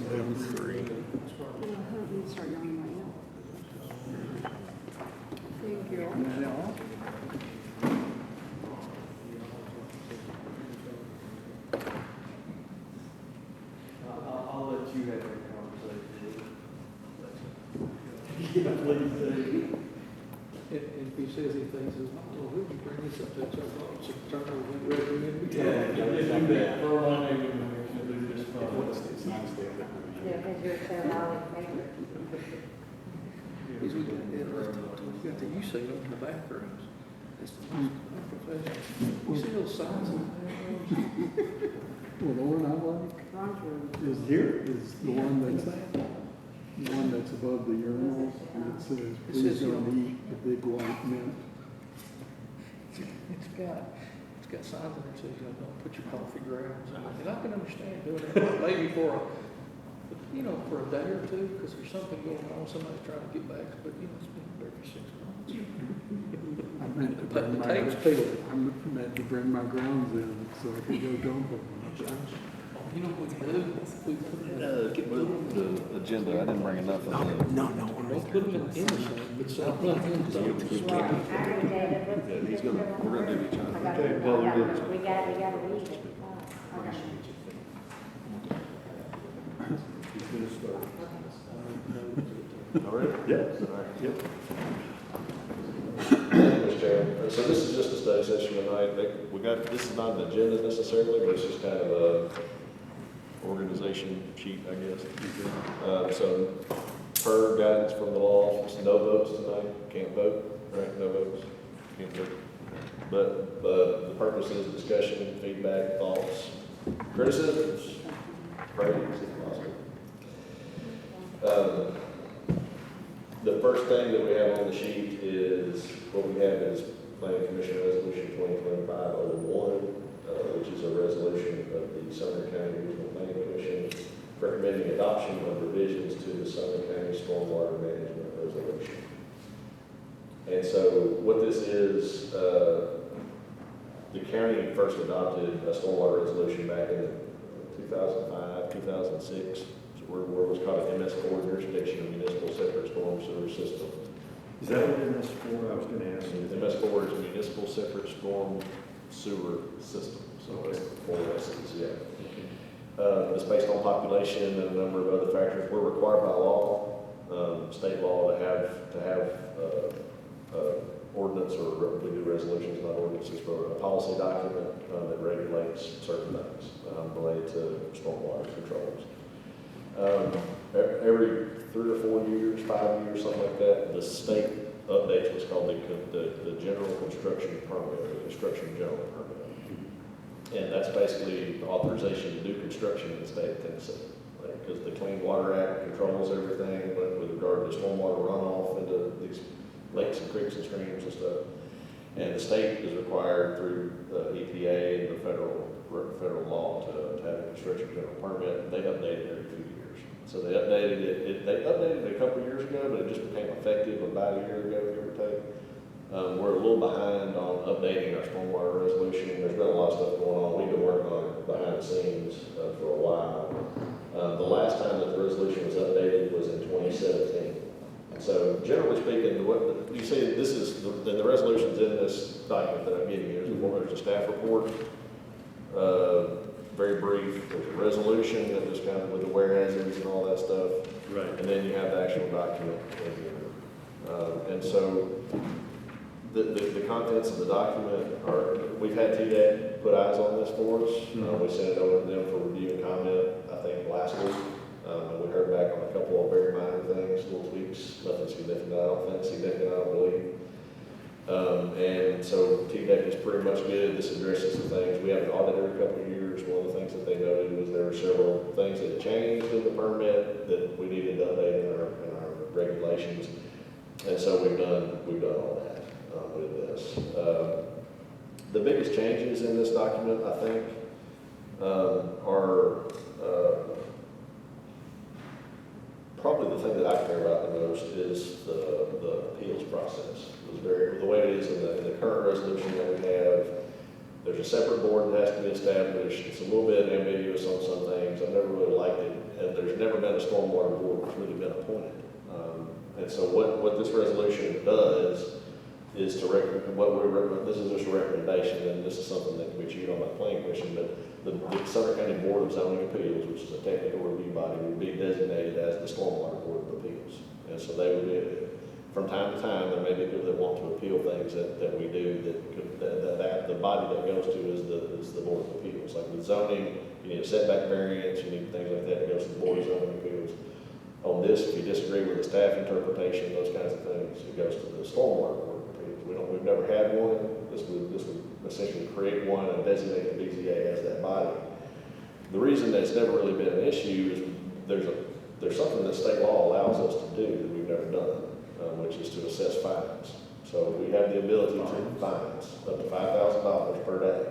11-3. Start going right now. Thank you. I'll let you have your conversation. Yeah, please do. If he says anything, he says, oh, who you bring this up to, so it's a turn over and recommend we Yeah, do that. For my name, we can do this. Yeah, because you're so highly favored. He's looking at it, you got the use of in the bathrooms. It's the most unprofessional. You see those signs in the bathrooms? Well, the one I like is the one that's above the urinals, and it says, please don't eat the big white mint. It's got signs in there that says, you know, don't put your coffee grounds in it. And I can understand doing it, maybe for a day or two, because there's something going on, somebody's trying to get back, but it's been there for 6 months. I meant to But bring the my, tape's peeled. I meant to bring my grounds in so I could go dump them. You know what we do? We put them The agenda, I didn't bring enough of them. don't put them in the sand, but something. Well, I already did it. He's gonna, we're gonna do each I other. got Okay, it. well, We got to read it. He's going to start. All right? Yes. Yep. Mr. Chairman, so this is just a study session tonight. This is not an agenda necessarily, but it's just kind of a organization sheet, I guess. So per guidance from the law, it's no votes tonight, can't vote, right? No votes, can't vote. But the purpose is discussion, feedback, thoughts, criticisms, praise if possible. The first thing that we have on the sheet is, what we have is Planning Commission Resolution 2025-01, which is a resolution of the Sumner County Regional Planning Commission recommending adoption of revisions to the Sumner County Stormwater Management Resolution. And so what this is, the county first adopted a stormwater resolution back in 2005, 2006. Where it was called an MS4 jurisdiction of municipal separate storm sewer system. Is that what MS4? I was going to ask you. MS4 is municipal separate storm sewer system. So it's four S's, yeah. It's based on population and a number of other factors. We're required by law, state law, to have ordinance, or we do resolutions, not ordinances, for a policy document that regulates certain things related to stormwater controls. Every 3 or 4 years, 5 years, something like that, the state updates what's called the general construction permit, or the construction general permit. And that's basically the authorization to do construction in the state of Tennessee. Because the Clean Water Act controls everything with regard to stormwater runoff into these lakes and creeks and streams and stuff. And the state is required through the EPA and the federal law to have a construction general permit. They update it every few years. So they updated it. They updated it a couple of years ago, but it just became effective about a year ago, give or take. We're a little behind on updating our stormwater resolution. There's been a lot of stuff going on. We've been working on it behind the scenes for a while. The last time that the resolution was updated was in 2017. So generally speaking, what you see, this is the resolutions in this document that I'm giving you. There's a staff report, very brief. There's a resolution that just kind of with the whereases and all that stuff. Right. And then you have the actual document in here. And so the contents of the document are, we've had TDEC put eyes on this for us. We sent it over to them for review and comment, I think, last week. And we heard back on a couple of very minor things, little tweaks, nothing significant, I don't believe. And so TDEC is pretty much good. This addresses the things. We have an audit every couple of years. One of the things that they noted was there were several things that changed in the permit that we needed to update in our regulations. And so we've done all that with this. The biggest changes in this document, I think, are probably the thing that I care about the most is the appeals process. The way it is in the current resolution that we have, There's a separate board that has to be established. It's a little bit ambiguous on some things. I've never really liked it, and there's never been a stormwater board that's really been appointed. And so what this resolution does is to recommend, this is just a recommendation, and this is something that can be chewed on by the planning commission, but the Sumner County Board of Zoning Appeals, which is a technical review body, would be designated as the Stormwater Board of Appeals. And so they would be, from time to time, there may be people that want to appeal things that we do, that the body that goes to is the Board of Appeals. Like with zoning, you need a setback variance, you need things like that, it goes to the Board of Zoning Appeals. On this, if you disagree with the staff interpretation, those kinds of things, it goes to the Stormwater Board of Appeals. We've never had one. This would essentially create one and designate the BZA as that body. The reason that it's never really been an issue is there's something that state law allows us to do that we've never done, which is to assess fines. So we have the ability to fines up to $5,000 per day.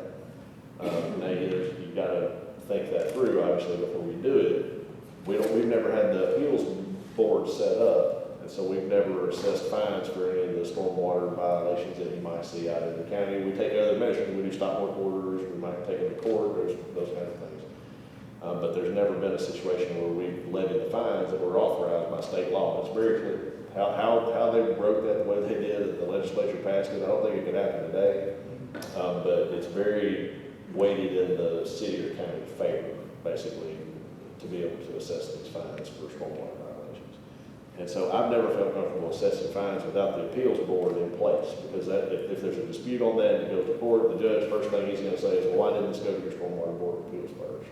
Now you've got to think that through, obviously, before you do it. We've never had the appeals board set up, and so we've never assessed fines for any of the stormwater violations that you might see out in the county. We take other measures. We do stop work orders. We might take them to court. There's those kind of things. But there's never been a situation where we've levied the fines that were authorized by state law. It's very clear. How they broke that the way they did, that the legislature passed it, I don't think it could happen today. But it's very weighted in the city or county favor, basically, to be able to assess these fines for stormwater violations. And so I've never felt comfortable assessing fines without the appeals board in place, because if there's a dispute on that and it goes to court, the judge, first thing he's going to say is, well, why didn't this go to your stormwater board of appeals first?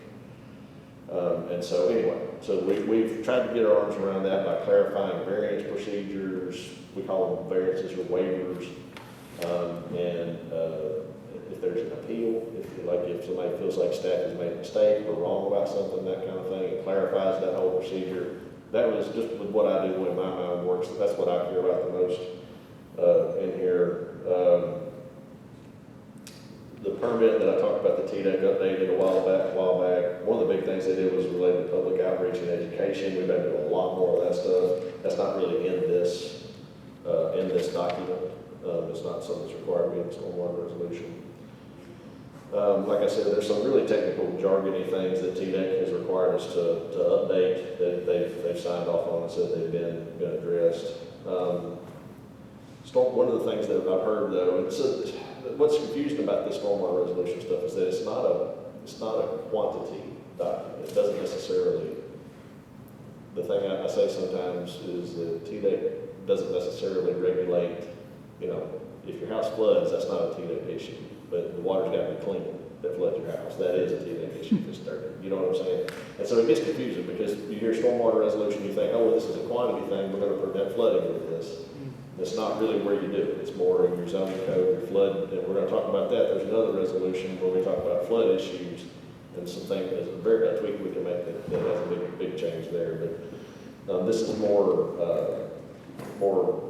And so anyway, so we've tried to get our arms around that by clarifying variance procedures. We call them variances or waivers. If there's an appeal, if somebody feels like staff has made a mistake or wrong about something, that kind of thing, it clarifies that whole procedure. That was just with what I do, the way my mind works. That's what I care about the most in here. The permit that I talked about, the TDEC updated a while back. One of the big things they did was related to public outreach and education. We've had to do a lot more of that stuff. That's not really in this document. It's not something that's required to be in the stormwater resolution. Like I said, there's some really technical jargony things that TDEC has required us to update that they've signed off on and said they've been addressed. One of the things that I've heard though, what's confusing about this stormwater resolution stuff is that it's not a quantity document. It doesn't necessarily. The thing I say sometimes is that TDEC doesn't necessarily regulate. If your house floods, that's not a TDEC issue. But the water's got to be clean that floods your house. That is a TDEC issue if it's dirty. You know what I'm saying? And so it gets confusing because you hear stormwater resolution, you think, oh, well, this is a quantity thing. We're going to prevent flooding with this. That's not really where you do it. It's more in your zoning code, your flood, and we're going to talk about that. There's another resolution where we talk about flood issues and some things. There's a very good tweak we can make that has a big change there. But this is more water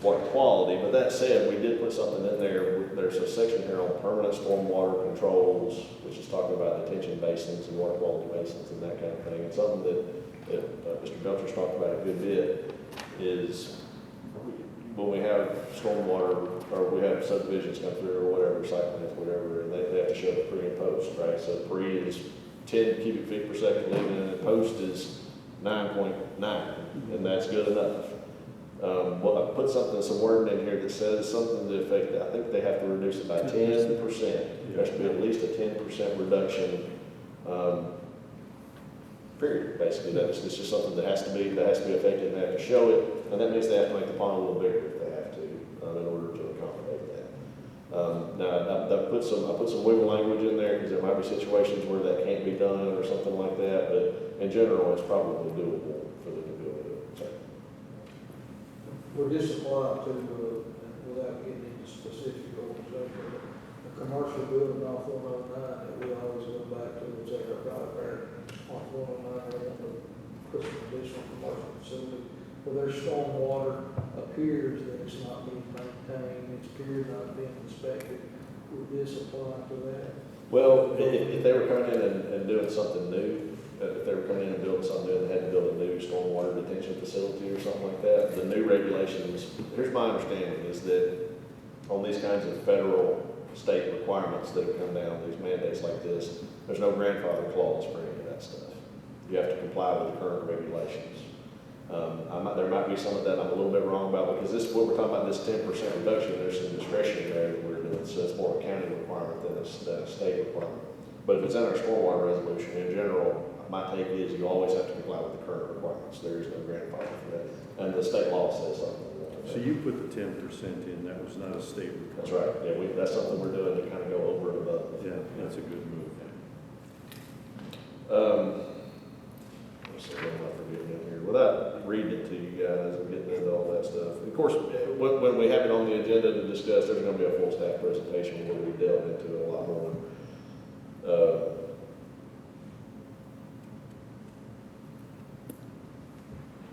quality. But that said, we did put something in there. There's a section here on permanent stormwater controls, which is talking about detention basins and water quality basins and that kind of thing. And something that Mr. Belcher's talked about a good bit is when we have stormwater or we have subdivisions come through or whatever, site plans, whatever, and they have to show the pre and post, right? So pre is 10 cubic feet per second leaving, and the post is 9.9, and that's good enough. Well, I put some wording in here that says something to the effect that I think they have to reduce it by 10%. There has to be at least a 10% reduction. Period. Basically, it's just something that has to be effective, and they have to show it, and that means they have to make the pond a little bigger if they have to, in order to accommodate that. Now, I put some wiggle language in there because there might be situations where that can't be done or something like that, but in general, it's probably doable for them to be able to do it. So. Would this apply to, without getting into specific organization, a commercial building off 109 that we always go back to, which they are right there off 109, they want to put some additional commercial facility where their stormwater appears that it's not being maintained, it's appears not being inspected. Would this apply to that? Well, if they were coming in and doing something new, if they were coming in and building something new and they had to build a new stormwater detention facility or something like that, the new regulations, here's my understanding, is that on these kinds of federal state requirements that have come down, these mandates like this, there's no grandfather clause for any of that stuff. You have to comply with the current regulations. There might be some of that I'm a little bit wrong about, because this, what we're talking about, this 10% reduction, there's some discretion there that we're doing, so it's more a county requirement than a state requirement. But if it's in our stormwater resolution, in general, my take is you always have to comply with the current requirements. There is no grandfather for that. And the state law says something. So you put the 10% in, that was not a state requirement. That's right. Yeah, that's something we're doing to kind of go over and above. Yeah, that's a good move. Let's see, what am I forgetting in here? Without reading it to you guys and getting into all that stuff. Of course, when we have it on the agenda to discuss, there's going to be a full staff presentation where we delve into it a lot more.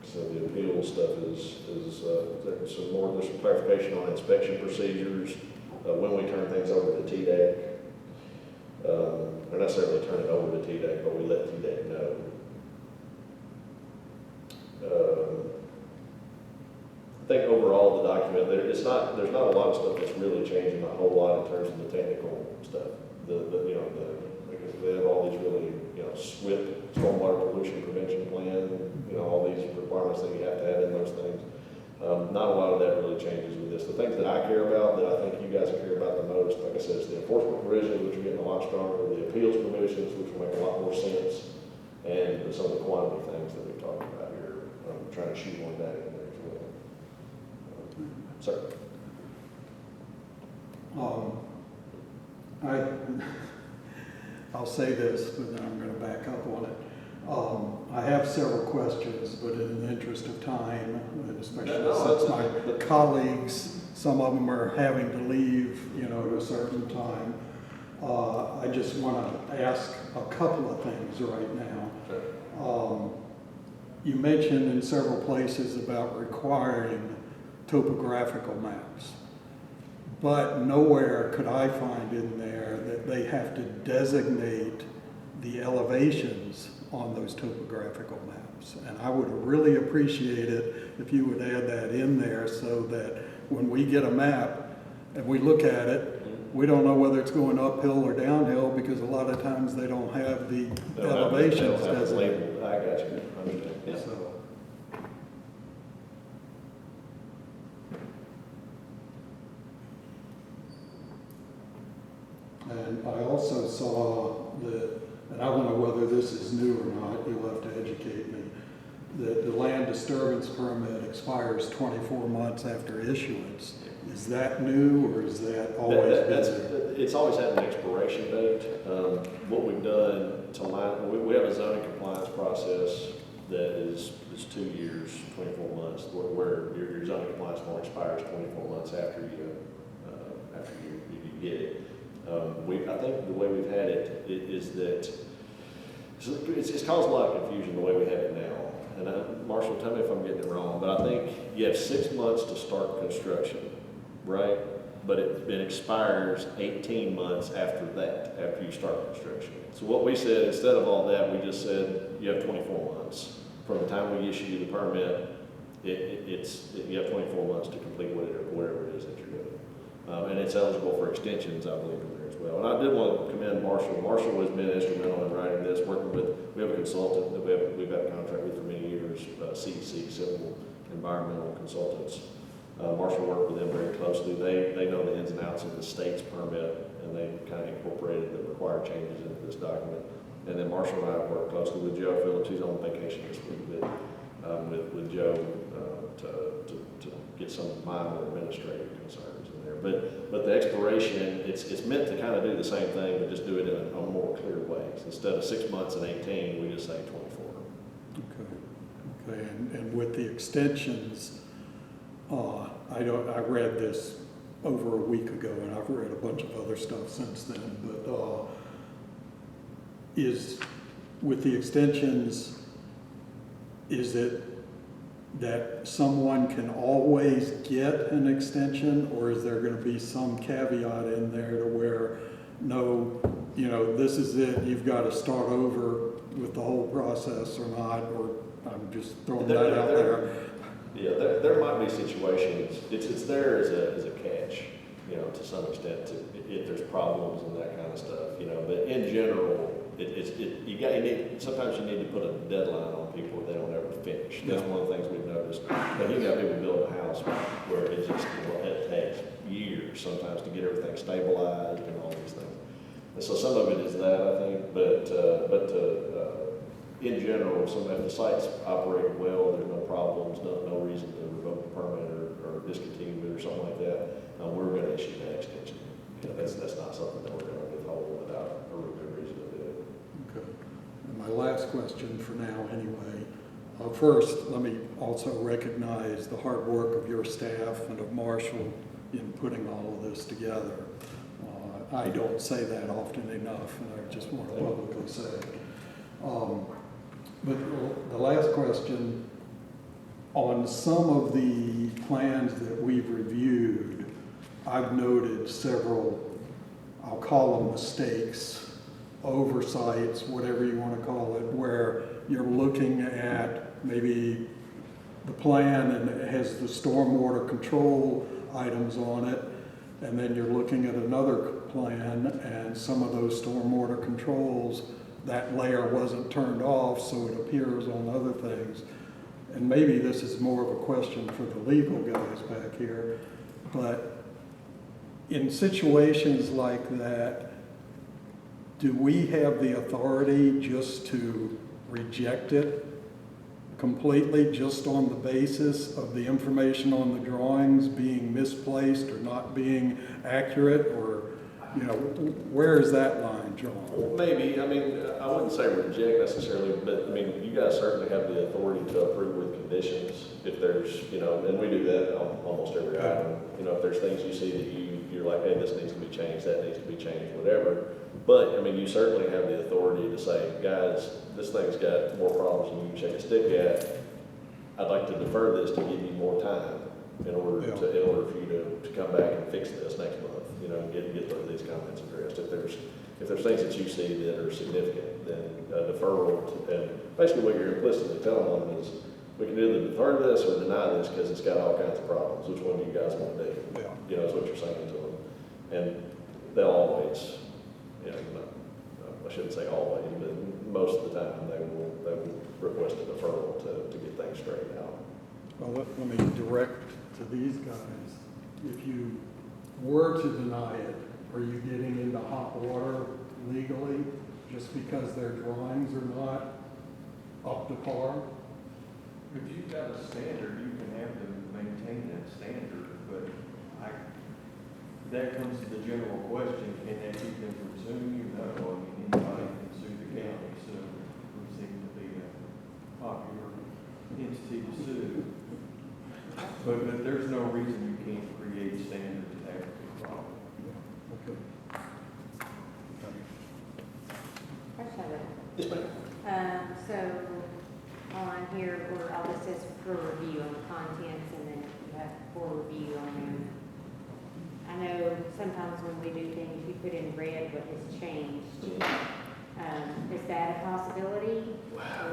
So the appeal stuff is there's some clarification on inspection procedures, when we turn things over to TDEC. Not necessarily turn it over to TDEC, but we let TDEC know. I think overall the document, there's not a lot of stuff that's really changing a whole lot in terms of the technical stuff. Because they have all these really, SWIP, stormwater pollution prevention plan, all these requirements that you have to have in those things. Not a lot of that really changes with this. The things that I care about, that I think you guys care about the most, like I said, is the enforcement provisions, which are getting a lot stronger, the appeals provisions, which will make a lot more sense, and some of the quantity things that we've talked about here. I'm trying to shoot one that in there as well. Sir? I'll say this, but then I'm going to back up on it. I have several questions, but in the interest of time, and especially since my colleagues, some of them are having to leave, at a certain time, I just want to ask a couple of things right now. You mentioned in several places about requiring topographical maps, but nowhere could I find in there that they have to designate the elevations on those topographical maps. And I would really appreciate it if you would add that in there so that when we get a map and we look at it, we don't know whether it's going uphill or downhill, because a lot of times they don't have the elevations designated. I got you. I understand. Yeah. So, and I also saw that, and I don't know whether this is new or not, you'll have to educate me, that the land disturbance permit expires 24 months after issuance. Is that new, or is that always been there? It's always had an expiration date. What we've done to line, we have a zoning compliance process that is 2 years, 24 months, where your zoning compliance form expires 24 months after you get it. I think the way we've had it is that it's caused a lot of confusion the way we have it now. And Marshall, tell me if I'm getting it wrong, but I think you have 6 months to start construction, right? But it expires 18 months after that, after you start construction. So what we said, instead of all that, we just said you have 24 months. From the time we issue you the permit, you have 24 months to complete whatever it is that you're doing. And it's eligible for extensions, I believe, in there as well. And I did want to commend Marshall. Marshall has been instrumental in writing this, working with, we have a consultant that we've had a contract with for many years, CEC, Civil Environmental Consultants. Marshall worked with them very closely. They know the ins and outs of the state's permit, and they kind of incorporated the required changes into this document. And then Marshall and I have worked closely with Joe Phillips. He's on vacation this week, but with Joe to get some minor administrative concerns in there. But the expiration, it's meant to kind of do the same thing, but just do it in a more clear way. So instead of 6 months and 18, we just say 24. Okay, and with the extensions, I read this over a week ago, and I've read a bunch of other stuff since then, but with the extensions, is it that someone can always get an extension, or is there going to be some caveat in there to where, no, this is it, you've got to start over with the whole process or not, or I'm just throwing that out there. Yeah, there might be situations, it's there as a catch. you know, to some extent, if there's problems and that kind of stuff, you know, but in general, sometimes you need to put a deadline on people if they don't ever finish. That's one of the things we've noticed. But you got people building a house where it just, it takes years sometimes to get everything stabilized and all these things. And so some of it is that, I think, but in general, if the site's operating well, there's no problems, no reason to revoke the permit or discontinue it or something like that, we're going to issue that extension. You know, that's not something that we're going to withhold without a real good reason to do it. Okay. And my last question for now, anyway. First, let me also recognize the hard work of your staff and of Marshall in putting all of this together. I don't say that often enough, and I just want to publicly say it. But the last question, on some of the plans that we've reviewed, I've noted several, I'll call them mistakes, oversights, whatever you want to call it, where you're looking at maybe the plan and it has the stormwater control items on it, and then you're looking at another plan and some of those stormwater controls, that layer wasn't turned off, so it appears on other things. And maybe this is more of a question for the legal guys back here, but in situations like that, do we have the authority just to reject it completely, just on the basis of the information on the drawings being misplaced or not being accurate, or, you know, where is that line drawn? Well, maybe, I mean, I wouldn't say reject necessarily, but I mean, you guys certainly have the authority to approve with conditions if there's, you know, and we do that on almost every item. You know, if there's things you see that you're like, hey, this needs to be changed, that needs to be changed, whatever. But, I mean, you certainly have the authority to say, guys, this thing's got more problems than you can shake a stick at. I'd like to defer this to give you more time in order for you to come back and fix this next month, you know, and get these comments addressed. If there's things that you see that are significant, then deferral, and basically what you're implicitly telling them is, we can either defer this or deny this because it's got all kinds of problems. Which one do you guys want to do? Yeah. You know, is what you're saying to them. And they'll always, you know, I shouldn't say always, but most of the time they will request a deferral to get things straightened out. Well, let me direct to these guys. If you were to deny it, are you getting into hot water legally just because their drawings are not up to par? If you've got a standard, you can have to maintain that standard, but that comes to the general question, can that keep them from suing you? No, I mean, anybody can sue the county, so we seem to be a popular entity to sue. But there's no reason you can't create standards that have to be followed. Okay. I just have a, Yes, ma'am. so on here, where all this says for review on the contents, and then you have for review on there. I know sometimes when we do things, we put in red what has changed. Is that a possibility?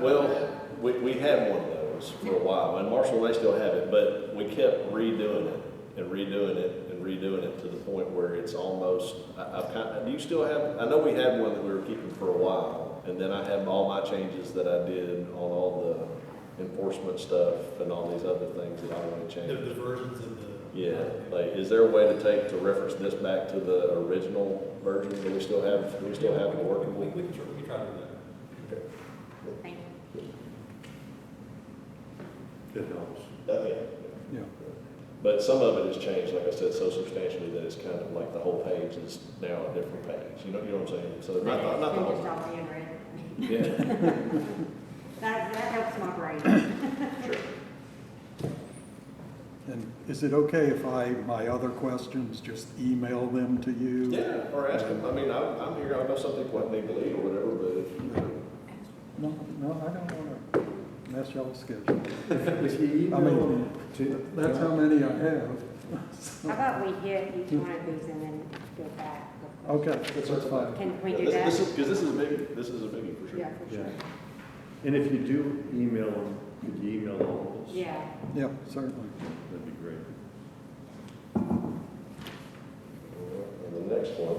Well, we had one of those for a while, and Marshall may still have it, but we kept redoing it and redoing it and redoing it to the point where it's almost, do you still have, I know we had one that we were keeping for a while, and then I have all my changes that I did on all the enforcement stuff and all these other things that I want to change. The versions of the... Yeah, like, is there a way to reference this back to the original version? Do we still have it working? We can try to do that. Okay. Thank you. It helps. Yeah. But some of it has changed, like I said, so substantially that it's kind of like the whole page is now a different page. You know what I'm saying? So not the It's whole. just all being red. Yeah. That helps my brain. Sure. And is it okay if my other questions, just email them to you? Yeah, or ask them. I mean, I'm here. I know some people have need to leave or whatever, but if No, I don't want to mess y'all's schedule. If you I mean, that's how many I have. How about we hit each one of these and then go back? Okay, that's fine. Can we do this that? is because this is a biggie. This is a biggie for sure. Yeah, for sure. And if you do email them, could you email all of us? Yeah. Yeah, certainly. That'd be great. next one.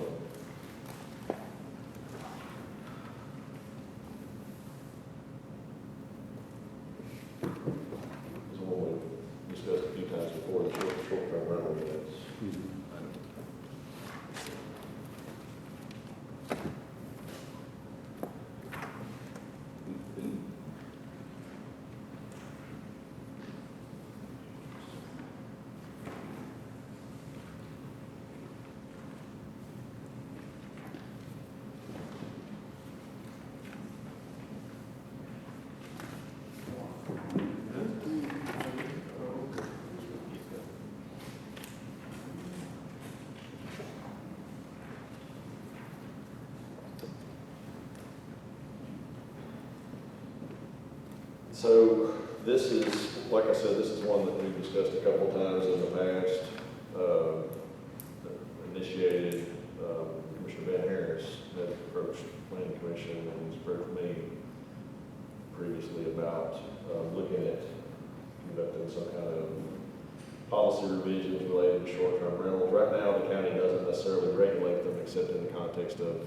Is one we discussed a few times before, the short-term rental units. So this is, like I said, this is one that we've discussed a couple times in the past. Initiated, Commissioner Van Harris had approached the Planning Commission and has approached me previously about looking at conducting some kind of policy revisions related to short-term rentals. Right now, the county doesn't necessarily regulate them except in the context of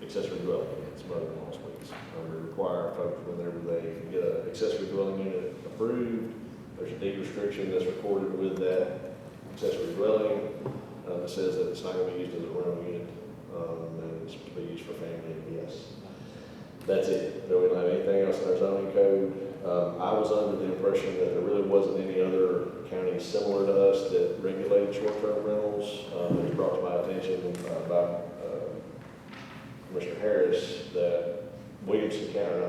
accessory dwelling units, mother-in-law suites. We require folks whenever they get an accessory dwelling unit approved, there's a deed restriction that's recorded with that accessory dwelling that says that it's not going to be used as a rental unit and it's to be used for family and guests. That's it. We don't have anything else in our zoning code. I was under the impression that there really wasn't any other counties similar to us that regulated short-term rentals. It was brought to my attention by Commissioner Harris that Williamson County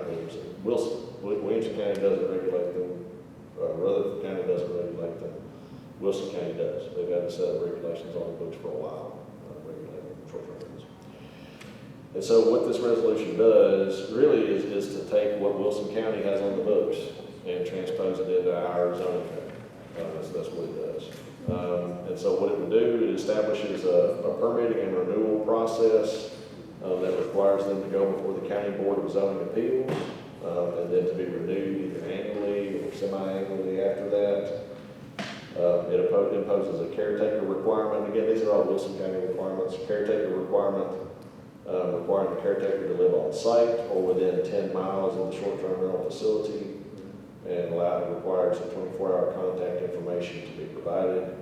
doesn't regulate them. Rutherford County doesn't regulate them. Wilson County does. They've had a set of regulations on the books for a while, regulating short-term rentals. And so what this resolution does really is to take what Wilson County has on the books and transpose it into our zoning code. That's what it does. And so what it would do, it establishes a permitting and renewal process that requires them to go before the County Board of Zoning Appeals, and then to be renewed either annually or semi-annually after that. It imposes a caretaker requirement. Again, these are all Wilson County requirements. Caretaker requirement requiring the caretaker to live on site or within 10 miles of the short-term rental facility, and requires a 24-hour contact information to be provided.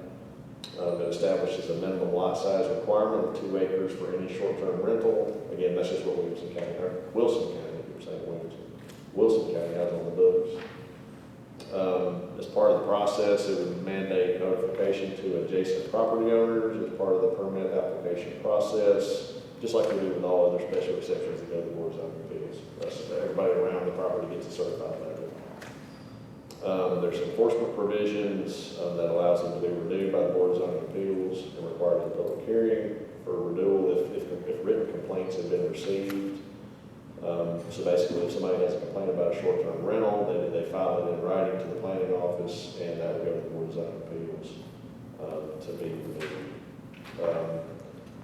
It establishes a minimum lot size requirement of 2 acres for any short-term rental. Again, that's just what Wilson County has on the books. As part of the process, it would mandate notification to adjacent property owners as part of the permit application process, just like we do with all other special exceptions that go to the Board of Zoning Appeals. Everybody around the property gets a certified letter. There's enforcement provisions that allows them to be renewed by the Board of Zoning Appeals and required in public hearing for renewal if written complaints have been received. So basically, if somebody has a complaint about a short-term rental, then they file it in writing to the planning office, and that would go to the Board of Zoning Appeals to be renewed.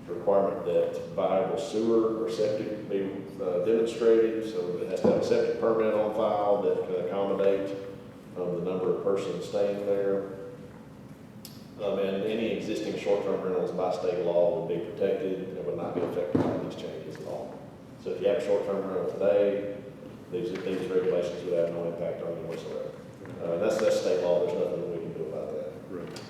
Requirement that viable sewer or septic be demonstrated, so it has to have a septic permit on file that can accommodate the number of persons staying there. And any existing short-term rentals by state law would be protected and would not be affected by these changes at all. So if you have a short-term rental today, these regulations would have no impact on you whatsoever. That's state law. There's nothing that we can do about that. Right.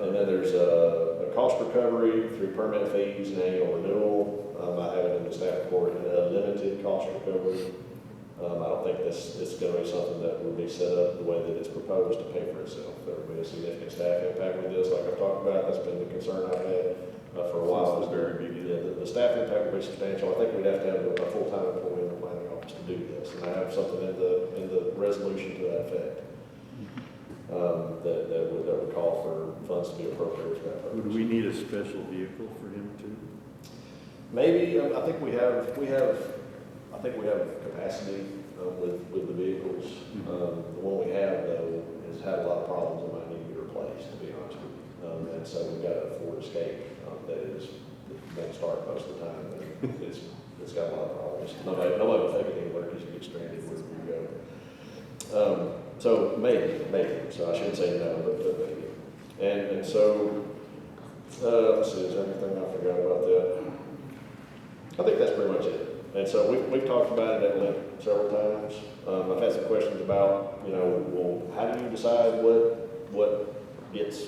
And then there's a cost recovery through permit fees and annual renewal. I have it in the staff report, a limited cost recovery. I don't think this is going to be something that would be set up the way that it's proposed to pay for itself. There will be a significant staff impact with this, like I've talked about. That's been the concern I've had for a while. Is the staff impact would be substantial. I think we'd have to have a full-time employee in the planning office to do this, and I have something in the resolution to that effect that would call for funds to be appropriated for that purpose. Would we need a special vehicle for him too? Maybe. I think we have capacity with the vehicles. The one we have, though, has had a lot of problems and might need to be replaced, to be honest with you. And so we've got a Ford Escape that won't start most of the time. And it's got a lot of problems. Nobody will take it anywhere because you get stranded wherever you go. So maybe. So I shouldn't say no, but maybe. And so, let's see, is there anything I forgot about that? I think that's pretty much it. And so we've talked about it at length several times. I've had some questions about, well, how do you decide what gets,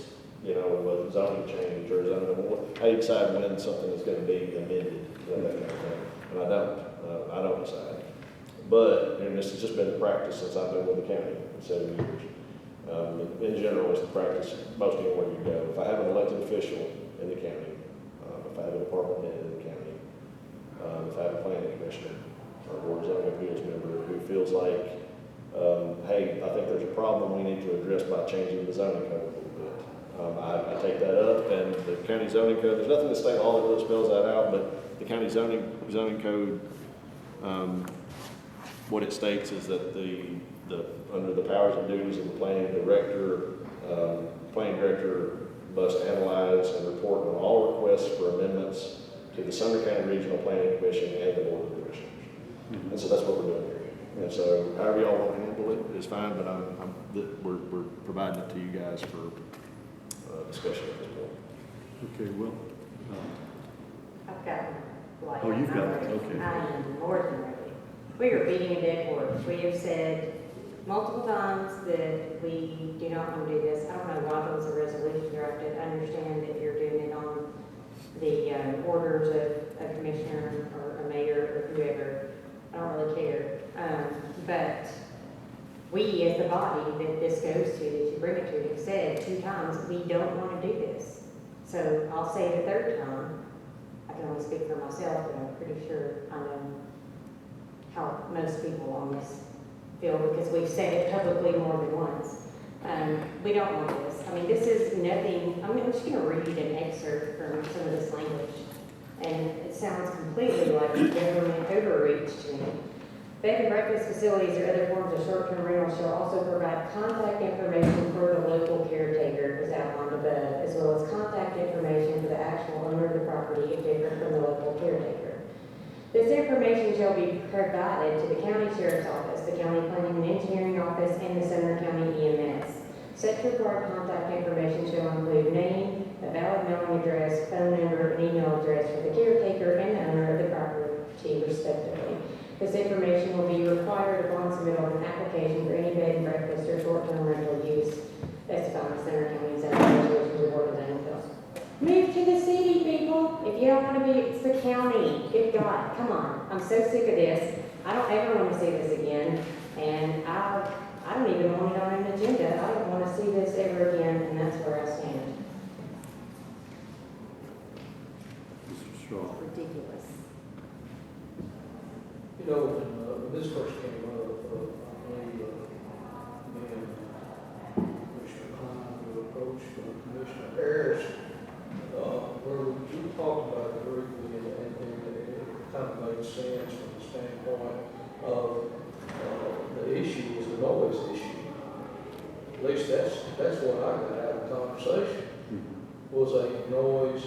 a zoning change or zoning, how do you decide when something is going to be amended, that kind of thing. And I don't decide. But, and this has just been the practice since I've been with the county for 7 years. In general, it's the practice most anywhere you go. If I have an elected official in the county, if I have a department head in the county, if I have a planning commissioner or board of zoning appeals member who feels like, hey, I think there's a problem we need to address by changing the zoning code a little bit. I take that up, and the county zoning code, there's nothing in the state law that really spells that out, but the county zoning code, what it states is that under the powers and duties of the planning director must analyze and report on all requests for amendments to the Sumner County Regional Planning Commission and the Board of Commissioners. And so that's what we're doing here. And so however y'all want to handle it is fine, but we're providing it to you guys for discussion at this point. Okay, well, I've got one. oh, you've got it, okay. I'm more than ready. We are beating a dead horse. We have said multiple times that we do not want to do this. I don't know why there was a resolution drafted. I understand that you're doing it on the orders of a commissioner or a mayor or whoever. I don't really care. But we, as the body that this goes to, that you bring it to, have said 2 times, we don't want to do this. So I'll say it a 3rd time. I can only speak for myself, but I'm pretty sure I know how most people on this feel, because we've said it publicly more than once. We don't want this. I mean, this is nothing. I'm just going to read an excerpt from some of this language, and it sounds completely like government overreach to me. Bed and breakfast facilities or other forms of short-term rental shall also provide contact information for the local caretaker, as outlined above, as well as contact information for the actual owner of the property if different from the local caretaker. This information shall be provided to the county sheriff's office, the county planning and engineering office, and the Sumner County EMS. Such required contact information shall include name, a valid mailing address, phone number, and email address for the caretaker and the owner of the property, respectively. This information will be required upon submittal of an application for any bed and breakfast or short-term rental use specified in the Sumner County zoning regulations or board of zoning appeals. Move to the city, people. If you don't want to be, it's the county. Good God, come on. I'm so sick of this. I don't ever want to see this again. And I don't even want it on an agenda. I don't want to see this ever again, and that's where I stand. Mr. Straw. Ridiculous. When this first came up, me and Commissioner Klein were approached by Commissioner Harris, where we talked about it briefly, and it kind of made sense from the standpoint of the issue was the noise issue. At least that's what I got out of the conversation, was a noise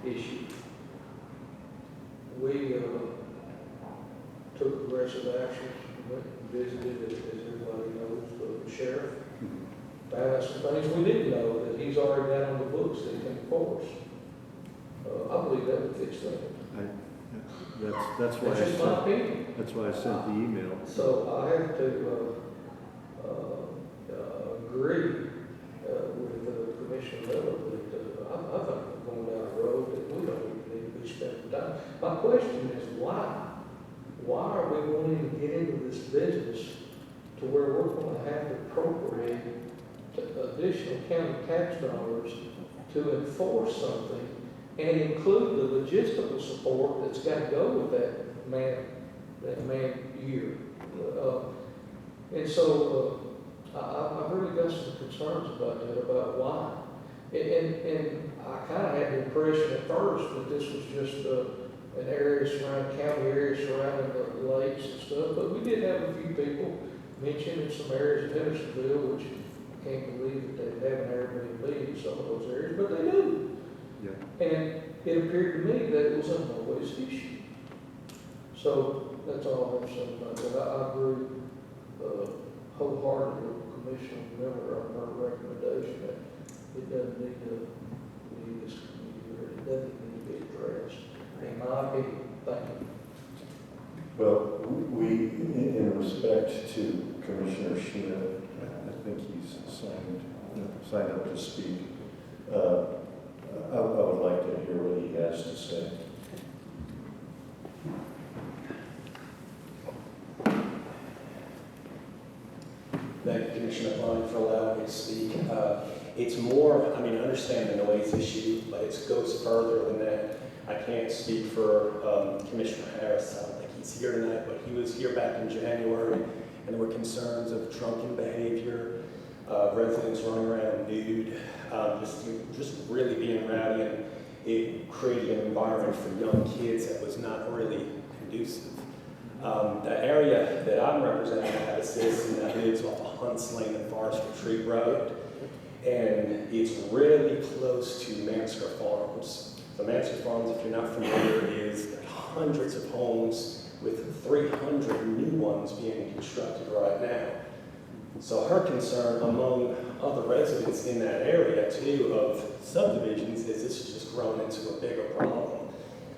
issue. We took aggressive action, went and visited, as everybody knows, the sheriff. Found out some things we didn't know that he's already got on the books that he can enforce. I believe that would fix that. That's why That's just my opinion. that's why I sent the email. So I have to agree with Commissioner Miller that I think we're going down a road that we don't even need to be spending time. My question is why? Why are we wanting to get into this business to where we're going to have to appropriate additional county tax dollars to enforce something and include the logistical support that's got to go with that man year? And so I've really got some concerns about that, about why. And I kind of had the impression at first that this was just an area surrounding, county area surrounding the lakes and stuff, but we did have a few people mention in some areas of Hendersonville, which I can't believe that they have an Airbnb in some of those areas, but they do. Yeah. And it appeared to me that it was a noise issue. So that's all I'm saying about that. I agree wholeheartedly with Commissioner Miller on her recommendation that it doesn't need to be discontinued, or it doesn't need to be addressed, in my opinion. Thank you. Well, we, in respect to Commissioner Schmidt, I think he's signed up to speak. I would like to hear what he has to say. Thank you, Commissioner Bond, for allowing me to speak. It's more, I mean, I understand the noise issue, but it goes further than that. I can't speak for Commissioner Harris. I don't think he's here tonight, but he was here back in January, and there were concerns of drunken behavior, residents running around nude, just really being rowdy, and it created an environment for young kids that was not really conducive. The area that I'm representing, I have a citizen that lives off of Hunts Lane and Forest Retreat Road, and it's really close to Mansker Farms. So Mansker Farms, if you're not familiar, is hundreds of homes with 300 new ones being constructed right now. So her concern among other residents in that area too of subdivisions is this has just grown into a bigger problem.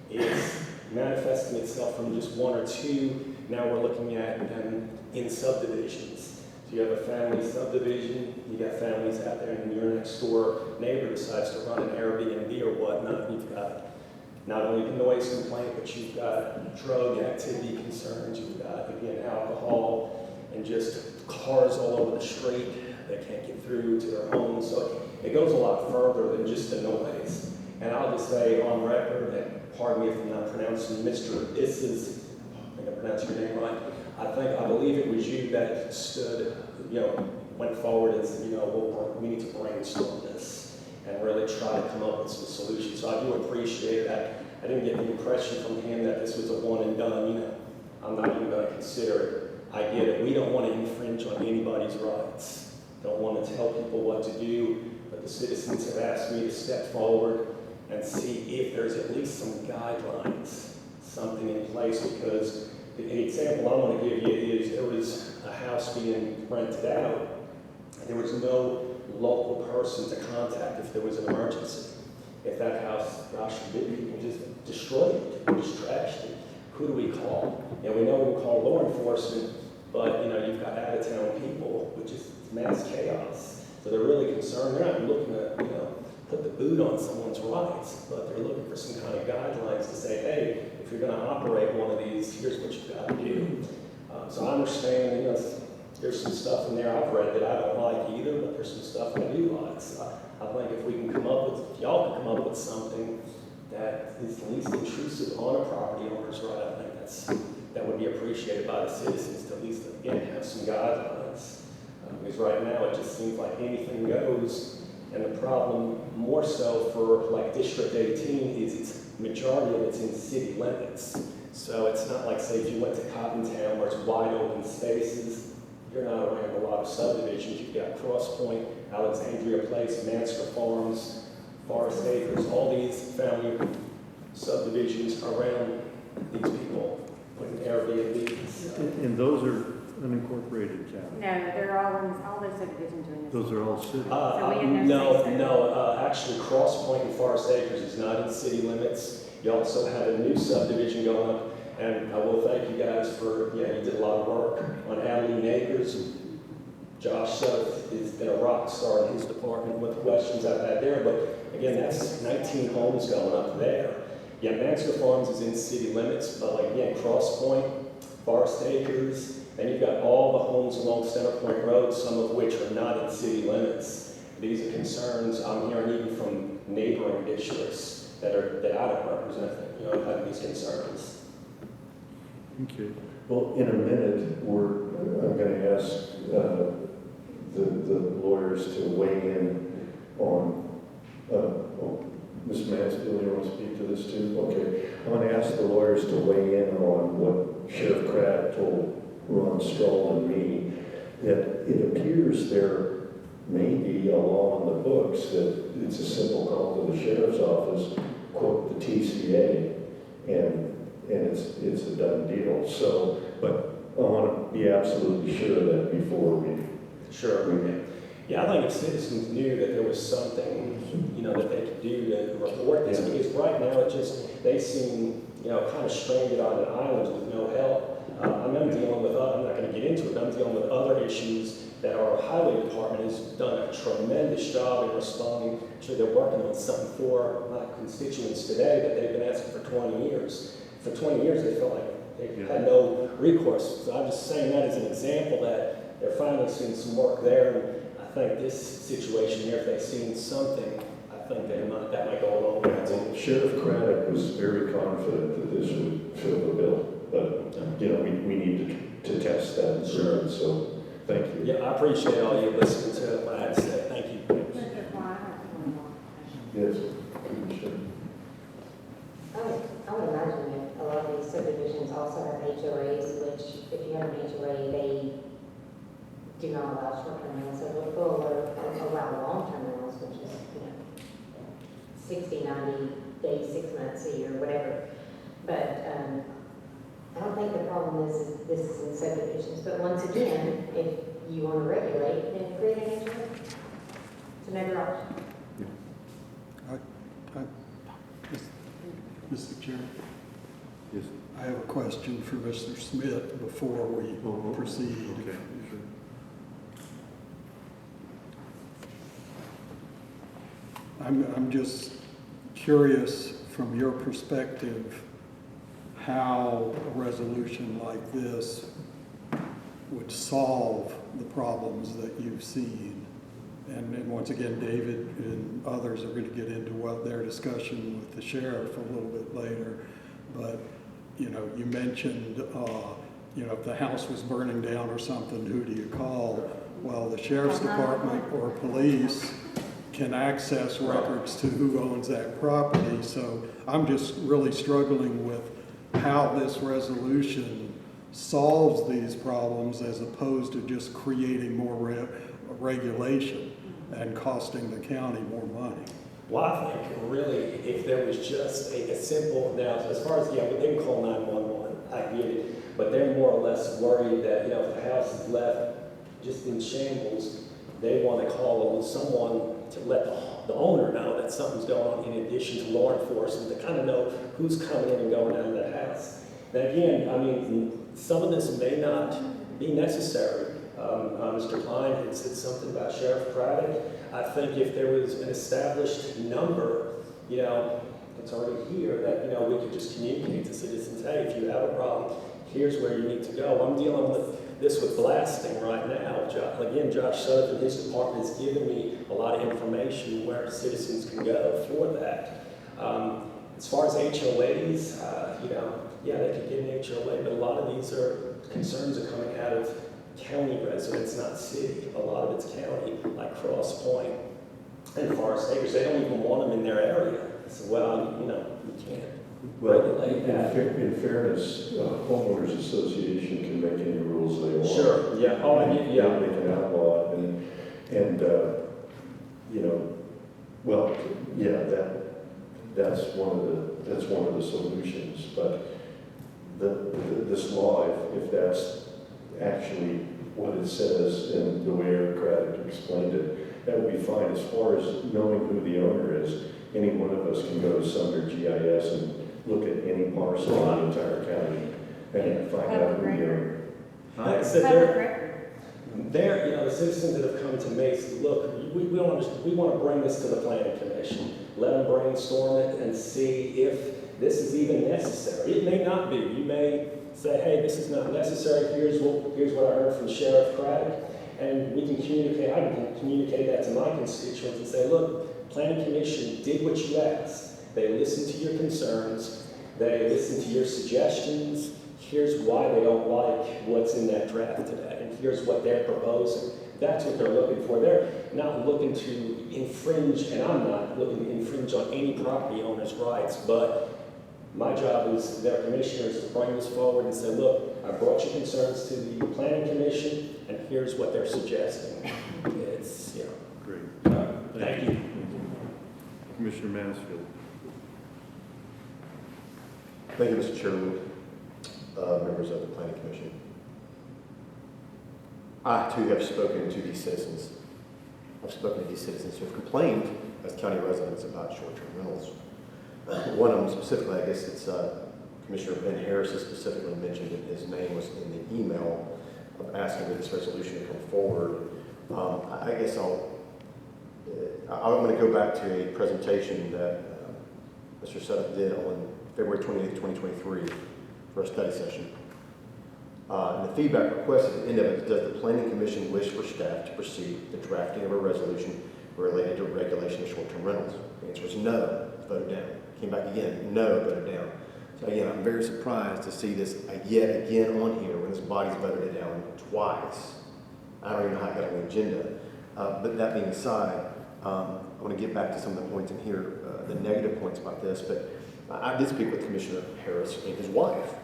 It's manifesting itself from just one or two. Now we're looking at them in subdivisions. So you have a family subdivision, you got families out there, and your next door neighbor decides to run an Airbnb or whatnot. You've got not only the noise complaint, but you've got drug activity concerns, you've got, again, alcohol, and just cars all over the street. They can't get through to their homes. So it goes a lot further than just the noise. And I'll just say on record, and pardon me if I'm not pronouncing Mr. Issa's, I think I pronounced your name right. I believe it was you that stood, went forward and said, we need to brainstorm this and really try to come up with some solutions. So I do appreciate that. I didn't get the impression from him that this was a one and done, I'm not even going to consider it. I get it. We don't want to infringe on anybody's rights. Don't want to tell people what to do, but the citizens have asked me to step forward and see if there's at least some guidelines, something in place, because the example I want to give you is there was a house being rented out, and there was no local person to contact if there was an emergency. If that house, gosh forbid, people just destroyed it, just trashed it, who do we call? And we know we call law enforcement, but you've got out-of-town people, which is mass chaos. So they're really concerned. They're not looking to, put the boot on someone's rights, but they're looking for some kind of guidelines to say, hey, if you're going to operate one of these, here's what you've got to do. So I understand, there's some stuff in there I've read that I don't like either, but there's some stuff I do like. So I think if we can come up with, if y'all can come up with something that is least intrusive on a property owner's right, I think that would be appreciated by the citizens to at least, again, have some guidelines. Because right now it just seems like anything goes. And the problem more so for like District 18 is its majority of it's in city limits. So it's not like, say, if you went to Cottontown where it's wide open spaces, you're not around a lot of subdivisions. You've got Cross Point, Alexandria Place, Mansker Farms, Forest Acres, all these family subdivisions around these people putting Airbnbs. And those are unincorporated towns. No, they're all those subdivisions are in this. Those are all cities. So we have no say so. Actually, Cross Point and Forest Acres is not in city limits. You also have a new subdivision going up, and I will thank you guys for, you did a lot of work on Adeline Acres. Josh Sutton has been a rock star in his department with the questions I've had there, but again, that's 19 homes going up there. Yeah, Mansker Farms is in city limits, but like, again, Cross Point, Forest Acres, and you've got all the homes along Center Point Road, some of which are not in city limits. These are concerns I'm hearing even from neighboring districts that I don't represent, have these concerns. Okay. Well, in a minute, I'm going to ask the lawyers to weigh in on. Ms. Mansfield, you want to speak to this too? Okay. I'm going to ask the lawyers to weigh in on what Sheriff Craddock told Ron Stroll and me, that it appears there may be a law in the books that it's a simple call to the sheriff's office, quote the TCA, and it's a done deal. So, but I want to be absolutely sure of that before we. Sure. Yeah, I think if citizens knew that there was something, that they could do to report this, because right now they seem, kind of stranded on an island with no help. I'm dealing with, I'm not gonna get into it, but I'm dealing with other issues that our highway department has done a tremendous job in responding to. They're working on something for my constituents today that they've been asking for 20 years. For 20 years, they felt like they had no recourse. So I'm just saying that as an example that they're finally seeing some work there. And I think this situation here, if they've seen something, I think that might go a long way. Well, Sheriff Craddock was very confident that this would fill the bill, but, we need to test that. Sure. So, thank you. Yeah, I appreciate all you listening to what I had to say. Thank you. Mr. Fly, I have one more question. Yes, Commissioner. I would imagine that a lot of these subdivisions also have HOAs, which if you have an HOA, they do not allow short-term rentals, so they'll allow long-term rentals, which is, 60, 90 days, 6 months, a year, whatever. But I don't think the problem is this is in subdivisions, but once again, if you want to regulate, then create an HOA. It's another option. Mr. Chairman, Yes. I have a question for Mr. Smith before we proceed. Okay, sure. I'm just curious from your perspective how a resolution like this would solve the problems that you've seen. And once again, David and others are going to get into what their discussion with the sheriff a little bit later. But, you mentioned, if the house was burning down or something, who do you call? Well, the sheriff's department or police can access records to who owns that property. So I'm just really struggling with how this resolution solves these problems as opposed to just creating more regulation and costing the county more money. Well, I think really, if there was just a simple, now, as far as, they can call 911, I get it, but they're more or less worried that, if the house is left just in shambles, they want to call someone to let the owner know that something's going on, in addition to law enforcement, to kind of know who's coming in and going out of the house. Now, again, some of this may not be necessary. Mr. Klein had said something about Sheriff Craddock. I think if there was an established number, it's already here, that, we could just communicate to citizens, hey, if you have a problem, here's where you need to go. I'm dealing with this with blasting right now. Again, Josh Sutton and his department has given me a lot of information where citizens can go for that. As far as HOAs, they could get an HOA, but a lot of these concerns are coming out of county residents, not city. A lot of it's county, like Cross Point and Forest Acres. They don't even want them in their area. So, you can't regulate that. In fairness, homeowners association can make any rules they want. Sure, yeah. They can outlaw it, that's one of the solutions. But this law, if that's actually what it says and the way Eric Craddock explained it, that would be fine. As far as knowing who the owner is, any one of us can go to Sumner GIS and look at any parcel in the entire county and find out who the owner is. Like I said, the citizens that have come to me said, look, we want to bring this to the planning commission. Let them brainstorm it and see if this is even necessary. It may not be. You may say, hey, this is not necessary. Here's what I heard from Sheriff Craddock. And we can communicate, I can communicate that to my constituents and say, look, planning commission did what you asked. They listened to your concerns. They listened to your suggestions. Here's why they don't like what's in that draft today. And here's what they're proposing. That's what they're looking for. They're not looking to infringe, and I'm not looking to infringe on any property owner's rights, but my job is their commissioners to bring this forward and say, look, I brought your concerns to the planning commission, and here's what they're suggesting. It's, Great. Thank you. Commissioner Mansfield. Thank you, Mr. Chairman, members of the Planning Commission. I, too, have spoken to these citizens, I've spoken to these citizens who have complained as county residents about short-term rentals. One of them specifically, I guess it's Commissioner Ben Harris has specifically mentioned it. His name was in the email of asking for this resolution to come forward. I guess I'm going to go back to a presentation that Mr. Sutton did on February 28th, 2023 for a study session. And the feedback request at the end of it is, does the Planning Commission wish for staff to proceed with the drafting of a resolution related to regulation of short-term rentals? The answer was no, voted down. Came back again, no, voted down. So again, I'm very surprised to see this yet again on here when this body's voted it down twice. I don't even know how it got on the agenda. But that being aside, I want to get back to some of the points in here, the negative points about this, but I did speak with Commissioner Harris and his wife.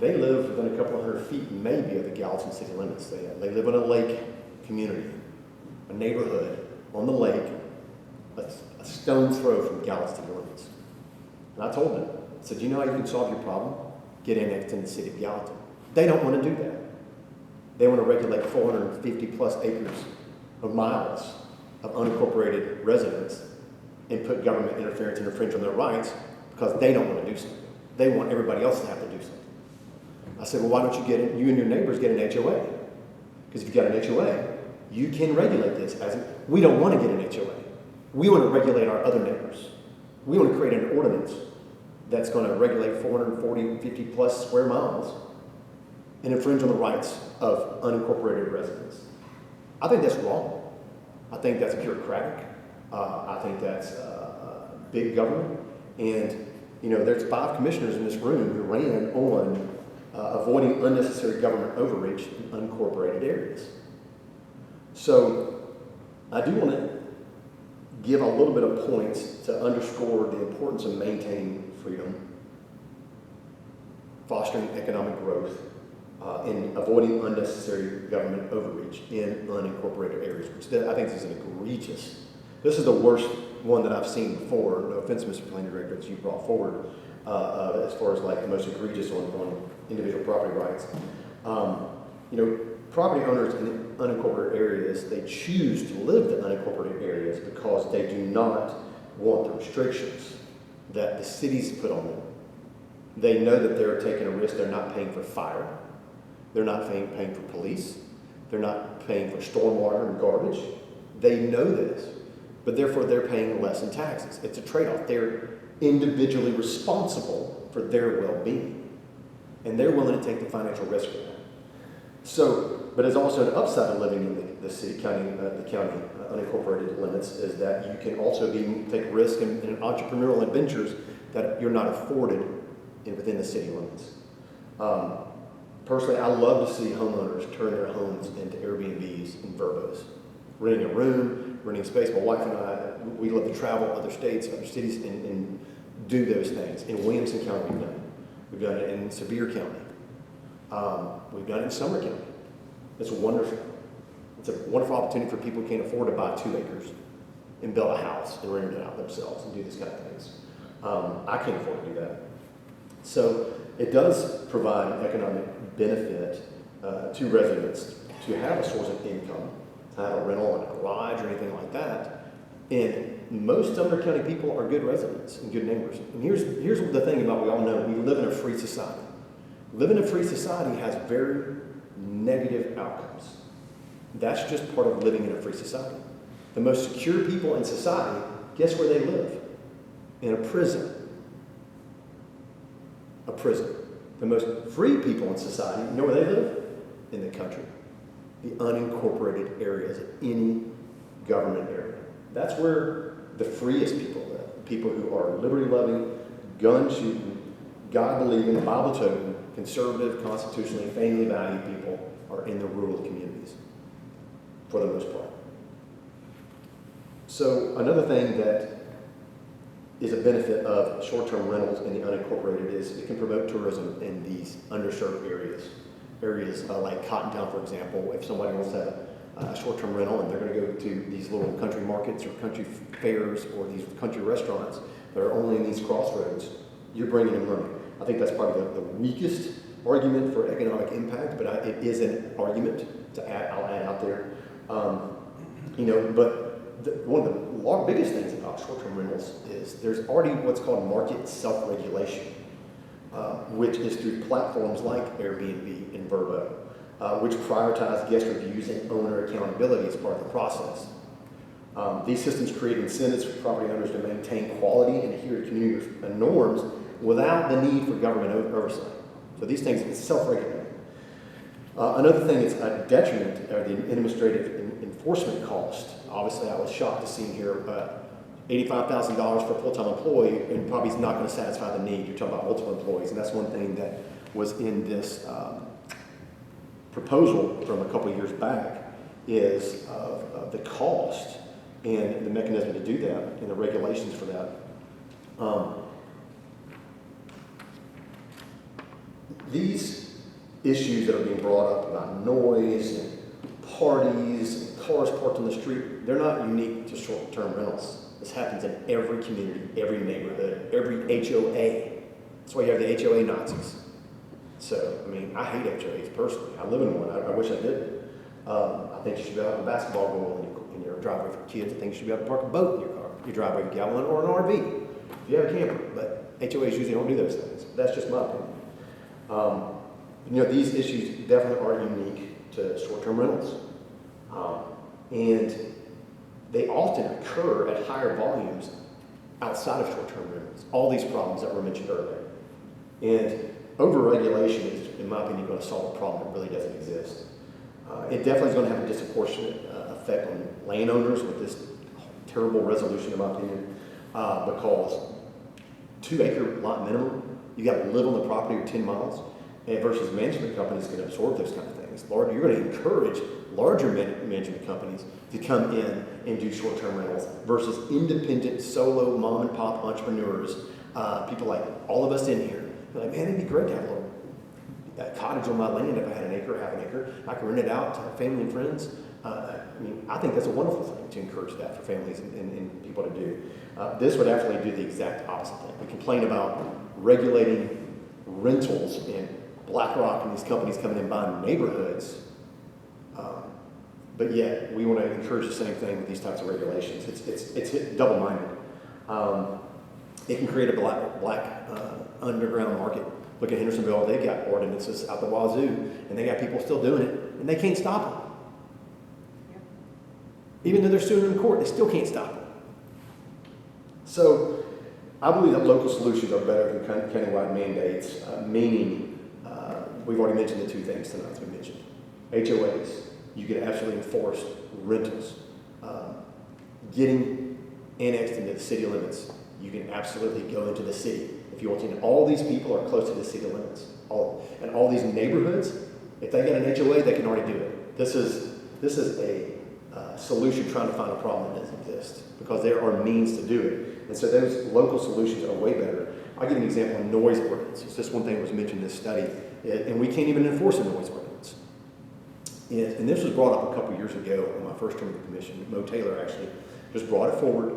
They live within a couple of hundred feet, maybe, of the Gallatin city limits. They live in a lake community, a neighborhood on the lake, a stone's throw from Gallatin city limits. And I told them, I said, you know how you can solve your problem? Get annexed in the city of Gallatin. They don't want to do that. They want to regulate 450 plus acres of miles of unincorporated residents and put government interference and infringe on their rights because they don't want to do something. They want everybody else to have to do something. I said, well, why don't you and your neighbors get an HOA? Because if you got an HOA, you can regulate this. We don't want to get an HOA. We want to regulate our other neighbors. We want to create an ordinance that's going to regulate 440, 50 plus square miles and infringe on the rights of unincorporated residents. I think that's wrong. I think that's bureaucratic. I think that's big government. And, you know, there's 5 commissioners in this room who ran on avoiding unnecessary government overreach in unincorporated areas. So I do want to give a little bit of points to underscore the importance of maintaining freedom, fostering economic growth, and avoiding unnecessary government overreach in unincorporated areas, which I think is an egregious. This is the worst one that I've seen before. No offense, Mr. Planning Director, that you brought forward as far as like the most egregious on individual property rights. You know, property owners in unincorporated areas, they choose to live in unincorporated areas because they do not want the restrictions that the cities put on them. They know that they're taking a risk. They're not paying for fire. They're not paying for police. They're not paying for stormwater and garbage. They know this, but therefore they're paying less in taxes. It's a trade-off. They're individually responsible for their well-being, and they're willing to take the financial risk for that. So, but there's also an upside of living in the city, county, unincorporated limits is that you can also take risk in entrepreneurial adventures that you're not afforded within the city limits. Personally, I love to see homeowners turn their homes into Airbnbs and Verbos. Renting a room, renting space. My wife and I, we love to travel other states, other cities, and do those things. In Williamson County, we've done it. We've done it in Sevier County. We've done it in Sumner County. It's wonderful. It's a wonderful opportunity for people who can't afford to buy 2 acres and build a house and rent it out themselves and do these kind of things. I can't afford to do that. So it does provide an economic benefit to residents to have a source of income, to have a rental in a garage or anything like that. And most Sumner County people are good residents and good neighbors. And here's the thing about we all know, we live in a free society. Living in a free society has very negative outcomes. That's just part of living in a free society. The most secure people in society, guess where they live? In a prison. A prison. The most free people in society, you know where they live? In the country. The unincorporated areas of any government area. That's where the freest people live. People who are liberty-loving, gun-shooting, God-believing, Bible-toting, conservative, constitutionally, family valued people are in the rural communities, for the most part. So another thing that is a benefit of short-term rentals in the unincorporated is it can promote tourism in these underserved areas. Areas like Cottontown, for example, if somebody wants to have a short-term rental and they're going to go to these little country markets or country fairs or these country restaurants that are only in these crossroads, you're bringing in money. I think that's probably the weakest argument for economic impact, but it is an argument I'll add out there. But one of the biggest things about short-term rentals is there's already what's called market self-regulation, which is through platforms like Airbnb and Vrbo, which prioritize guest reviews and owner accountability as part of the process. These systems create incentives for property owners to maintain quality and adhere to community norms without the need for government oversight. So these things are self-regulating. Another thing is a detriment are the administrative enforcement cost. Obviously, I was shocked to see here $85,000 for a full-time employee, and probably is not going to satisfy the need. You're talking about multiple employees, and that's one thing that was in this proposal from a couple of years back is of the cost and the mechanism to do that and the regulations for that. These issues that are being brought up about noise and parties and cars parked on the street, they're not unique to short-term rentals. This happens in every community, every neighborhood, every HOA. That's why you have the HOA Nazis. So, I mean, I hate HOAs personally. I live in one. I wish I didn't. I think you should be able to have a basketball goal in your driveway for kids. I think you should be able to park a boat in your driveway if you got one, or an RV if you have a camper. But HOAs usually don't do those things. That's just my opinion. These issues definitely are unique to short-term rentals. And they often occur at higher volumes outside of short-term rentals. All these problems that were mentioned earlier. And over-regulation is, in my opinion, going to solve a problem that really doesn't exist. It definitely is going to have a disproportionate effect on landowners with this terrible resolution, in my opinion, because 2-acre lot minimum, you got to live on the property or 10 miles, and versus management companies can absorb those kind of things. You're going to encourage larger management companies to come in and do short-term rentals versus independent, solo, mom-and-pop entrepreneurs, people like all of us in here. They're like, man, it'd be great to have a little cottage on my land if I had an acre, half an acre. I could rent it out to family and friends. I think that's a wonderful thing to encourage that for families and people to do. This would actually do the exact opposite thing. We complain about regulating rentals and BlackRock and these companies coming in buying neighborhoods, but yet we want to encourage the same thing with these types of regulations. It's double-minded. It can create a black underground market. Look at Hendersonville, they've got ordinances out the wazoo, and they got people still doing it, and they can't stop them. Yep. Even though they're suing them in court, they still can't stop them. So I believe that local solutions are better than countywide mandates, meaning we've already mentioned the two things tonight, as we mentioned. HOAs, you can absolutely enforce rentals. Getting annexed into the city limits, you can absolutely go into the city. If you want to, and all these people are close to the city limits. And all these neighborhoods, if they get an HOA, they can already do it. This is a solution trying to find a problem that doesn't exist, because there are means to do it. And so those local solutions are way better. I'll give an example of noise ordinance. It's just one thing that was mentioned in this study, and we can't even enforce a noise ordinance. And this was brought up a couple years ago in my first term of the commission. Mo Taylor actually just brought it forward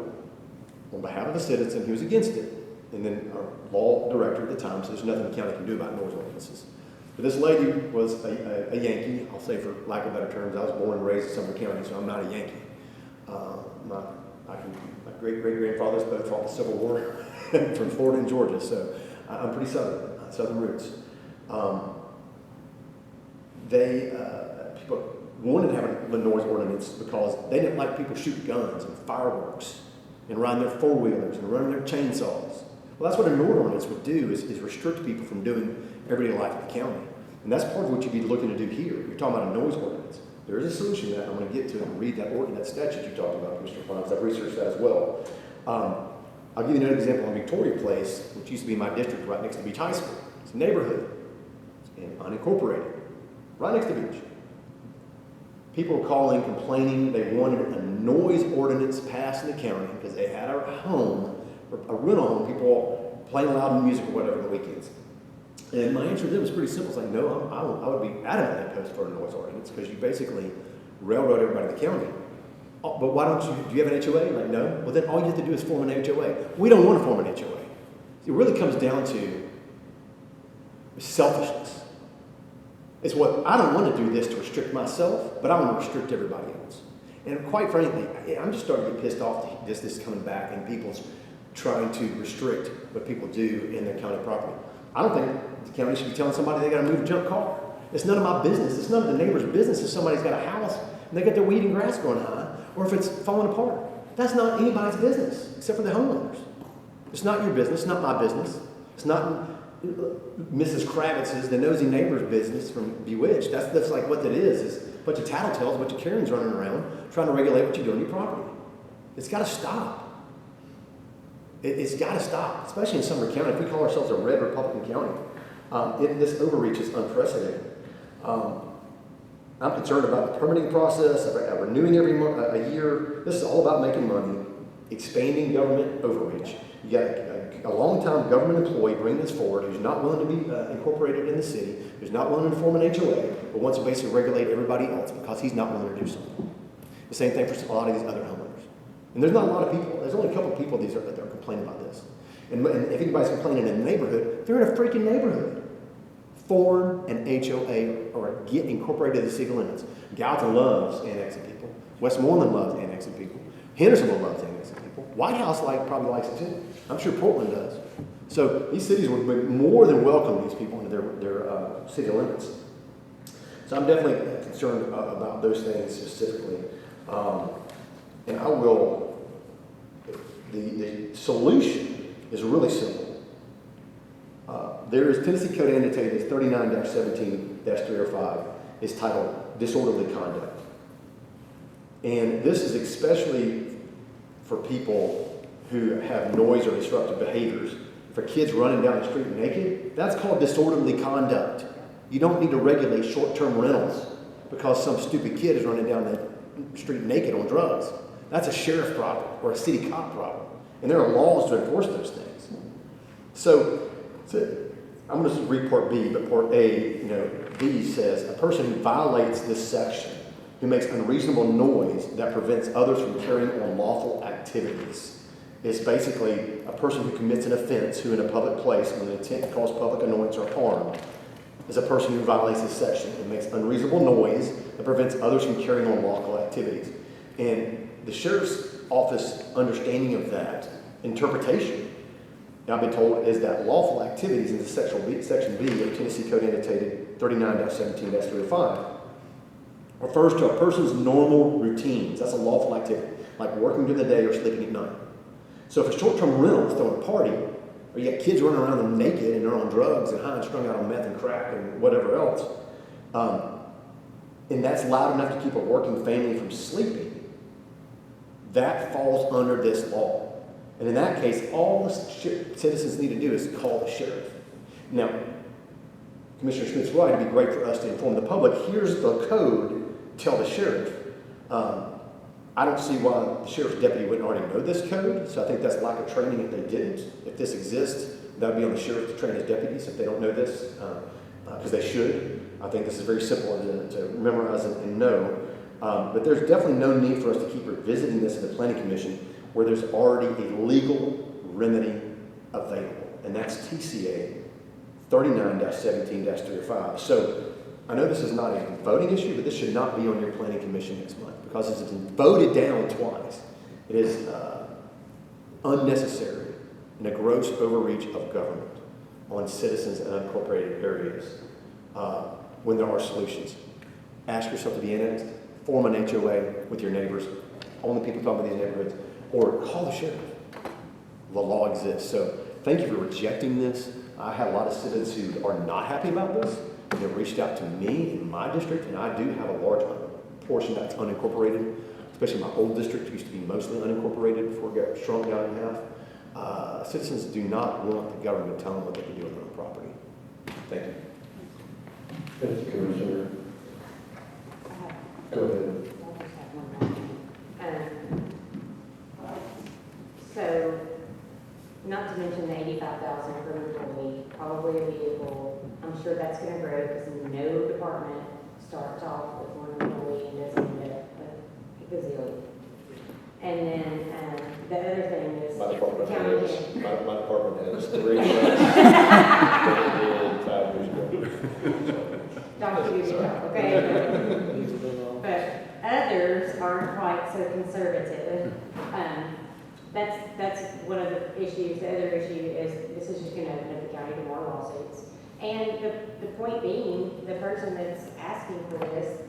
on behalf of the citizen. He was against it. And then our law director at the time says there's nothing the county can do about noise ordinances. But this lady was a Yankee, I'll say for lack of better terms. I was born and raised in Sumner County, so I'm not a Yankee. My great-great-grandfathers both fought the Civil War from Florida and Georgia, so I'm pretty southern roots. People wanted to have a noise ordinance because they didn't like people shooting guns and fireworks and riding their four-wheelers and running their chainsaws. Well, that's what a noise ordinance would do, is restrict people from doing everyday life in the county. And that's part of what you'd be looking to do here. You're talking about a noise ordinance. There is a solution to that. I'm going to get to it and read that statute you talked about, Mr. Fines. I've researched that as well. I'll give you another example in Victoria Place, which used to be my district right next to Beach High School. It's a neighborhood and unincorporated, right next to the beach. People were calling, complaining they wanted a noise ordinance passed in the county because they had a home, a rental home, people playing loud music or whatever on the weekends. And my answer to them was pretty simple. It's like, no, I would be adamantly opposed for a noise ordinance because you basically railroad everybody in the county. Oh, but why don't you, do you have an HOA? Like, no. Well, then all you have to do is form an HOA. We don't want to form an HOA. It really comes down to selfishness. It's what, I don't want to do this to restrict myself, but I want to restrict everybody else. And quite frankly, I'm just starting to get pissed off at this coming back and people's trying to restrict what people do in their county property. I don't think the county should be telling somebody they got to move a junk car. It's none of my business. It's none of the neighbor's business if somebody's got a house and they got their weed and grass growing high, or if it's falling apart. That's not anybody's business except for the homeowners. It's not your business. It's not my business. It's not Mrs. Kravitz's, the nosy neighbor's business from Bewitched. That's like what that is a bunch of tattletales, a bunch of Karens running around trying to regulate what you do on your property. It's got to stop. It's got to stop, especially in Sumner County. If we call ourselves a red Republican county, this overreach is unprecedented. I'm concerned about the permitting process, about renewing every month, a year. This is all about making money, expanding government overreach. You got a long-time government employee bringing this forward who's not willing to be incorporated in the city, who's not willing to form an HOA, but wants to basically regulate everybody else because he's not willing to do something. The same thing for a lot of these other homeowners. And there's not a lot of people. There's only a couple of people that are complaining about this. And if anybody's complaining in the neighborhood, they're in a freaking neighborhood. Form an HOA or get incorporated in the city limits. Gallatin loves annexing people. Westmoreland loves annexing people. Hendersonville loves annexing people. White House probably likes it too. I'm sure Portland does. So these cities would more than welcome these people into their city limits. So I'm definitely concerned about those things specifically. And I will, the solution is really simple. There is Tennessee Code annotated as 39-17-305 is titled Disorderly Conduct. And this is especially for people who have noise or disruptive behaviors. For kids running down the street naked, that's called disorderly conduct. You don't need to regulate short-term rentals because some stupid kid is running down the street naked on drugs. That's a sheriff problem or a city cop problem. And there are laws to enforce those things. So I'm going to read Part B, but Part A, B says, a person who violates this section, who makes unreasonable noise that prevents others from carrying on lawful activities, is basically a person who commits an offense who in a public place with an intent to cause public annoyance or harm is a person who violates this section and makes unreasonable noise that prevents others from carrying on lawful activities. And the sheriff's office understanding of that interpretation, I've been told, is that lawful activities in the Section B of Tennessee Code annotated 39-17-305 refers to a person's normal routines. That's a lawful activity, like working during the day or sleeping at night. So if a short-term rental is throwing a party, or you got kids running around them naked and they're on drugs and high and strung out on meth and crack and whatever else, and that's loud enough to keep a working family from sleeping, that falls under this law. And in that case, all the citizens need to do is call the sheriff. Now, Commissioner Smith's right, it'd be great for us to inform the public. Here's the code, tell the sheriff. I don't see why the sheriff's deputy wouldn't already know this code, so I think that's lack of training if they didn't. If this exists, that would be on the sheriff to train his deputies if they don't know this, because they should. I think this is very simple to memorize and know. But there's definitely no need for us to keep revisiting this in the Planning Commission where there's already a legal remedy available, and that's TCA 39-17-305. So I know this is not a voting issue, but this should not be on your Planning Commission next month because it's been voted down twice. It is unnecessary and a gross overreach of government on citizens in unincorporated areas when there are solutions. Ask yourself to be annexed, form an HOA with your neighbors, only people talking about these neighborhoods, or call the sheriff. The law exists. So thank you for rejecting this. I have a lot of citizens who are not happy about this. They reached out to me in my district, and I do have a large portion that's unincorporated, especially my old district used to be mostly unincorporated before it got shrunk down in half. Citizens do not want the government telling them what they can do on their own property. Thank you. Thank you, Commissioner. Go ahead. So, not to mention the $85,000 per employee, probably a vehicle. I'm sure that's going to grow because no department starts off with one employee and doesn't end up with a gazillion. And then the other thing is My department county. my department has 3 months. 5 years ago. Dr. Duke, okay? But Others aren't quite so conservative. That's one of the issues. The other issue is this is just gonna open up the county to more lawsuits. And the point being, the person that's asking for this,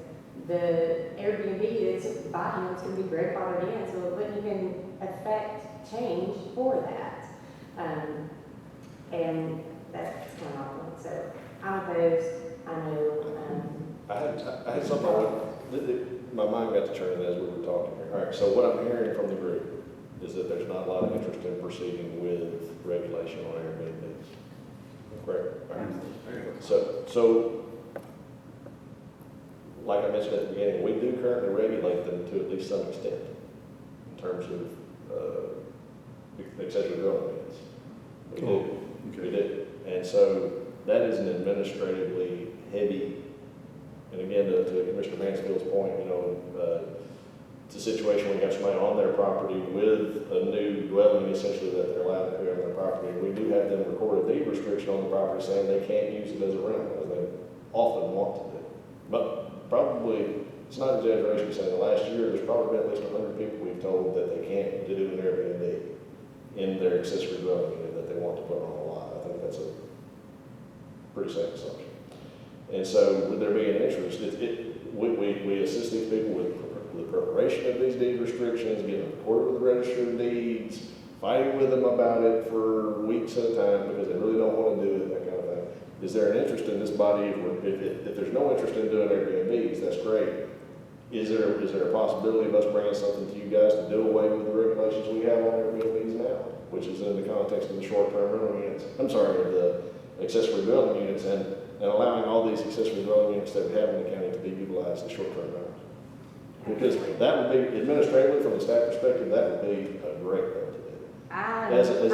the Airbnb that's buying it's gonna be grandfathered in, so it wouldn't even affect change for that. And that's my point. So I'm opposed. I know, I had something, my mind got to turning as we were talking here. All right, so what I'm hearing from the group is that there's not a lot of interest in proceeding with regulation on Airbnbs. Correct? All right. So, like I mentioned at the beginning, we do currently regulate them to at least some extent in terms of accessory dwelling units. We do. Okay. We do. And so that is an administratively heavy, and again, to Mr. Mansfield's point, it's a situation when you have somebody on their property with a new dwelling, essentially, that they're allowed to put on their property. We do have them record a deed restriction on the property saying they can't use it as a rental, as they often want to do. But probably, it's not an exaggeration to say, in the last year, there's probably been at least 100 people we've told that they can't do an Airbnb in their accessory dwelling unit that they want to put on a lot. I think that's a pretty safe assumption. And so, would there be an interest? We assist these people with the preparation of these deed restrictions, getting them recorded with the register of deeds, fighting with them about it for weeks at a time because they really don't want to do it, that kind of thing. Is there an interest in this body? If there's no interest in doing Airbnbs, that's great. Is there a possibility of us bringing something to you guys to do away with the regulations we have on Airbnbs now, which is in the context of the short-term rental units? I'm sorry, of the accessory dwelling units and allowing all these accessory dwelling units that we have in the county to be utilized as short-term rentals. Because that would be, administratively, from the staff perspective, that would be a great thing to do. As a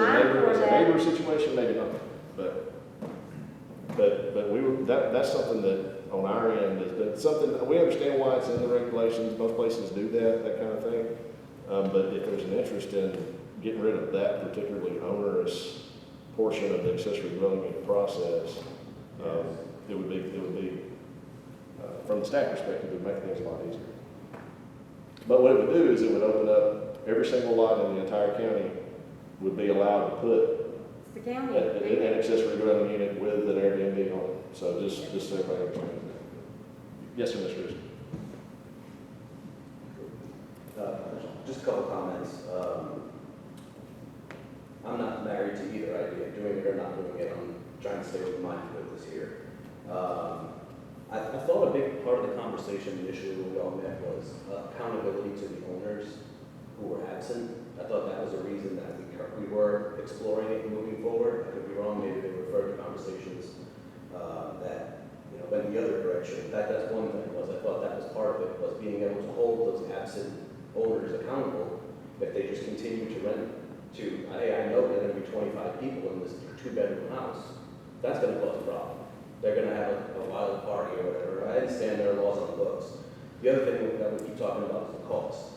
neighbor situation, maybe not, but that's something that on our end is something, we understand why it's in the regulations, most places do that kind of thing. But if there's an interest in getting rid of that particularly onerous portion of the accessory dwelling unit process, it would be from the staff perspective, it would make things a lot easier. But what it would do is it would open up every single lot in the entire county would be allowed to put it's the county. an accessory dwelling unit with an Airbnb on it. So just so everybody understands that. Yes, sir, Mr. Richardson. Just a couple comments. I'm not married to either idea, doing it or not doing it. I'm trying to stay open-minded with this here. I thought a big part of the conversation initially when we all met was accountability to the owners who were absent. I thought that was a reason that we were exploring it and moving forward. I could be wrong, maybe they referred to conversations that went the other direction. That's one thing. I thought that was part of it, was being able to hold those absent owners accountable if they just continue to rent to, hey, I know there are going to be 25 people in this 2-bedroom house. That's going to cause a problem. They're going to have a wild party or whatever. I understand there are laws on the books. The other thing that we keep talking about is the cost.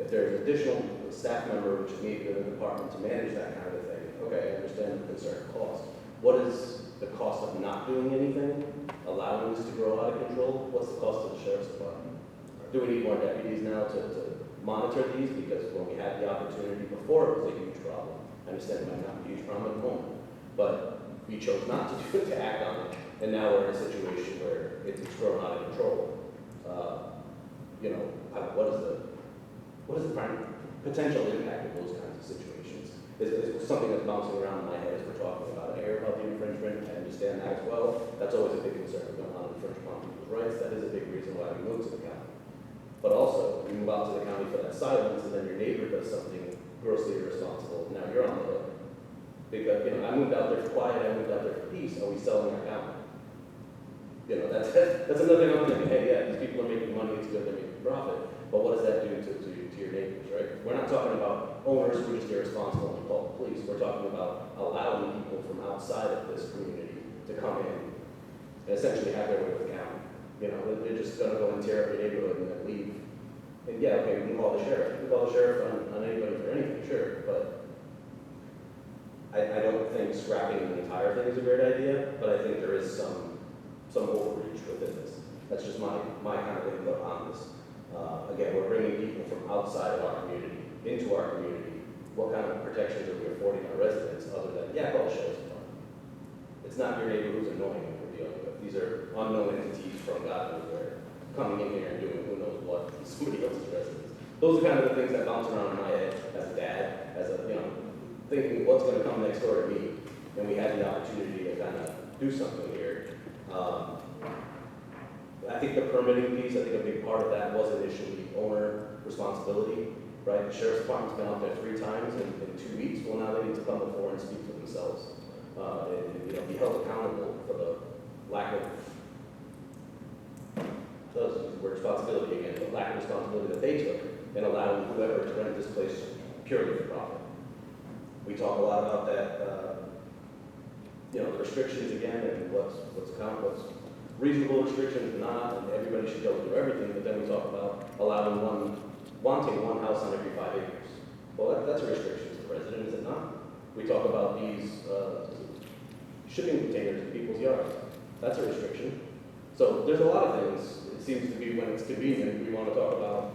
If there's an additional staff member which may be in the department to manage that kind of thing, okay, I understand the concern of cost. What is the cost of not doing anything, allowing this to grow out of control? What's the cost of the sheriff's department? Do we need more deputies now to monitor these? Because when we had the opportunity before, it was a huge problem. I understand it might not be a huge problem at the moment, but we chose not to do it, to act on it. And now we're in a situation where it's grown out of control. What is the potential impact of those kinds of situations? Is something that's bouncing around in my head as we're talking about. I hear about the infringement. I understand that as well. That's always a big concern. We don't want to infringe upon people's rights. That is a big reason why we moved to the county. But also, you move out to the county for that silence, and then your neighbor does something grossly irresponsible. Now you're on the hook. Because I moved out there for quiet. I moved out there for peace. Are we selling our county? That's another thing I'm thinking. Hey, yeah, these people are making money. It's good. They're making profit. But what does that do to your neighbors, right? We're not talking about owners who are just irresponsible and call the police. We're talking about allowing people from outside of this community to come in and essentially have their way with the county. They're just going to go and tear up your neighborhood and then leave. And yeah, okay, we can call the sheriff. We can call the sheriff on anybody for anything, sure. But I don't think scrapping the entire thing is a great idea. But I think there is some overreach within this. That's just my kind of input on this. Again, we're bringing people from outside of our community into our community. What kind of protections are we affording our residents other than, yeah, call the sheriff's department? It's not your neighbor who's annoying that we're dealing with. These are unknown entities from God knows where, coming in here and doing who knows what to somebody else's residence. Those are kind of the things that bounce around in my head as a dad, as a, thinking what's going to come next door to me. And we had the opportunity to kind of do something here. I think the permitting piece, I think a big part of that was initially owner responsibility, right? The sheriff's department's been out there 3 times in 2 weeks. Well, now they need to come before and speak for themselves and be held accountable for the lack of responsibility again, the lack of responsibility that they took and allowing whoever to rent this place purely for profit. We talk a lot about that, the restrictions again and what's reasonable restrictions and not, and everybody should go through everything, but then we talk about wanting one house on every 5 acres. Well, that's a restriction to the resident, is it not? We talk about these shipping containers in people's yards. That's a restriction. So there's a lot of things. It seems to be when it's convenient, we want to talk about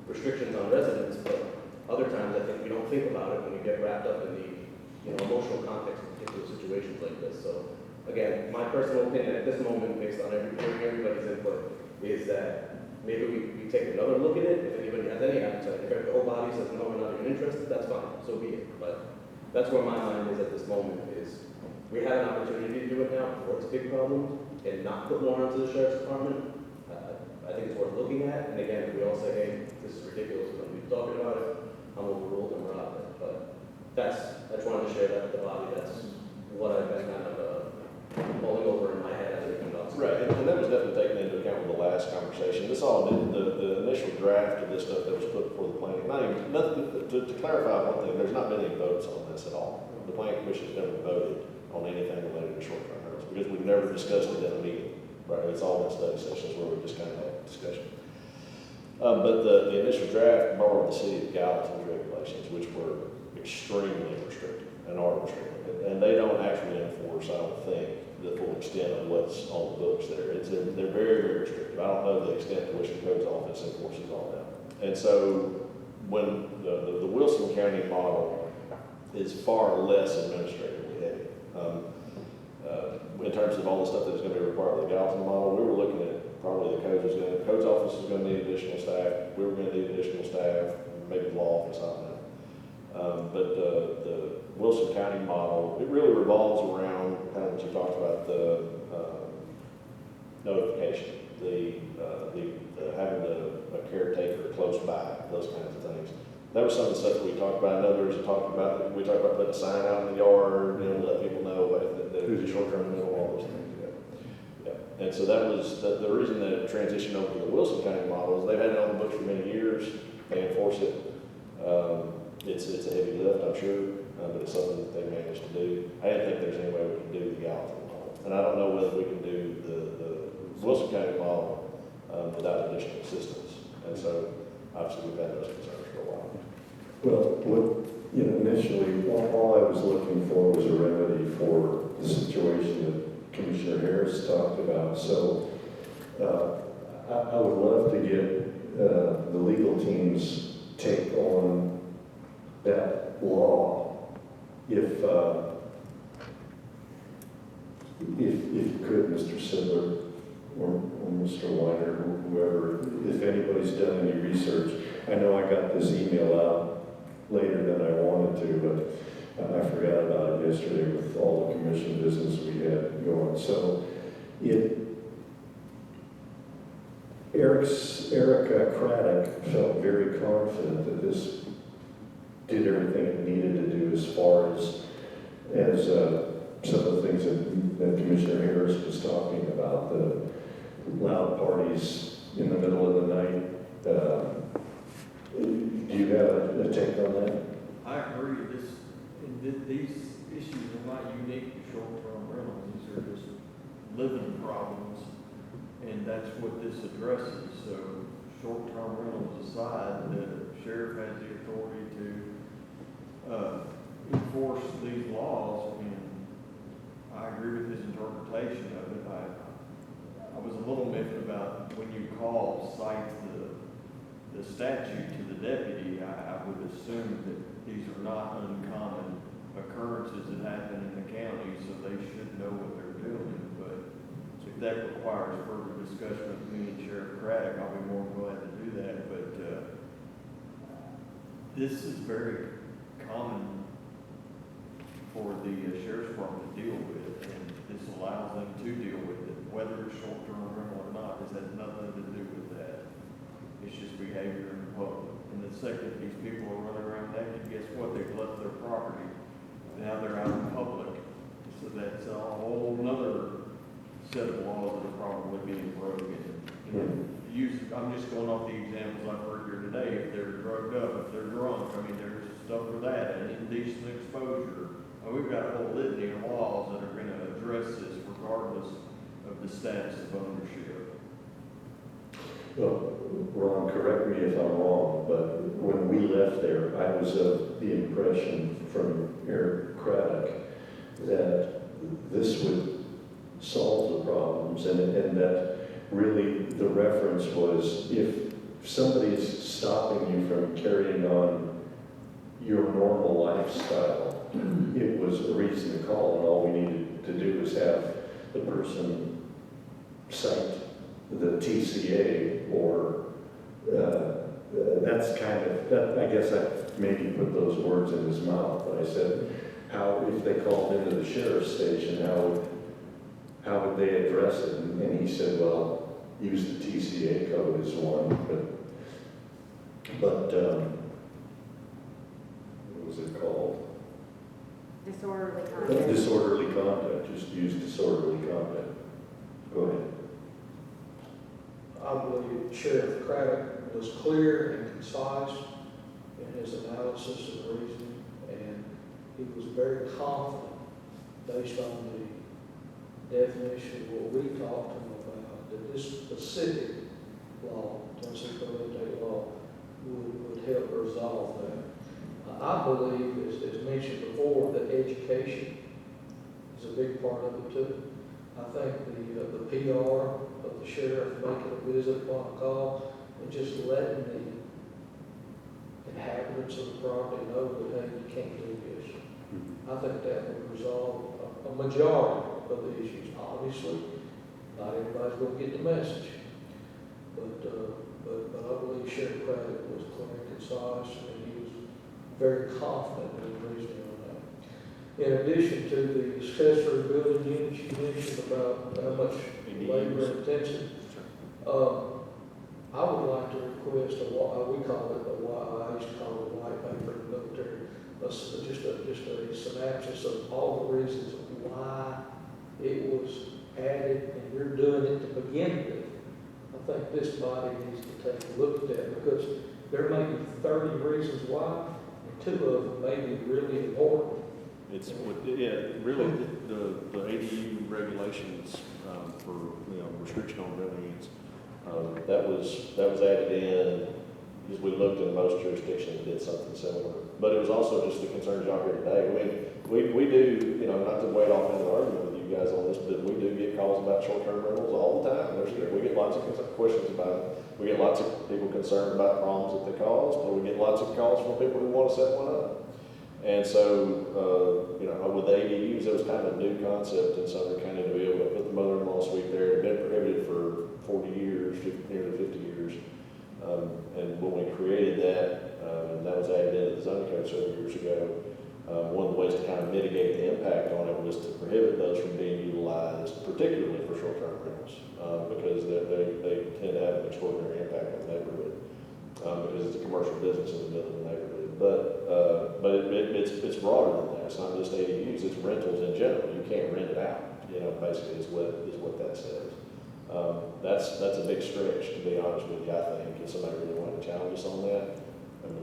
restrictions on residents, but other times I think we don't think about it when we get wrapped up in the emotional context of particular situations like this. So again, my personal opinion at this moment, based on everybody's input, is that maybe we take another look at it. If anybody has any appetite, if the whole body says no, we're not even interested, that's fine, so be it. But that's where my mind is at this moment, is we have an opportunity to do it now before it's a big problem and not put more onto the sheriff's department. I think it's worth looking at. And again, if we all say, hey, this is ridiculous, we're going to be talking about it, I'm overruled and we're out of it. But I just wanted to share that with the body. That's what I've been kind of mulling over in my head as I think about. Right, and that was definitely taken into account with the last conversation. This all did, the initial draft of this stuff that was put before the planning, to clarify one thing, there's not been any votes on this at all. The planning commission's never voted on anything related to short-term rentals because we've never discussed it in a meeting. Right, it's all in study sessions where we just kind of have discussion. But the initial draft borrowed the city of Gallatin's regulations, which were extremely restrictive and are restrictive. And they don't actually enforce, I don't think, the full extent of what's on the books there. They're very, very restrictive. I don't know the extent to which the codes office enforces all that. And so when the Wilson County model is far less administratively heavy. In terms of all the stuff that's going to be required of the Gallatin model, we were looking at probably the codes office is going to need additional staff. We were going to need additional staff, maybe the law office, I don't know. But the Wilson County model, it really revolves around kind of what you talked about, the notification, the having a caretaker close by, those kinds of things. That was some of the stuff that we talked about. I know we talked about putting a sign out in the yard, to let people know that it was a short-term rental, all those things. Yeah. And so that was the reason that it transitioned over to the Wilson County model is they've had it on the books for many years. They enforce it. It's a heavy lift, I'm sure, but it's something that they managed to do. I didn't think there's any way we can do the Gallatin model, and I don't know whether we can do the Wilson County model without additional assistance. And so, obviously, we've had those concerns for a while. Well, initially, all I was looking for was a remedy for the situation that Commissioner Harris talked about. So I would love to get the legal team's take on that law, if you could, Mr. Sidler or Mr. Weiner, or whoever, if anybody's done any research. I know I got this email out later than I wanted to, but I forgot about it yesterday with all the commission business we had going. So Erica Craddock felt very confident that this did everything it needed to do as far as some of the things that Commissioner Harris was talking about, the loud parties in the middle of the night. Do you have a take on that? I agree. These issues are not unique to short-term rentals. These are just living problems, and that's what this addresses. So, short-term rentals aside, the sheriff has the authority to enforce these laws, and I agree with his interpretation of it. I was a little miffed about when you call, cite the the statute to the deputy, I would assume that these are not uncommon occurrences that happen in the county, so they should know what they're doing. But if that requires further discussion with me and Sheriff Craddock, I'll be more than glad to do that. But this is very common for the sheriff's department to deal with, and this allows them to deal with it, whether it's short-term rental or not. This has nothing to do with that. It's just behavior in the public. And the second these people are running around naked, guess what? They've left their property. Now they're out in public. So that's a whole nother set of laws that are probably being broken. I'm just going off the examples I've heard here today. If they're drugged up, if they're drunk, I mean, there's stuff for that, and indecent exposure. We've got a whole litany of laws that are going to address this regardless of the status of ownership. Well, Ron, correct me if I'm wrong, but when we left there, I was of the impression from Eric Craddock that this would solve the problems, and that really the reference was if somebody is stopping you from carrying on your normal lifestyle, it was a reason to call, and all we needed to do was have the person cite the TCA, or that's kind of, that, I guess I maybe put those words in his mouth, but I said, how, if they called into the sheriff's station, how would they address it? And he said, well, use the TCA code as one, but what was it called? Disorderly conduct. Disorderly conduct, just use disorderly conduct. Go ahead. I believe Sheriff Craddock was clear and concise in his analysis and reasoning, and he was very confident based on the definition of what we talked to him about, that this specific law, Tennessee Code Update law, would help resolve that. I believe, as mentioned before, that education is a big part of it too. I think the PR of the sheriff making a visit upon a call and just letting the inhabitants of the property know that, hey, you can't do this. I think that would resolve a majority of the issues. Obviously, not everybody's going to get the message, but I believe Sheriff Craddock was clear and concise, and he was very confident in his reasoning on that. In addition to the accessory building units you mentioned about how much labor intensive, I would like to request we call it I used to call it a white paper in the military, just a synopsis of all the reasons why it was added, and you're doing it to begin with. I think this body needs to take a look at that, because there may be 30 reasons why, and 2 of them may be really important. It's, really, the ADU regulations for, restriction on revenues, that was added in, because we looked at most jurisdictions that did something similar. But it was also just the concerns y'all hear today. I mean, we do, not to wade off into the argument with you guys on this, but we do get calls about short-term rentals all the time. We get lots of questions about it. We get lots of people concerned about problems that they cause, but we get lots of calls from people who want to set one up. And so, with the ADUs, it was kind of a new concept in Sumner County to be able to put the mother-in-law suite there. It had been prohibited for 40 years, nearly 50 years. And when we created that, and that was added into the zoning code several years ago, one of the ways to kind of mitigate the impact on it was to prohibit those from being utilized, particularly for short-term rentals, because they tend to have an extraordinary impact on the neighborhood, because it's a commercial business in the middle of the neighborhood. But it's broader than that. It's not just ADUs; it's rentals in general. You can't rent it out. Basically, is what that says. That's a big stretch, to be honest with you. I think if somebody really wanted to challenge us on that,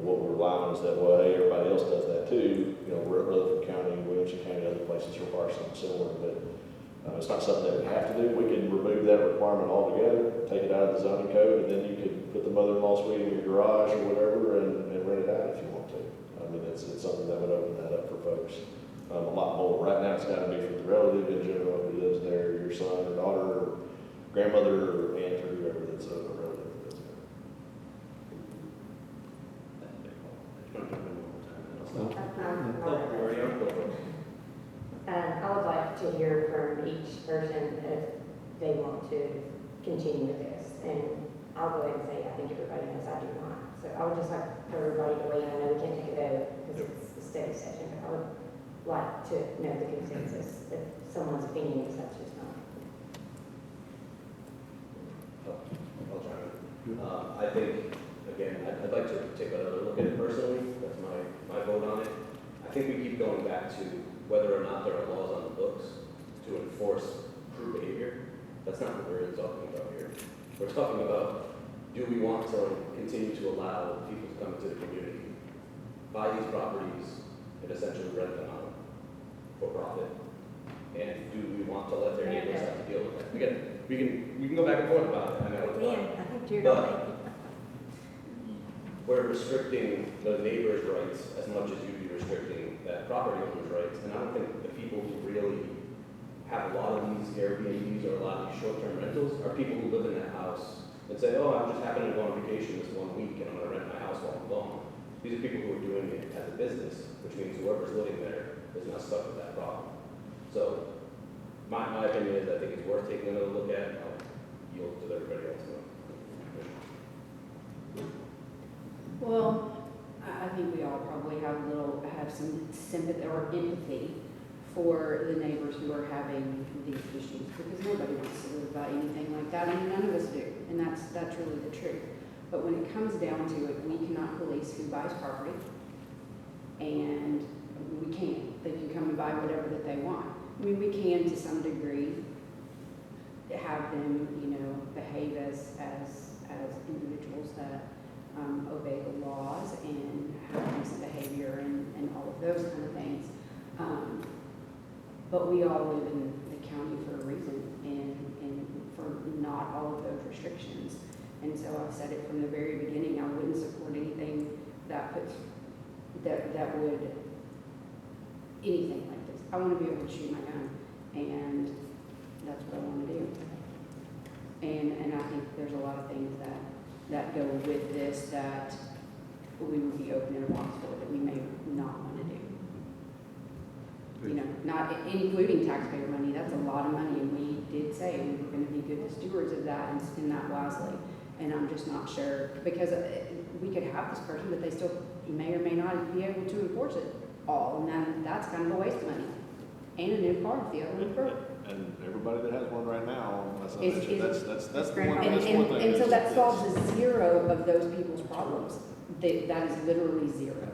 what we're relying on is that, well, hey, everybody else does that too. Rutherford County, Williamson County, other places require something similar, but it's not something that we have to do. We can remove that requirement altogether, take it out of the zoning code, and then you could put the mother-in-law suite in your garage or whatever and rent it out if you want to. It's something that would open that up for folks a lot more. Right now, it's got to be for the relative in general who lives there, your son or daughter or grandmother or aunt or whoever that's a relative that lives there. they want to continue with this. And I'll go ahead and say, I think everybody knows I do not. So I would just like for everybody to weigh in. I know we can't take a vote because it's a study session, but I would like to know the consensus, if someone's opinion is that's just not. I'll try to. I think, again, I'd like to take another look at it personally. That's my vote on it. I think we keep going back to whether or not there are laws on the books to enforce true behavior. That's not what we're talking about here. We're talking about, do we want to continue to allow people to come into the community, buy these properties, and essentially rent them out for profit? And do we want to let their neighbors have to deal with that? Again, we can go back and forth about it. I know it's I think you're but we're restricting the neighbor's rights as much as you'd be restricting that property owner's rights. And I don't think the people who really have a lot of these Airbnbs or a lot of these short-term rentals are people who live in that house and say, oh, I'm just happening to go on vacation this 1 week and I'm going to rent my house while I'm gone. These are people who are doing it as a business, which means whoever's living there is not stuck with that problem. So my opinion is I think it's worth taking another look at. I'll yield to everybody else. Well, I think we all probably have some sympathy or empathy for the neighbors who are having these issues, because nobody wants to live by anything like that, and none of us do, and that's really the truth. But when it comes down to it, we cannot police who buys property, and we can't. They can come and buy whatever that they want. I mean, we can to some degree have them, behave as individuals that obey the laws and have decent behavior and all of those kind of things. But we all live in the county for a reason and for not all of those restrictions. And so I've said it from the very beginning, I wouldn't support anything that would, anything like this. I want to be able to shoot my gun, and that's what I want to do. And I think there's a lot of things that go with this that we would be open in a box for that we may not want to do. Not including taxpayer money. That's a lot of money, and we did say we were going to be good stewards of that and spend that wisely. And I'm just not sure, because we could have this person, but they still may or may not be able to enforce it all, and then that's kind of a waste of money. And a new car if the other one's broke. And everybody that has one right now, that's the It's one and thing. and so that solves a zero of those people's problems. That is literally zero.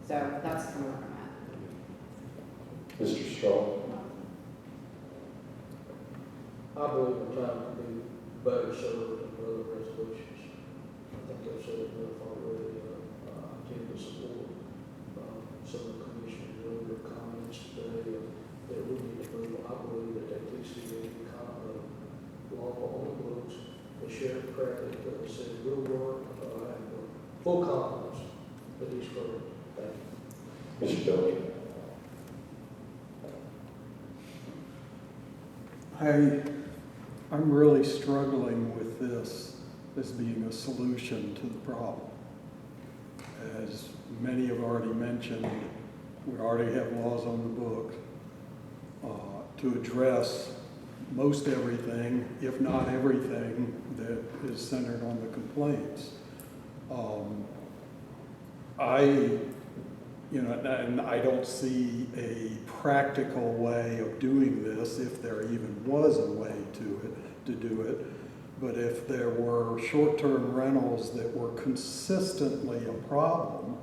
So that's kind of where I'm at. Mr. Strong? I believe we're trying to be better served than other resolutions. I think I've said it enough already. I tend to support some of the commissioners' earlier comments today that we need to move. I believe that TCA law on the books, the sheriff Crowley said good work. I have full confidence that he's correct. Thank you. Mr. Dillon? I'm really struggling with this as being a solution to the problem. As many have already mentioned, we already have laws on the books to address most everything, if not everything, that is centered on the complaints. And I don't see a practical way of doing this, if there even was a way to do it. But if there were short-term rentals that were consistently a problem,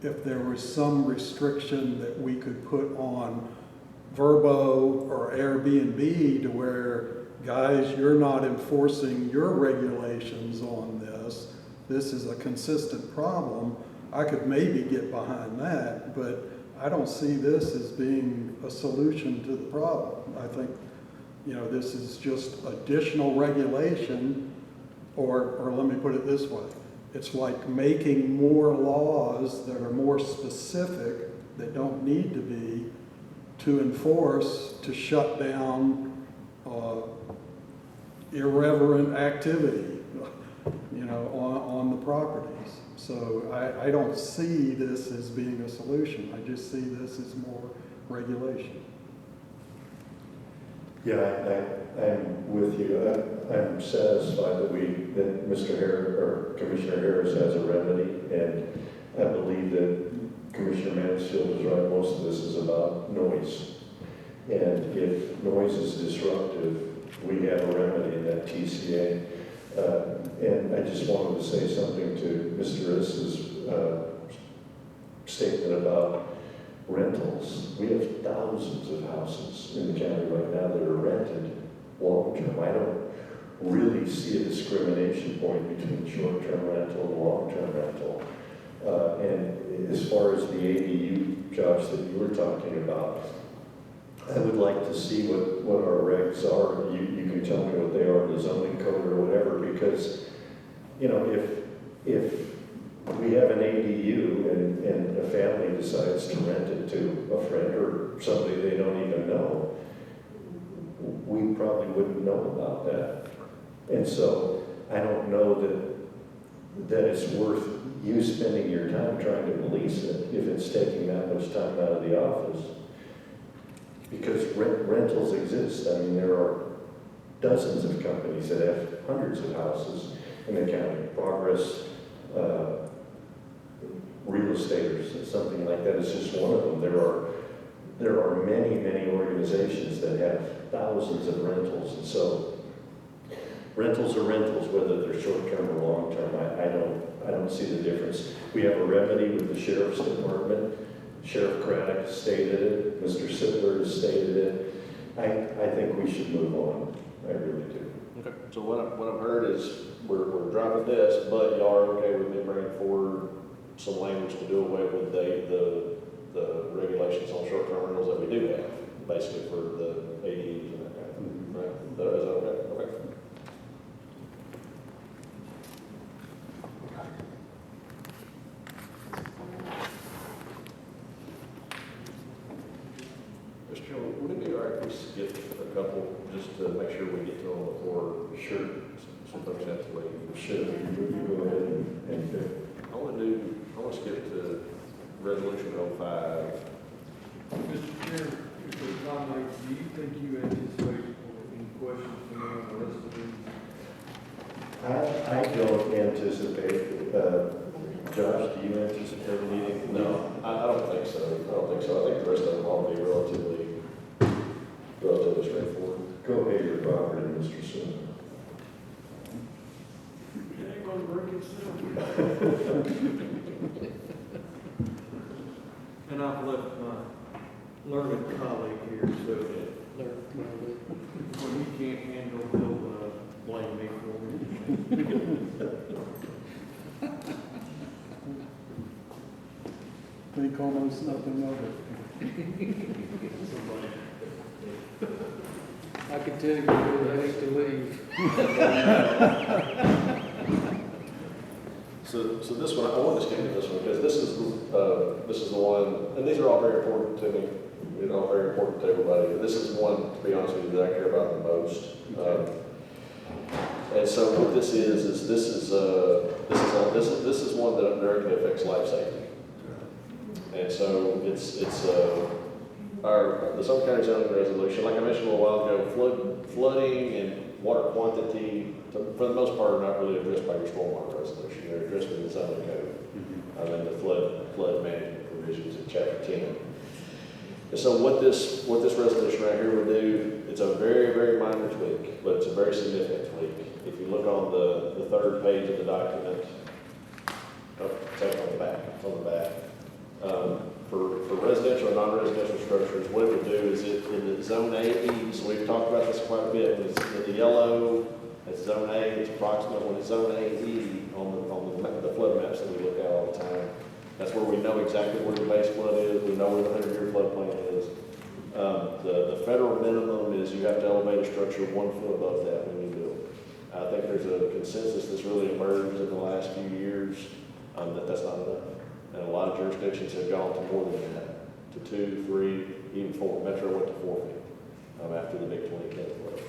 if there was some restriction that we could put on Vrbo or Airbnb to where, guys, you're not enforcing your regulations on this, this is a consistent problem, I could maybe get behind that, but I don't see this as being a solution to the problem. I think, this is just additional regulation, or let me put it this way. It's like making more laws that are more specific, that don't need to be, to enforce, to shut down irreverent activity, on the properties. So I don't see this as being a solution. I just see this as more regulation. I'm with you. I'm satisfied that Mr. Harris, or Commissioner Harris has a remedy, and I believe that Commissioner Mansfield is right. Most of this is about noise. And if noise is disruptive, we have a remedy in that TCA. And I just wanted to say something to Mr. Issa's statement about rentals. We have thousands of houses in the county right now that are rented long-term. I don't really see a discrimination point between short-term rental and long-term rental. And as far as the ADU jobs that you were talking about, I would like to see what our regs are. You can tell me what they are in the zoning code or whatever, because, you know, if we have an ADU and a family decides to rent it to a friend or somebody they don't even know, we probably wouldn't know about that. And so I don't know that it's worth you spending your time trying to police it if it's taking that much time out of the office. Because rentals exist. I mean, there are dozens of companies that have hundreds of houses in the county. Progress, real estate, something like that is just one of them. There are many, many organizations that have thousands of rentals, and so rentals are rentals, whether they're short-term or long-term. I don't see the difference. We have a remedy with the Sheriff's Department. Sheriff Craddock stated it, Mr. Sittler has stated it. I think we should move on. I really do. Okay, so what I've heard is we're driving this, but y'all are okay with me bringing forward some language to do away with the regulations on short-term rentals that we do have, basically for the ADUs and that kind of thing, right? Is that okay? Okay. Mr. Chairman, would it be all right if we skip a couple just to make sure we get to them before? Sure. Some folks have to leave. Sure, you go ahead and I want to skip to Resolution 05. Mr. Chairman, if it's not late, do you think you anticipate any questions from the rest of these? I don't anticipate, Josh, do you anticipate anything? No, I don't think so. I think the rest of them all be relatively straightforward. Go ahead, your property, Mr. Sumner. It ain't gonna break itself. And I've left my learned colleague here, so when he can't handle, he'll blame me for it. Think almost nothing of it. I can tell you really hate to leave. So this one, I want to skip to this one because this is the one, and these are all very important to me. They're all very important to everybody. This is one, to be honest with you, that I care about the most. And so what this is this is one that directly affects life safety. And so it's the Sumner County zoning resolution, like I mentioned a little while ago, flooding and water quantity, for the most part, are not really addressed by your stormwater resolution. They're addressed in the zoning code, and the flood management provisions in Chapter 10. And so what this resolution right here would do, it's a very, very minor tweak, but it's a very significant tweak. If you look on the third page of the document, it's on the back, for residential and non-residential structures, what it would do is in the zone A, so we've talked about this quite a bit, when it's in the yellow, it's zone A, it's approximate. When it's zone A-E on the flood maps that we look at all the time, that's where we know exactly where the base flood is, we know where the 100-year floodplain is. The federal minimum is you have to elevate a structure 1 foot above that when you build. I think there's a consensus that's really emerged in the last few years that's not enough. And a lot of jurisdictions have gone to more than that, to 2, 3, even 4. Metro went to 4 feet after the big 2010 flood.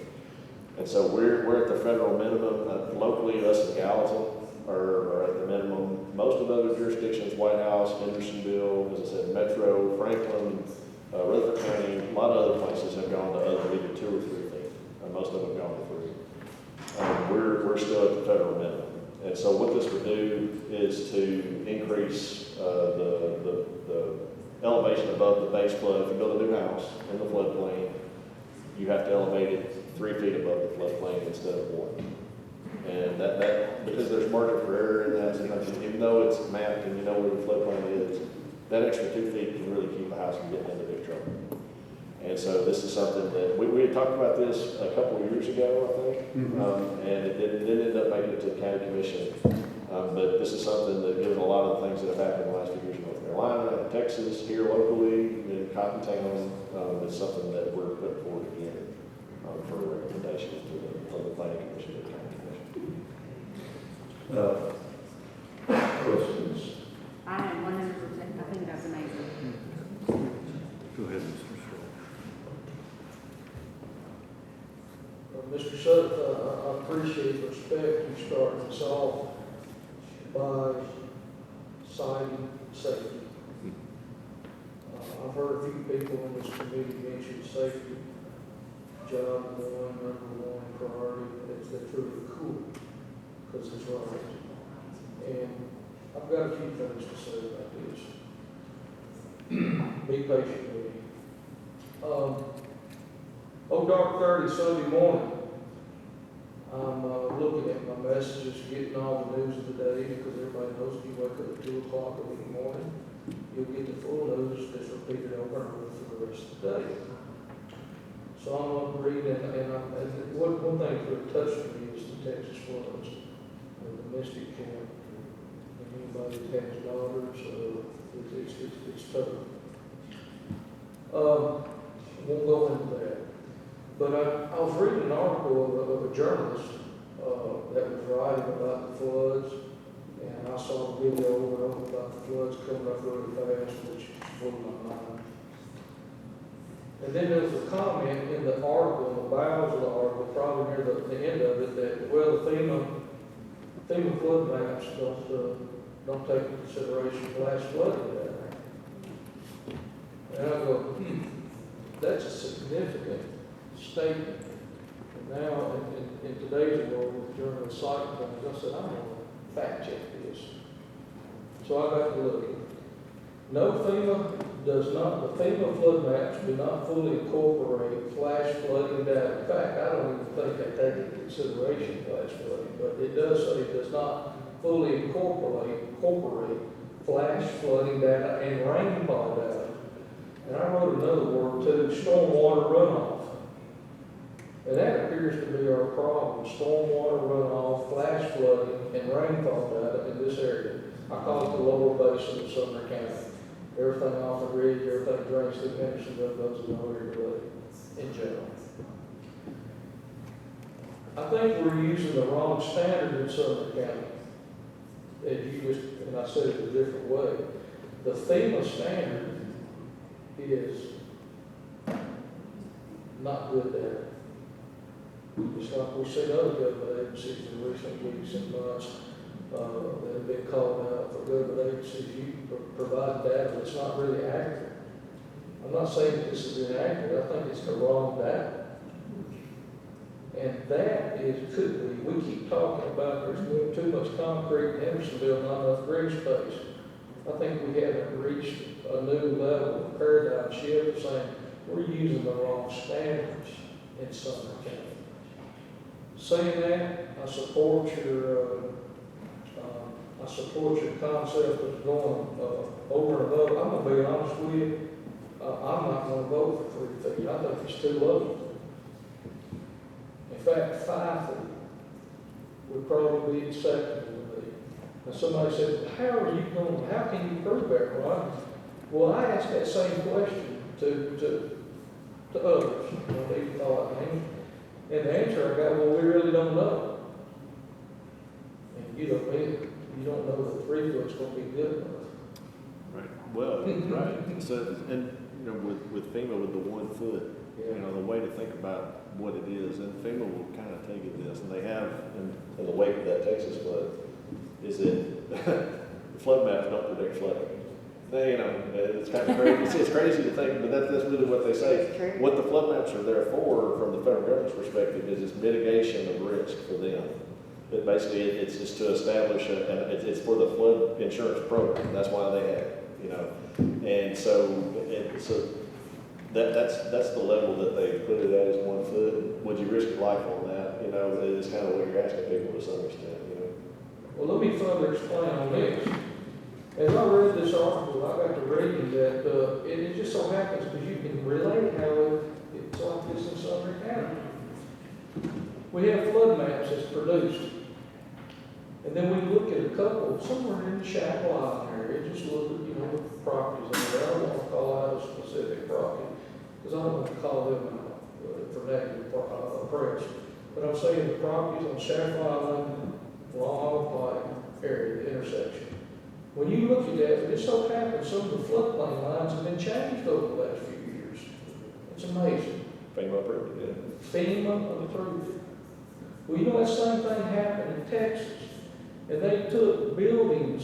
And so we're at the federal minimum. Locally, us in Gallatin are at the minimum. Most of other jurisdictions, White House, Hendersonville, as I said, Metro, Franklin, Rutherford County, a lot of other places have gone to either 2 or 3 feet. And so what this would do is to increase the elevation above the base flood. If you build a new house in the floodplain, you have to elevate it 3 feet above the floodplain instead of 1. And that because there's margin for error in that, sometimes even though it's mapped and you know where the floodplain is, that extra 2 feet can really keep a house from getting into big trouble. And so this is something that, we had talked about this a couple of years ago, I think, and it didn't end up making it to the county commission. But this is something that, given a lot of the things that have happened in the last few years in North Carolina, in Texas, here locally, in Cottontown, it's something that we're putting forward again for a recommendation to the planning commission and the county commission. Questions? I am 100%, I think that's amazing. Go ahead, Mr. Mr. Sutton, I appreciate the respect you starting us off by citing safety. I've heard a few people on this committee mention safety, job one, number one priority, that's really cool, because it's right. And I've got a few things to say about this. Be patient with me. Dark 30 Sunday morning, I'm looking at my messages, getting all the news of the day, because everybody knows if you wake up at 2 o'clock in the morning, you'll get the full news that's repeated over and over for the rest of the day. So I'm up reading, and one thing that touched me is the Texas floods, and the Mystic Camp, and anybody that has daughters, it's tough. I won't go into that. But I was reading an article of a journalist that was writing about the floods, and I saw a video over and over about the floods coming up really fast, which blew my mind. And then there was a comment in the article, in the bowels of the article, probably near the end of it, that, well, the FEMA flood maps don't take into consideration flash flooding down there. And I go, that's a significant statement. And now, in today's world, with journalists citing things, I said, I'm going to fact check this. So I got to looking. No, FEMA does not, the FEMA flood maps do not fully incorporate flash flooding data. In fact, I don't even think they take into consideration flash flooding, but it does say it does not fully incorporate flash flooding data and rainfall data. And I wrote another word too, stormwater runoff. And that appears to be our problem, stormwater runoff, flash flooding, and rainfall data in this area. I call it the lower basin of Sumner County. Everything off the ridge, everything drains through Hendersonville, goes to nowhere really, in general. I think we're using the wrong standard in Sumner County. And I said it a different way. The FEMA standard is not good there. It's like we've seen other government agencies in recent weeks and months that have been called out for government agencies. You provide data that's not really accurate. I'm not saying that this is inaccurate. I think it's the wrong data. And that could be, we keep talking about there's too much concrete in Hendersonville, not enough green space. I think we haven't reached a new level of paradigm shift of saying we're using the wrong standards in Sumner County. Saying that, I support your concept of going over and above. I'm gonna be honest with you, I'm not gonna vote for 3 feet. I think it's too low. In fact, 5 feet would probably be acceptable to me. And somebody said, how can you prove that, Ron? Well, I asked that same question to others, they thought, and the answer I got, well, we really don't know. And you don't know that 3 foot's going to be good enough. Right. Well, right. So, and with FEMA, with the 1 foot, the way to think about what it is, and FEMA will kind of take it this, and they have in the wake of that Texas flood, is that the flood maps don't predict flooding. It's kind of crazy. It's crazy to think, but that's really what they say. What the flood maps are there for, from the federal government's perspective, is mitigation of risk for them. But basically, it's to establish, it's for the flood insurance program, that's why they have it, you know? And so, that's the level that they put it at, is 1 foot. Would you risk your life on that? You know, it's kind of what you're asking people to some extent, you know? Well, let me further explain on this. As I read this article, I got to reading that, it just so happens, because you can relate how it's like this in Sumner County. We have flood maps that's produced. And then we look at a couple, somewhere in the Chapel Island area, just look at, the properties in there. I don't want to call out a specific property, because I don't want to call them out for negative press. But I'm saying the properties on Chapel Island, Long Pike area, the intersection. When you look at that, it so happens some of the floodplain lines have been changed over the last few years. It's amazing. FEMA approved it, FEMA approved it. Well, that same thing happened in Texas. And they took buildings,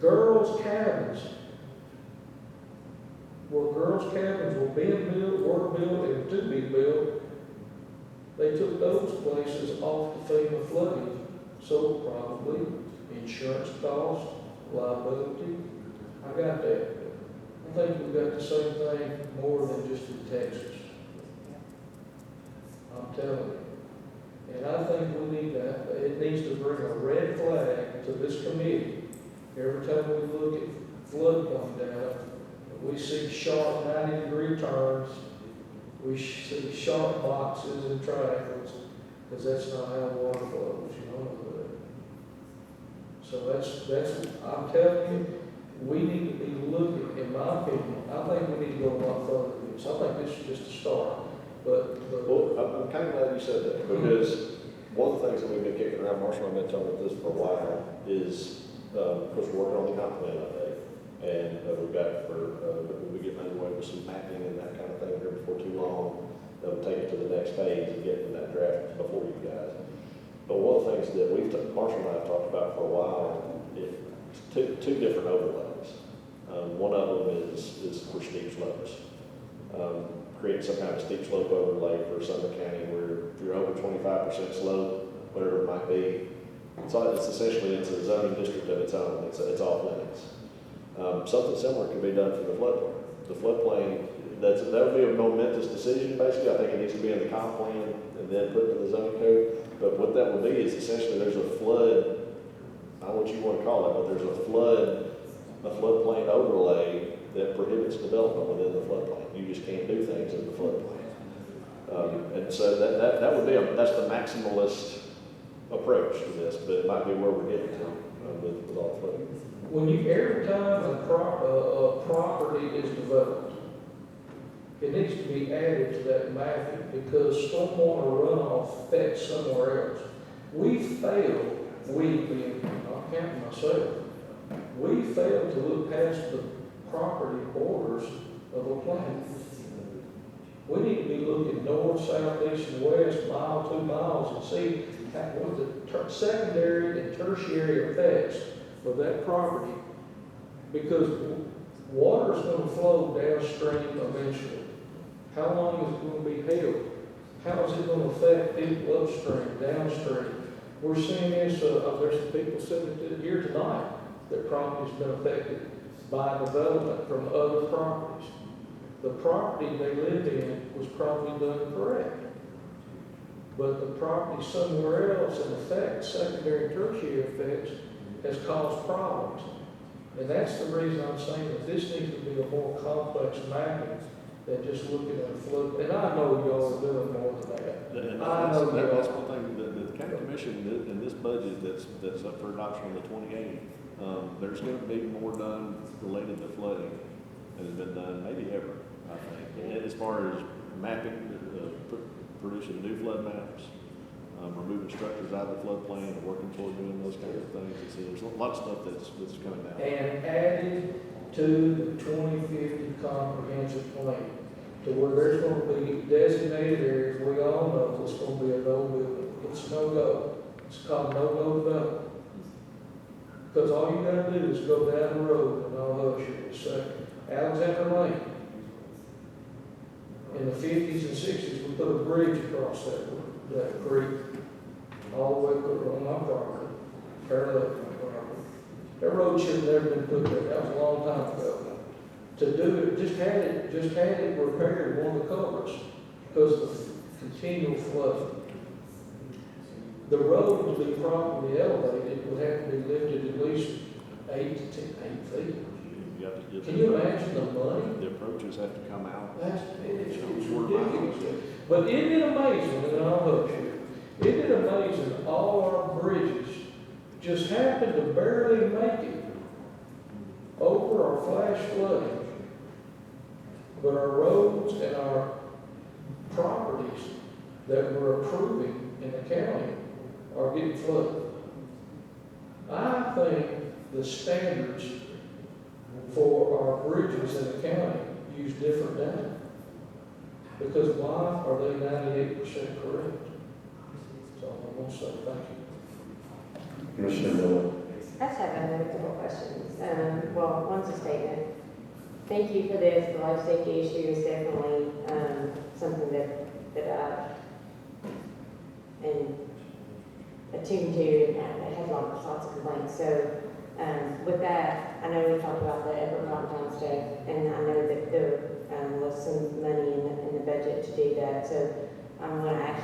girls' cabins, where girls' cabins were being built, were built, and to be built. They took those places off the FEMA flooding, so probably insurance costs, liability. I got that. I think we've got the same thing more than just in Texas. I'm telling you. And I think we need that. It needs to bring a red flag to this committee. Every time we look at floodplain data, we see sharp 90-degree turns. We see sharp boxes and triangles, because that's not how water flows, So that's, I'm telling you, we need to be looking, in my opinion, I think we need to go a lot further than this. I think this is just a start. But Well, I'm kind of glad you said that, because one of the things that we've been kicking around, Marshall and I've been talking about this for a while, is, of course, we're working on the comp plan update. And we've got, we'll be getting underway with some mapping and that kind of thing here before too long. That'll take it to the next phase and get that draft before you guys. But one of the things that Marshall and I have talked about for a while is two different overlays. One of them is for steep slopes. Create some kind of steep slope overlay for Sumner County where if you're over 25% slope, whatever it might be, it's essentially, it's a zoning district of its own. It's off limits. Something similar can be done for the floodplain. The floodplain, that would be a momentous decision, basically. I think it needs to be in the comp plan and then put in the zoning code. But what that would be is essentially there's a flood, I don't know what you want to call it, but there's a floodplain overlay that prohibits development within the floodplain. You just can't do things in the floodplain. And so that would be, that's the maximalist approach to this, but it might be where we're getting to with all the flooding. every time a property is developed, it needs to be added to that mapping, because stormwater runoff affects somewhere else. We failed, being, I'm counting myself, we failed to look past the property borders of a plan. We need to be looking north, south, east, and west, mile, 2 miles, and see what the secondary and tertiary effects of that property. Because water is going to flow downstream eventually. How long is it going to be held? How is it going to affect people upstream, downstream? We're seeing this, there's people sitting here tonight that property has been affected by development from other properties. The property they live in was probably done correct. But the property somewhere else, in effect, secondary and tertiary effects, has caused problems. And that's the reason I'm saying that this needs to be a more complex mapping than just looking at a flood. And I know y'all are doing more than that. That's one thing, the county commission in this budget that's up for adoption on the 28th, there's going to be more done related to flooding than has been done maybe ever, I think. And as far as mapping, producing new flood maps, removing structures out of the floodplain, and working toward doing those kinds of things. There's a lot of stuff that's coming down. And added to the 2050 comprehensive plan, to where there's going to be designated areas. We all know it's going to be a no-building. It's no-go. It's called no-go development. Because all you got to do is go down the road, and I'll hush you in a second. Alexander Lane. In the 50s and 60s, we put a bridge across that creek. all the way on my property, parallel to my property. That road should have never been put there, that was a long time ago. To do it, just had it repaired, one of the culverts, because of continual flooding. The road to be properly elevated would have to be lifted at least 8 feet. You have to get. Can you imagine the money? The approaches have to come out. It's ridiculous. But isn't it amazing, and I'll help you, isn't it amazing, all our bridges just happen to barely make it over our flash flooding, but our roads and our properties that we're approving in the county are getting flooded. I think the standards for our bridges in the county use different data. Because why are they 98% correct? So I'm going to say thank you. Commissioner Miller. I just have another couple questions. Well, one's a statement. Thank you for this. The life safety issue is definitely something that I am attuned to, and I have lots of complaints. So with that, I know we talked about the Edward Cotton stuff, and I know that there was some money in the budget to do that. So I'm going to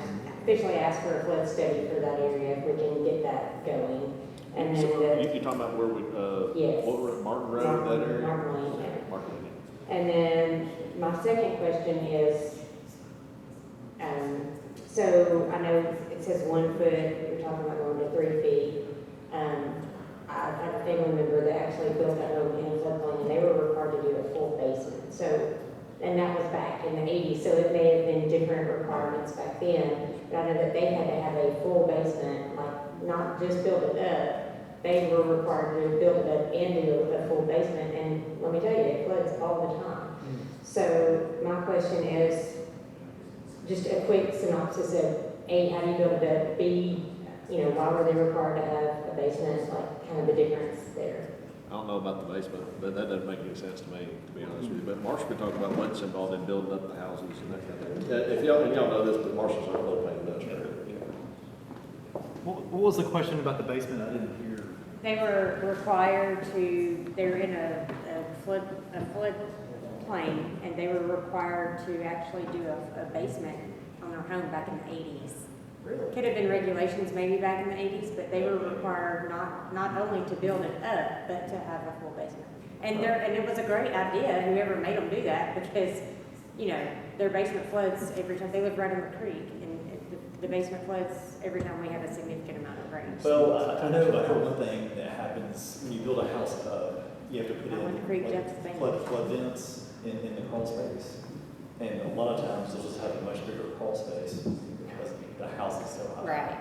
officially ask for a flood study for that area if we can get that going. And then You're talking about where we, yes. what we're at Martin Road, that area? Martin Lane, yeah. Martin Lane. And then my second question is, so I know it says 1 foot, you're talking about going to 3 feet. I have a family member that actually built a home in a floodplain, and they were required to do a full basement. So, and that was back in the 80s, so it may have been different requirements back then. But I know that they had to have a full basement, like not just build it up. They were required to build it up and do a full basement, and let me tell you, it floods all the time. So my question is, just a quick synopsis of A, how do you build it up? B, why were they required to have a basement, like kind of the difference there? I don't know about the basement, but that doesn't make any sense to me, to be honest with you. But Marshall could talk about what's involved in building up the houses and that kind of thing. If y'all know this, but Marshall's our little pain administrator. What was the question about the basement? I didn't hear. They were required to, they're in a flood plain, and they were required to actually do a basement on their home back in the 80s. Really? Could have been regulations maybe back in the 80s, but they were required not only to build it up, but to have a full basement. And it was a great idea, whoever made them do that, because, their basement floods every time. They live right on the creek, and the basement floods every time we have a significant amount of rain. Well, I know one thing that happens when you build a house up, you have to put When the creek jumps the in bank. flood vents in the crawl space. And a lot of times they'll just have a much bigger crawl space because the house is so high. Right.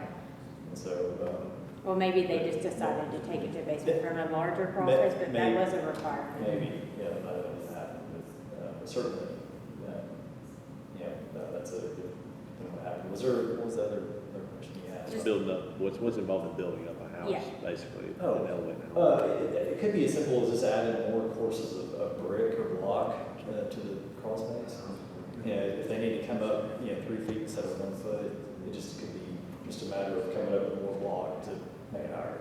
And so, Well, maybe they just decided to take it to a basement from a larger crawl space, but that maybe. wasn't required. maybe, yeah, I don't know if that happened, but certainly, that's a good thing what happened. What was the other question you asked? Building up, what's involved in building up a house, Yeah. basically, Oh. an elevator. It could be as simple as just adding more courses of brick or block to the crawl space. If they need to come up, 3 feet instead of 1 foot, it just could be just a matter of coming up with more block to make it higher.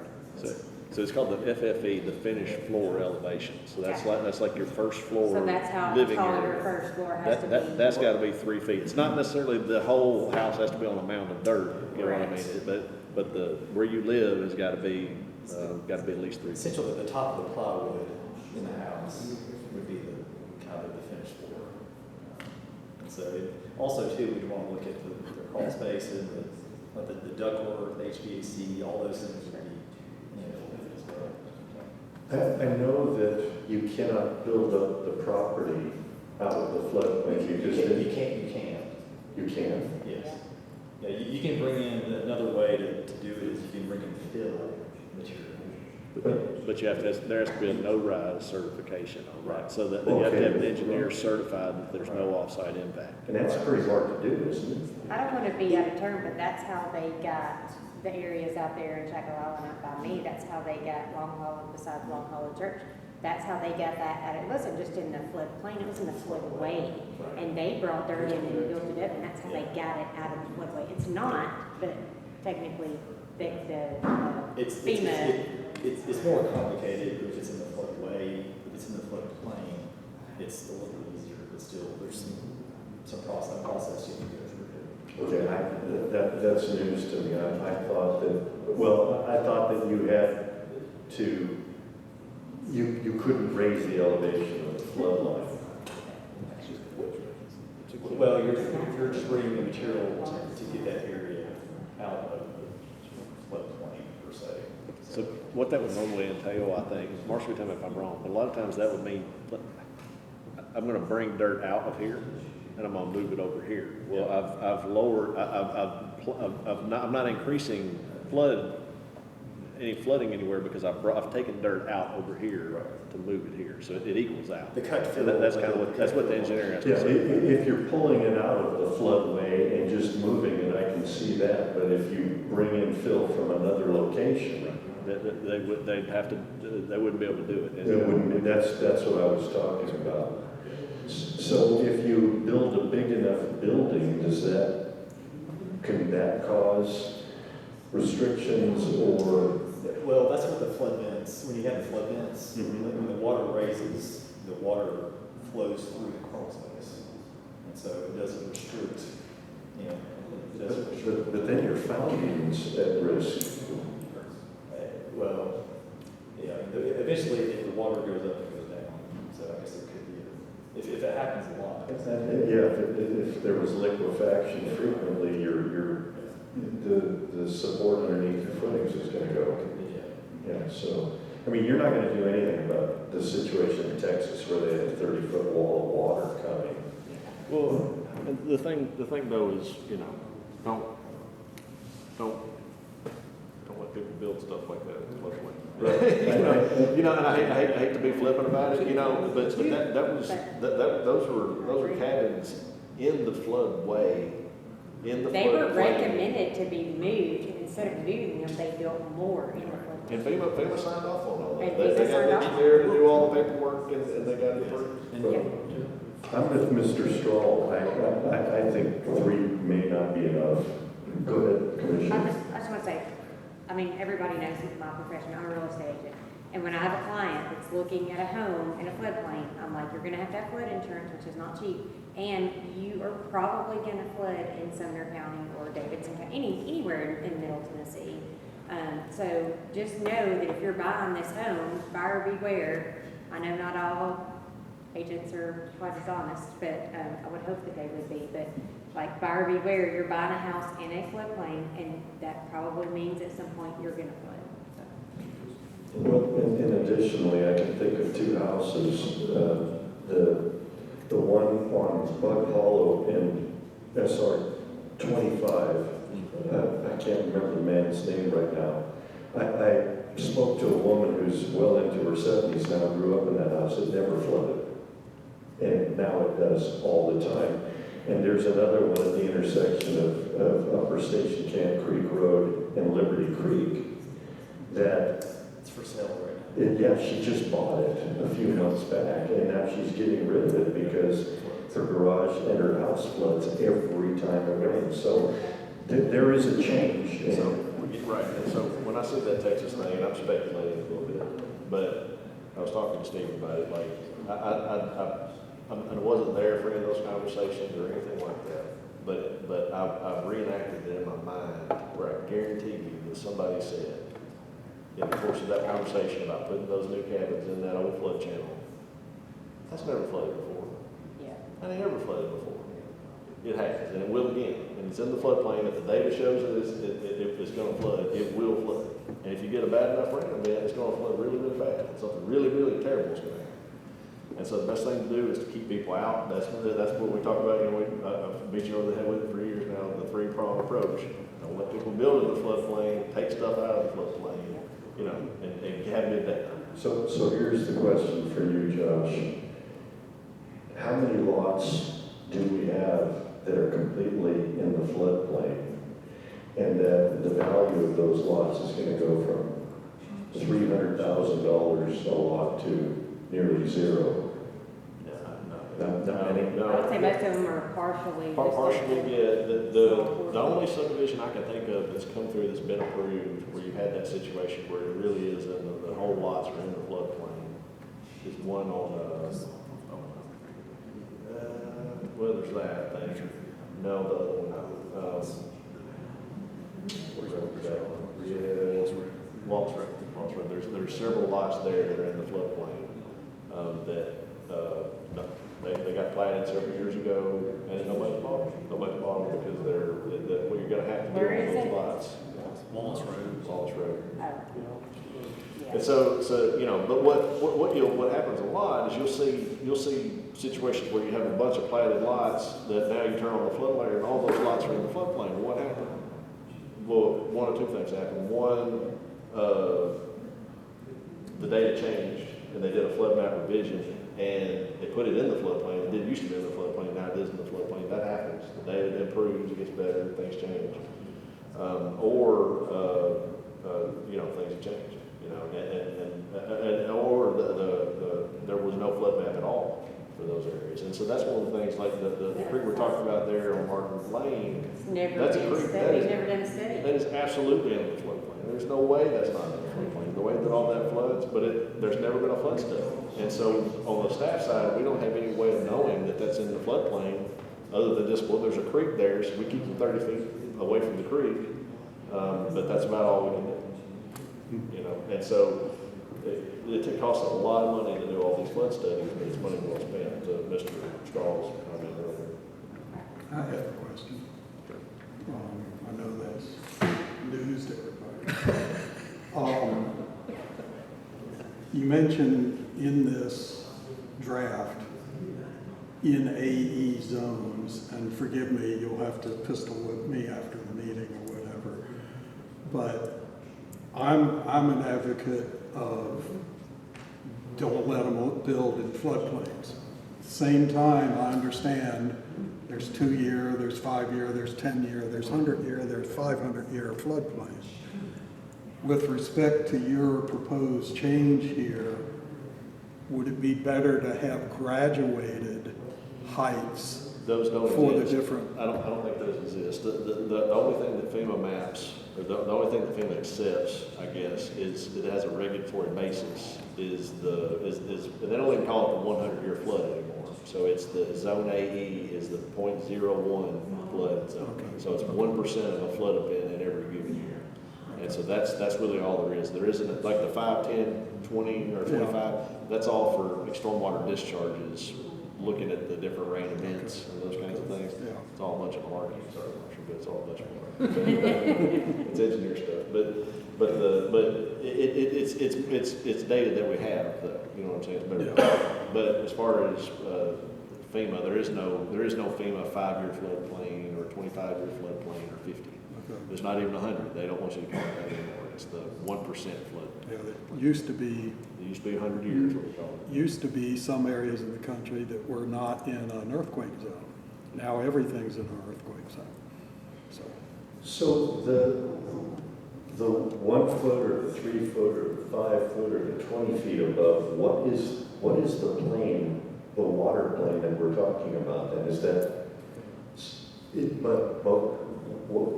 So it's called the FFE, the finished floor elevation. So that's like your first floor So that's how living tall area. your first floor has to be. That's got to be 3 feet. It's not necessarily the whole house has to be on a mound of dirt. You know what I mean? But the where you live has got to be at least 3 feet. Essentially, the top of the plywood in the house would be the kind of the finished floor. And so, also too, we'd want to look at the crawl space and the ductwork, the HVAC, all those things would be, as well. I know that you cannot build up the property out of the floodplain. You can. You can? Yes. Yeah, you can bring in, another way to do it is you can bring in fill material. But you have to, there has to be a no-rise certification on that, so that you have to have an engineer certified that there's no off-site impact. And that's pretty hard to do, isn't it? I don't want to be out of turn, but that's how they got the areas out there in Chaco Island out by me. That's how they got Long Hollow, besides Long Hollow Church. That's how they got that out. It wasn't just in the floodplain, it was in the floodway. And they brought dirt in and built it up, and that's how they got it out of the floodway. It's not, but technically the It's FEMA. it's more complicated if it's in the floodway, if it's in the floodplain, it's a little easier, but still, there's some process you need to go through. Okay, that's news to me. I thought that you had to, you couldn't raise the elevation of the flood line. Well, you're just bringing the material to get that area out of the floodplain per se. So what that would normally entail, I think, Marshall, tell me if I'm wrong, but a lot of times that would mean, I'm gonna bring dirt out of here, and I'm gonna move it over here. Well, I've lowered, I'm not increasing any flooding anywhere because I've taken dirt out over here to move it here, so it equals out. The cut So that's kind of that's what the engineer has Yeah, to say. if you're pulling it out of the floodway and just moving it, I can see that. But if you bring in fill from another location, They'd have to, they wouldn't be able to do it. it wouldn't, that's what I was talking about. So if you build a big enough building, can that cause restrictions or? Well, that's what the flood vents, when you have the flood vents, Mhm. when the water raises, the water flows through the crawl space. And so it doesn't restrict, it doesn't restrict. But then your fountain's at risk. Well, yeah, eventually if the water goes up, it goes down. So I guess there could be, if it happens a lot. Yeah, if there was liquefaction frequently, the support underneath the footings is gonna go. Yeah, so, I mean, you're not gonna do anything about the situation in Texas where they had a 30-foot wall of water coming. Well, the thing though is, don't let people build stuff like that in the floodplain. And I hate to be flippant about it, but those were cabins in the floodway, in the floodplain. They were recommended to be moved, and instead of moving them, they built more in the floodplain. And FEMA signed off on all that. And They FEMA got signed the off. engineer to do all the paperwork and they got it approved. Yeah. I'm with Mr. Strahl. I think 3 may not be enough. Go ahead, Commissioner. I just want to say, everybody knows my profession, I'm a real estate agent. And when I have a client that's looking at a home in a floodplain, I'm like, you're gonna have to have flood insurance, which is not cheap. And you are probably gonna flood in Sumner County or Davidson County, anywhere in Middle Tennessee. So just know that if you're buying this home, buyer beware. I know not all agents are quite as honest, but I would hope that they would be. But like buyer beware, you're buying a house in a floodplain, and that probably means at some point you're gonna flood. Well, and additionally, I can think of 2 houses. The one on Bug Hollow in, 25. I can't remember the man's name right now. I spoke to a woman who's well into her 70s now, grew up in that house. It never flooded. And now it does all the time. And there's another one at the intersection of Upper Station Camp Creek Road and Liberty Creek that It's for sale right now. yeah, she just bought it a few months back, and now she's getting rid of it because her garage and her house floods every time it rains. So there is a change. Right, and so when I said that Texas thing, and I'm speculating a little bit, but I was talking to Steve about it, like, I wasn't there for any of those conversations or anything like that, but I've reenacted it in my mind where I guarantee you that somebody said, in the course of that conversation about putting those new cabins in that old flood channel, that's never flooded before. Yeah. That ain't ever flooded before. It has, and it will again. And it's in the floodplain. If the data shows it's going to flood, it will flood. And if you get a bad enough rain event, it's going to flood really, really bad. Something really, really terrible is going to happen. And so the best thing to do is to keep people out. That's what we talk about. I've beat you over the head with it for years now. The 3-prong approach. Don't let people build in the floodplain. Take stuff out of the floodplain. And have good data. So here's the question for you, Josh. How many lots do we have that are completely in the floodplain, and that the value of those lots is going to go from $300,000 a lot to nearly zero? Not many? I would say most of them are partially. just like Partially, the- yeah, the only subdivision I can think of that's come through that's been approved, where you had that situation where it really is, and the whole lots are in the floodplain, is one on, well, there's that, I think. No, the other one, where's that one? Yeah, Waltz Road. There's several lots there that are in the floodplain, no, they got platted several years ago, and nobody bought them. Nobody bought them because what you're gonna have to do Where on is those it? lots. Wallace Road. Wallace Road. Oh. Yeah. And so, you know, but what happens a lot is you'll see situations where you have a bunch of platted lots that now you turn on the flood layer and all those lots are in the floodplain. Well, what happened? Well, one or two things happened. One, the data changed and they did a flood map revision and they put it in the floodplain. It didn't used to be in the floodplain, now it is in the floodplain. That happens. The data improves, it gets better, things change. You know, things have changed. You know, or there was no flood map at all for those areas. And so that's one of the things, like the creek we're talking about there on Martin Lane. It's never That's a been creek, studied, that is- never done a study. That is absolutely in the floodplain. There's no way that's not in the floodplain, the way that all that floods, but there's never been a flood study. And so on the staff side, we don't have any way of knowing that that's in the floodplain, other than just, well, there's a creek there, so we keep them 30 feet away from the creek. But that's about all we can do. You know, and so it costs a lot of money to do all these flood studies, but it's money well spent, to Mr. Straw's comment earlier. I have a question. I know that's news to everybody. You mentioned in this draft, in AE zones, and forgive me, you'll have to pistol whip me after the meeting or whatever, but I'm an advocate of don't let them build in floodplains. Same time, I understand there's 2-year, there's 5-year, there's 10-year, there's 100-year, there's 500-year floodplains. With respect to your proposed change here, would it be better to have graduated heights Those don't for the exist. different? I don't think those exist. The only thing that FEMA maps, or the only thing that FEMA accepts, I guess, is it has a regulatory basis, is they don't even call it the 100-year flood anymore. So it's the zone AE is the 0.01 flood zone. Okay. So it's 1% of a flood event in every given year. And so that's really all there is. There isn't, like the 5, 10, 20, or 25, that's all for stormwater discharges, looking at the different rain events and those kinds of things. Yeah. It's all a bunch of marketing, sorry, Marshall, but it's all a bunch of marketing. It's engineer stuff, it's data that we have, though, you know what I'm saying? It's better. But as far as FEMA, there is no FEMA 5-year floodplain or 25-year floodplain or 50. Okay. There's not even 100. They don't want you to count that anymore. It's the 1% flood. Yeah, it used to be. It used to be 100 years, what we call it. Used to be some areas of the country that were not in an earthquake zone. Now everything's in an earthquake zone. So the 1 foot or the 3 foot or the 5 foot or the 20 feet above, what is the plane, the water plane that we're talking about then? Is that,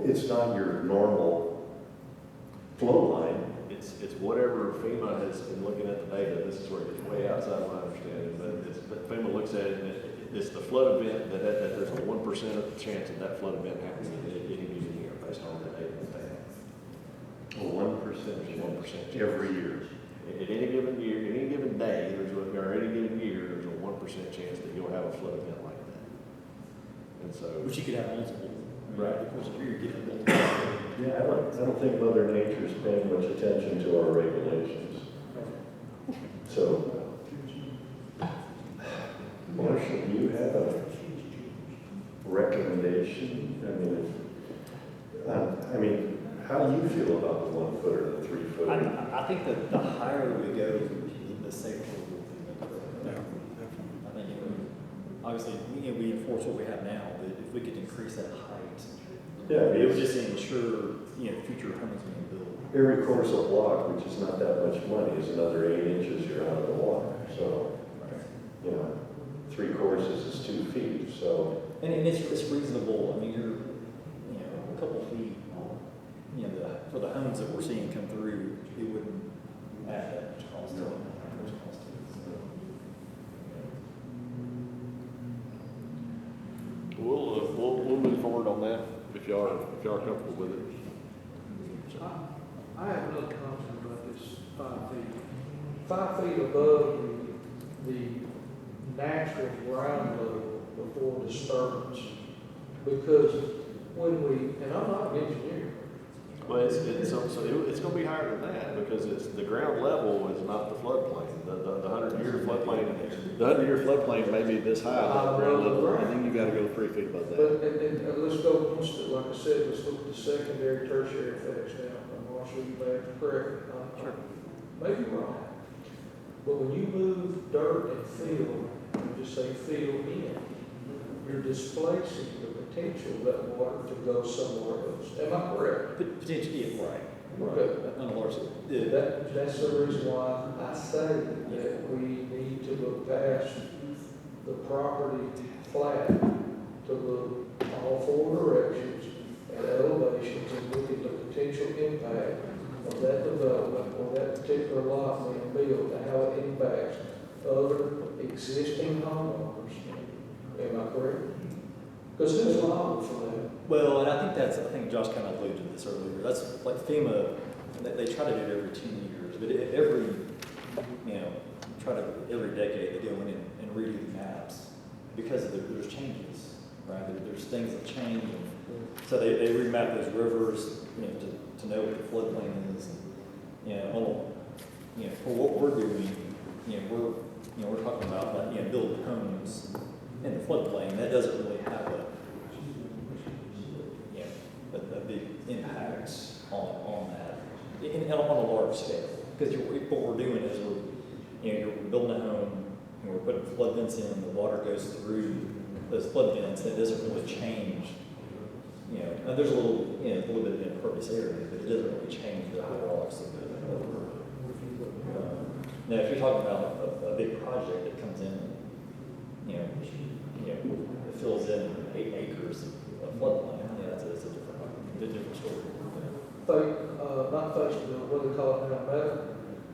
it's not your normal flow line. It's whatever FEMA has been looking at the data. This is where it gets way outside of my understanding, but FEMA looks at it and it's the flood event that there's a 1% chance of that flood event happening in any given year based on the data that they have. 1% every year. At any given year, any given day, or any given year, there's a 1% chance that you'll have a flood event like that. And so. Which you could have multiple. Right. Of course, if you're getting multiple. Yeah, I don't think Mother Nature's paying much attention to our regulations. So, Marshall, do you have a recommendation? I mean, how do you feel about the 1 foot or the 3 foot? I think that the higher we go, the safer we'll be. Yeah, I think, obviously, we enforce what we have now, but if we could increase that height, it would just ensure, future homes being built. Every course of block, which is not that much money, is another 8 inches you're out of the water. So, 3 courses is 2 feet, so. And it's reasonable, I mean, you're, a couple feet, for the homes that we're seeing come through, it wouldn't add that much cost to it. We'll move forward on that if y'all are comfortable with it. I have another comment about this 5 feet. 5 feet above the natural ground level before disturbance. Because when we, and I'm not an engineer. Well, it's gonna be higher than that, because the ground level is not the floodplain. The 100-year floodplain, the 100-year floodplain may be this high, the ground level, and then you gotta go 3 feet above that. But, and let's go one step, like I said, let's look at the secondary, tertiary effects now. Marshall, you may have to correct me. Sure. Maybe wrong. But when you move dirt and fill, you just say fill in, you're displacing the potential of that water to go somewhere else. Am I correct? Potentially, yeah, right. Okay. On a large scale. Yeah. That's the reason why I say that we need to look past the property flat, to look all 4 directions and elevations and look at the potential impact of that development or that particular lot being built and how it impacts other existing homeowners. Am I correct? Because who's liable for that? Well, and I think Josh kind of alluded to this earlier. That's like FEMA, they try to do it every 10 years, but every decade they go in and redo the maps because there's changes, right? There's things that change, and so they remap those rivers, to know what the floodplain is. And, for what we're doing, we're talking about building homes in the floodplain. That doesn't really have a big impact on that, on a large scale. Because what we're doing is we're building a home, and we're putting flood vents in, the water goes through those flood vents, and it doesn't really change. There's a little bit of impervious area, but it doesn't really change the hydraulics of the river. Now, if you're talking about a big project that comes in, it fills in 8 acres of floodplain, that's a different story. Not Facebook, what do they call it now,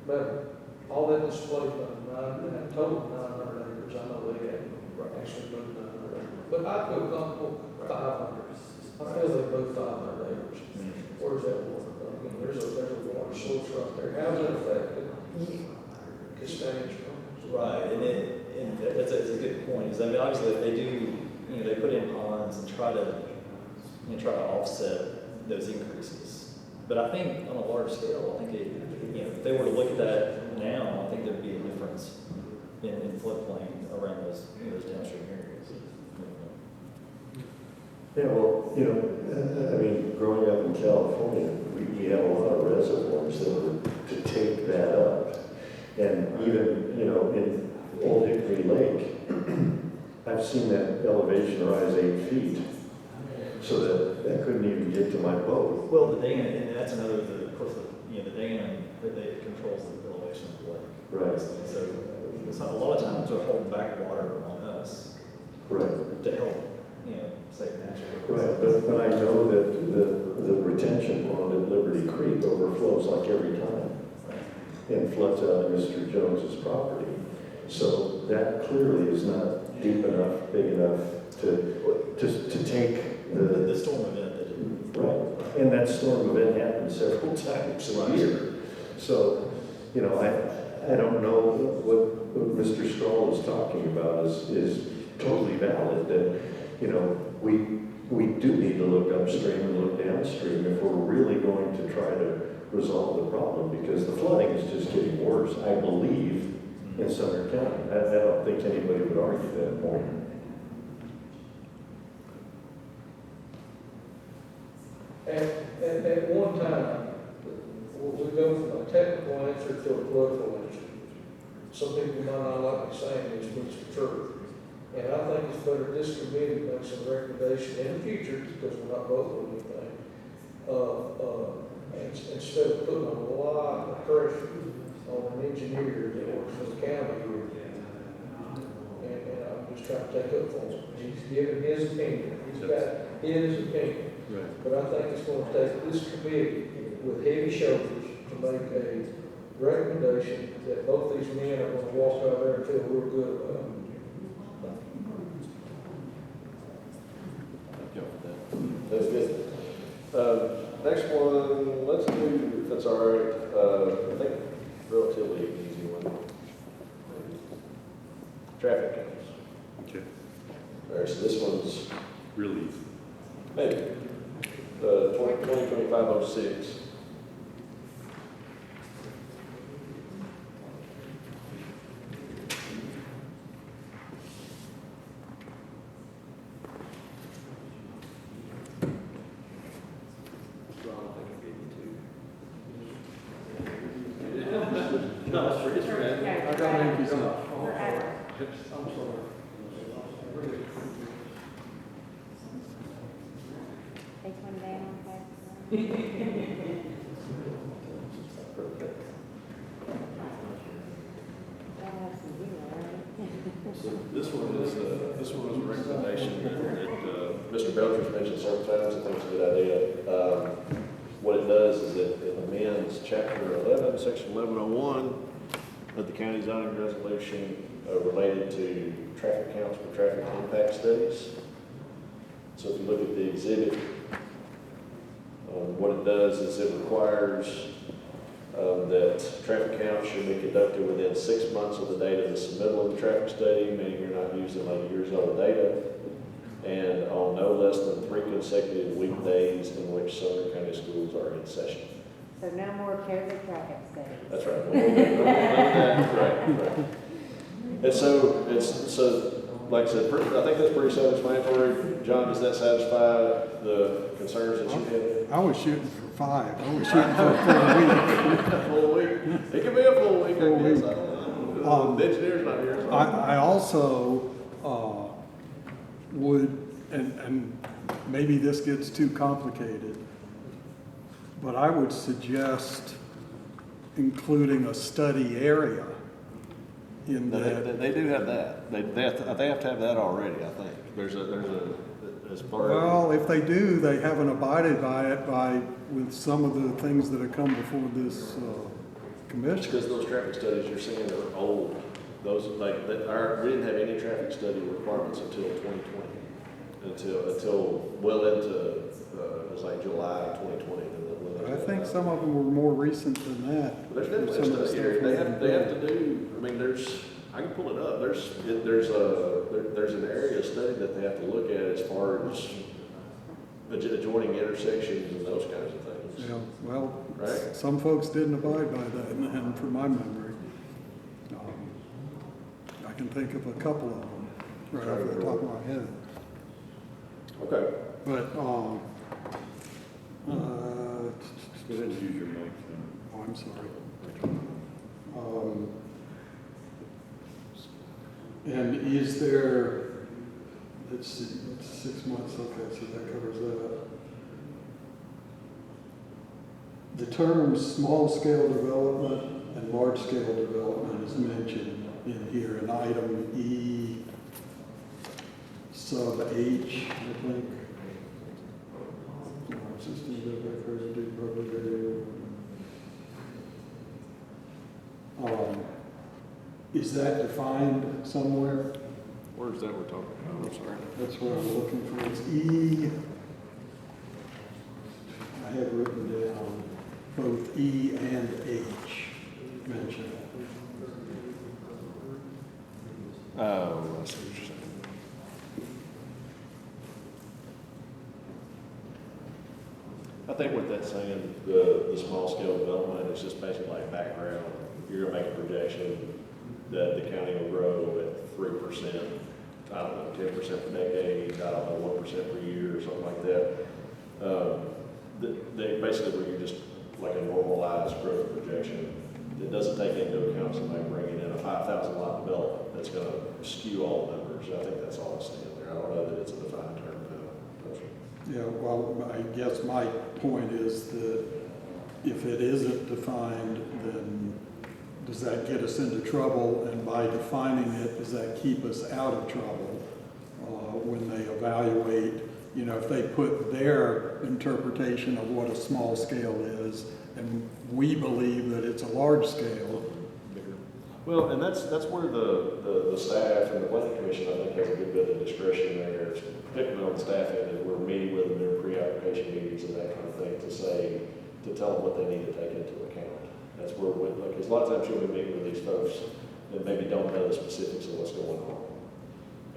metal. All that displacement, total 900 acres, I know they had actually moved 900 acres. But I feel comfortable 500. I feel they moved 500 acres. Where's that water going? There's a water source right there. How's that affected Castaneous? Right, and that's a good point. I mean, obviously, they do, they put in ponds and try to offset those increases. But I think on a large scale, I think if they were to look at that now, I think there'd be a difference in floodplain around those downstream areas. Yeah, well, I mean, growing up in California, we had a lot of reservoirs that were to take that up. And even, in Old Hickory Lake, I've seen that elevation rise 8 feet, so that couldn't even get to my boat. Well, the dam, and that's another, of course, the dam, that controls the elevation of the lake. Right. So it's not, a lot of times they're holding back water on us. Right. To help, save natural. Right, but I know that the retention pond at Liberty Creek overflows like every time and floods out Mr. Jones's property. So that clearly is not deep enough, big enough to take the storm event that it. Right, and that storm event happens several times a year. So, I don't know what Mr. Strahl is talking about is totally valid, that, we do need to look upstream and look downstream if we're really going to try to resolve the problem, because the flooding is just getting worse, I believe, in Sumner County. I don't think anybody would argue that point. At one time, we go from a technical answer to a political answer. Some people might not like me saying this, but it's the truth. And I think it's better this committee makes some recommendation in the future, because we're not voting on anything, instead of putting a lot of pressure on an engineer that works for the county here. And just trying to take up for him. He's giving his opinion, he's got his opinion. Right. But I think it's gonna take this committee with heavy shoulders to make a recommendation that both these men are gonna walk out there and feel real good about. That's good. Next one, let's do, if that's all right, I think relatively easy one. Traffic counts. Okay. All right, so this one's Really easy. maybe, 2025-06. I got empty stuff. I'm sorry. Take one down, okay? That'll have some humor, right? So this one is a recommendation that Mr. Belcher's mentioned several times. I think it's a good idea. What it does is it amends Chapter 11, Section 1101 of the county zoning resolution related to traffic counts for traffic impact studies. So if you look at the exhibit, what it does is it requires that traffic counts should be conducted within 6 months of the date of the submittal of the traffic study, meaning you're not using like years old data, and on no less than 3 consecutive weekdays in which Sumner County schools are in session. So no more COVID traffic studies. That's right. Right. And so like I said, I think that's pretty self-explanatory. John, does that satisfy the concerns that you had? I was shooting for 5. I was shooting for a Full week. It could be a full week, I guess. I don't know. The engineer's not here. So. I also would, and maybe this gets too complicated, but I would suggest including a study area in that. They do have that. They have to have that already, I think. There's a as far as. Well, if they do, they haven't abided by it with some of the things that have come before this commission. Because those traffic studies you're seeing are old. Those we didn't have any traffic study requirements until 2020, until well into it was like July 2020. I think some of them were more recent than that. There's definitely Some of the a study stuff area. we've They have done. to do. I mean, I can pull it up. There's an area study that they have to look at as far as adjoining intersections and those kinds of things. Yeah, well, Right. some folks didn't abide by that, and from my memory, I can think of a couple of them right off the top of my head. Okay. But, Go ahead and use your mic. oh, I'm sorry. And is there, let's see, it's 6 months, okay, so that covers that. The terms small-scale development and large-scale development is mentioned in here in item E sub H, I think. Is that defined somewhere? Where's that we're talking about? I'm sorry. That's what I'm looking for. It's E. I have written down both E and H mentioned. Oh, I see what you're saying. I think what that's saying, the small scale development is just basically like background. You're gonna make a projection that the county will grow at 3%, I don't know, 10% per decade, I don't know, 1% per year or something like that. They basically where you just like a normalized growth projection that doesn't take into account somebody bringing in a 5,000 lot development that's gonna skew all the numbers. I think that's all it's saying there. I don't know that it's a defined term. Yeah, well, I guess my point is that if it isn't defined, then does that get us into trouble? And by defining it, does that keep us out of trouble when they evaluate, you know, if they put their interpretation of what a small scale is, and we believe that it's a large scale? Well, and that's where the staff and the planning commission, I think, has a good bit of discretion there, particularly on the staff end, as we're meeting with them during pre-application meetings and that kind of thing, to tell them what they need to take into account. That's where, like, a lot of times you'll be meeting with these folks that maybe don't know the specifics of what's going on.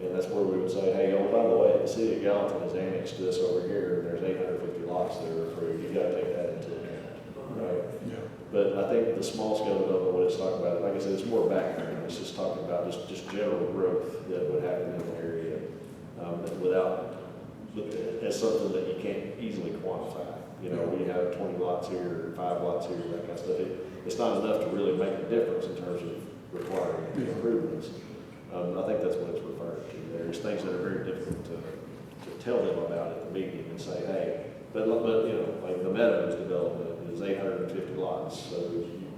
And that's where we would say, hey, oh, by the way, the city of Gallatin has annexed this over here, and there's 850 lots that are approved. You gotta take that into account, right? Yeah. But I think the small scale development, what it's talking about, like I said, it's more background. It's just talking about just general growth that would happen in the area, without, as something that you can't easily quantify. You know, we have 20 lots here, 5 lots here, that kind of stuff. It's not enough to really make a difference in terms of requiring improvements. I think that's what it's referring to. There's things that are very difficult to tell them about at the meeting and say, hey, but you know, like the Meadows development is 850 lots, so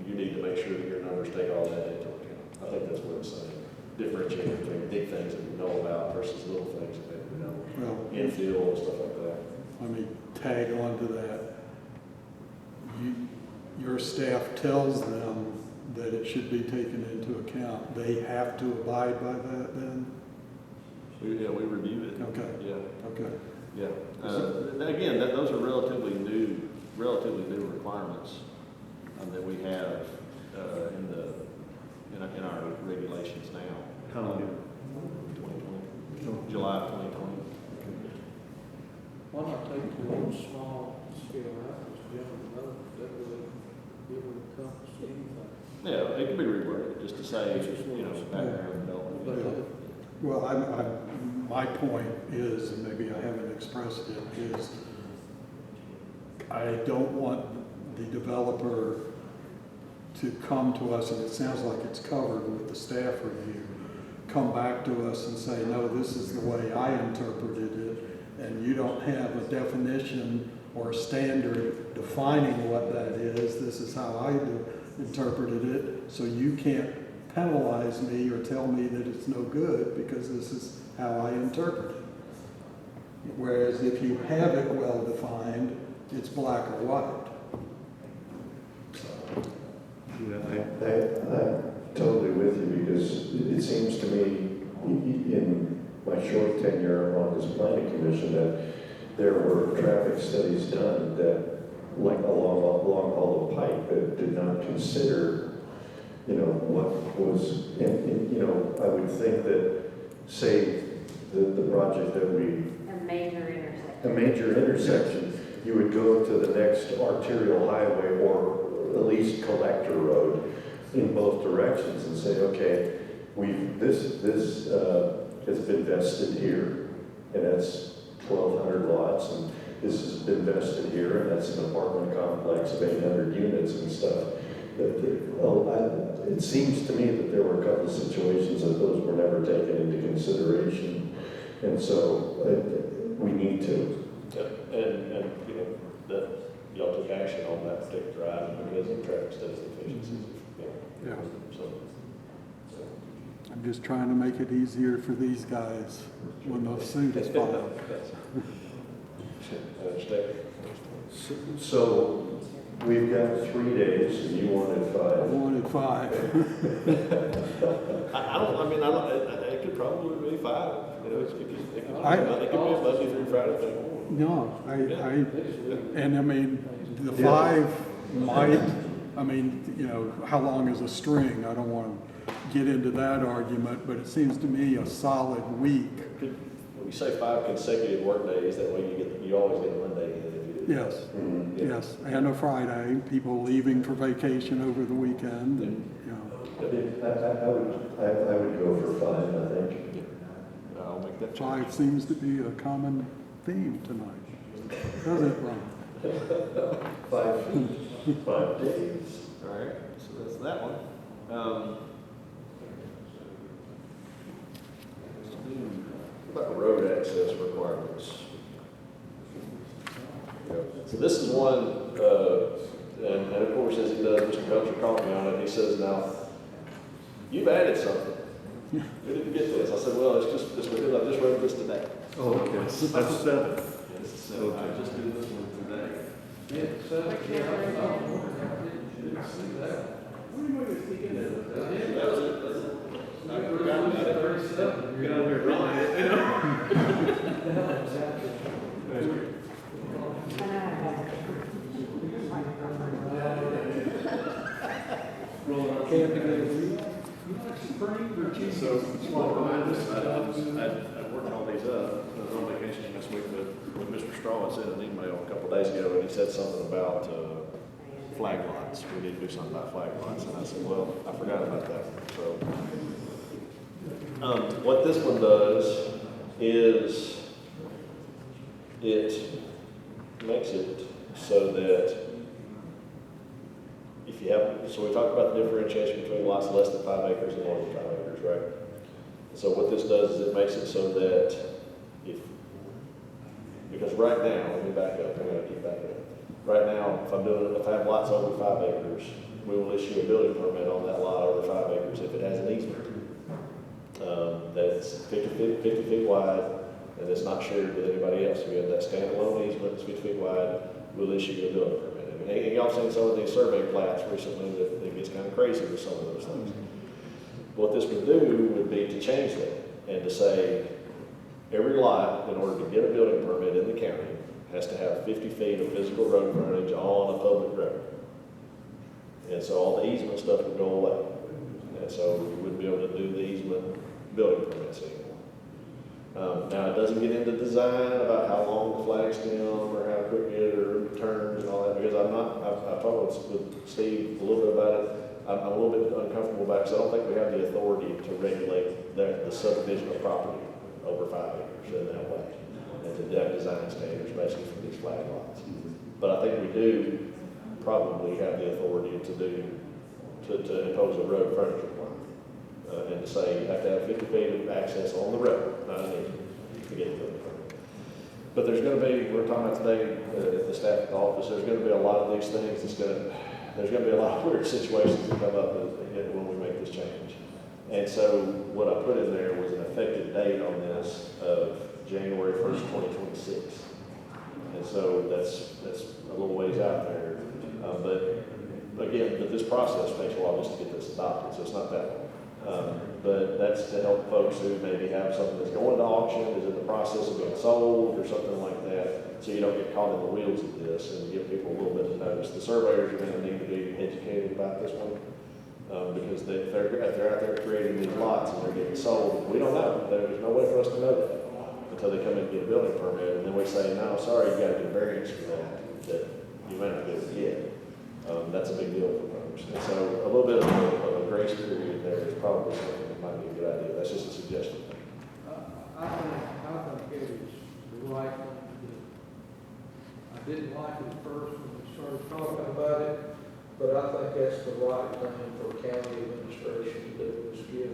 you need to make sure that your numbers take all that into account. I think that's what it's saying. Differentiate between big things that we know about versus little things that we know, infill and stuff like that. Let me tag on to that. Your staff tells them that it should be taken into account. They have to abide by that then? We review it. Okay. Yeah. Okay. Yeah. Again, those are relatively new requirements that we have in our regulations now. How long? 2020. July of 2020. Why not take the little small scale out, just general development, that really, it would encompass anything. Yeah, it can be reworded just to say, you know, background development. Well, my point is, and maybe I haven't expressed it, is I don't want the developer to come to us, and it sounds like it's covered with the staff review, come back to us and say, no, this is the way I interpreted it, and you don't have a definition or a standard defining what that is. This is how I interpreted it, so you can't penalize me or tell me that it's no good because this is how I interpret it. Whereas if you have it well defined, it's black or white. Yeah, I'm totally with you because it seems to me in my short tenure on this planning commission that there were traffic studies done that, like along all the pike, that did not consider, you know, what was, and you know, I would think that, say, the project that A major intersection. a major intersection, you would go to the next arterial highway or at least collector road in both directions and say, okay, this has been vested here, and that's 1,200 lots, and this has been vested here, and that's an apartment complex of 800 units and stuff. It seems to me that there were a couple of situations that those were never taken into consideration, and so we need to. Yeah. And you know, that y'all took action on that particular item because of traffic studies deficiencies. Yeah. So. I'm just trying to make it easier for these guys when the suit is filed. I understand. So we've got 3 days, and you wanted 5. I wanted 5. It could probably be 5. You know, it could be a Monday through Friday thing. No, and I mean, the 5 might, I mean, you know, how long is a string? I don't want to get into that argument, but it seems to me a solid week. We say 5 consecutive work days, that way you always get a Monday in if you do. Yes, yes, and a Friday, people leaving for vacation over the weekend, and, you know. I would go for 5, I think. I'll make that 5 seems to be a common theme tonight, doesn't it, Ron? 5 days. All right, so that's that one. What about road access requirements? So this is one, and of course, course, as he does, Mr. Belcher called me on it, he says, now, you've added something. We didn't get this. I said, well, it's because I just wrote this today. Oh, okay, that's 7. Yes, so I just did this one today. Yeah, so, yeah, I didn't see that. What do you want to stick in there? That was it. I forgot about it. 37. Get out there, Ron. So, well, I worked all these up. I was on vacation this week, but when Mr. Straw had sent an email a couple of days ago, and he said something about flag lots. We need to do something about flag lots, and I said, well, I forgot about that. So, what this one does is it makes it so that if you have, so we talked about the differentiation between lots less than 5 acres and more than 5 acres, right? So what this does is it makes it so that because right now, let me back up, I'm gonna keep backing up. Right now, if I have lots over 5 acres, we will issue a building permit on that lot over 5 acres if it has an easement. That's 50 feet wide, and it's not shared with anybody else. We have that standalone easement, it's 50 feet wide, we'll issue a building permit. And y'all seen some of these survey plats recently that gets kind of crazy with some of those things. What this would do would be to change that and to say every lot, in order to get a building permit in the county, has to have 50 feet of physical road frontage on a public road. And so all the easement stuff would go away. And so you wouldn't be able to do the easement building permits anymore. Now, it doesn't get into design about how long the flag stem or how quick it or turns and all that, because I've talked with Steve a little bit about it. I'm a little bit uncomfortable about it because I don't think we have the authority to regulate the subdivision of property over 5 acres in that way, and to have design standards basically for these flag lots. But I think we do probably have the authority to impose a road frontage requirement, and to say you have to have 50 feet of access on the road, not an easement, to get the building permit. But there's going to be, we're talking about today at the staff office, there's going to be a lot of these things there's going to be a lot of weird situations that come up when we make this change. And so what I put in there was an effective date on this of January 1st, 2026. And so that's a little ways out there. But this process takes a while just to get this adopted, so it's not that long. But that's to help folks who maybe have something that's going to auction, is in the process of being sold or something like that, so you don't get caught in the wheels of this, and give people a little bit of notice. The surveyors are going to need to be educated about this one, because if they're out there creating these lots and they're getting sold, we don't know. There's no way for us to know that until they come in and get a building permit, and then we say, no, sorry, you got to get a variance for that you may not be able to get. That's a big deal for folks. And so a little bit of a grace period there is probably something that might be a good idea. That's just a suggestion. I think it is the right thing to do. I didn't like it at first when we started talking about it, but I think that's the right thing for county administration to do, is give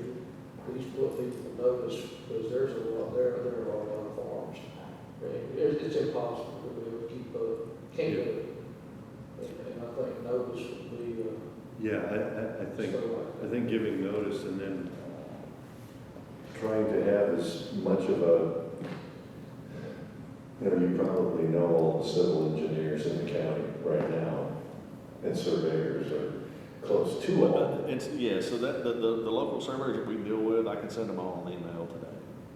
these people notice, because there are a lot of farms. I mean, it's impossible to be able to keep up, can't do it. And I think notice would be, Yeah, I think giving notice and then trying to have as much of a, you probably know all the civil engineers in the county right now, and surveyors are close to it. So that the local surveyors that we deal with, I can send them all an email today.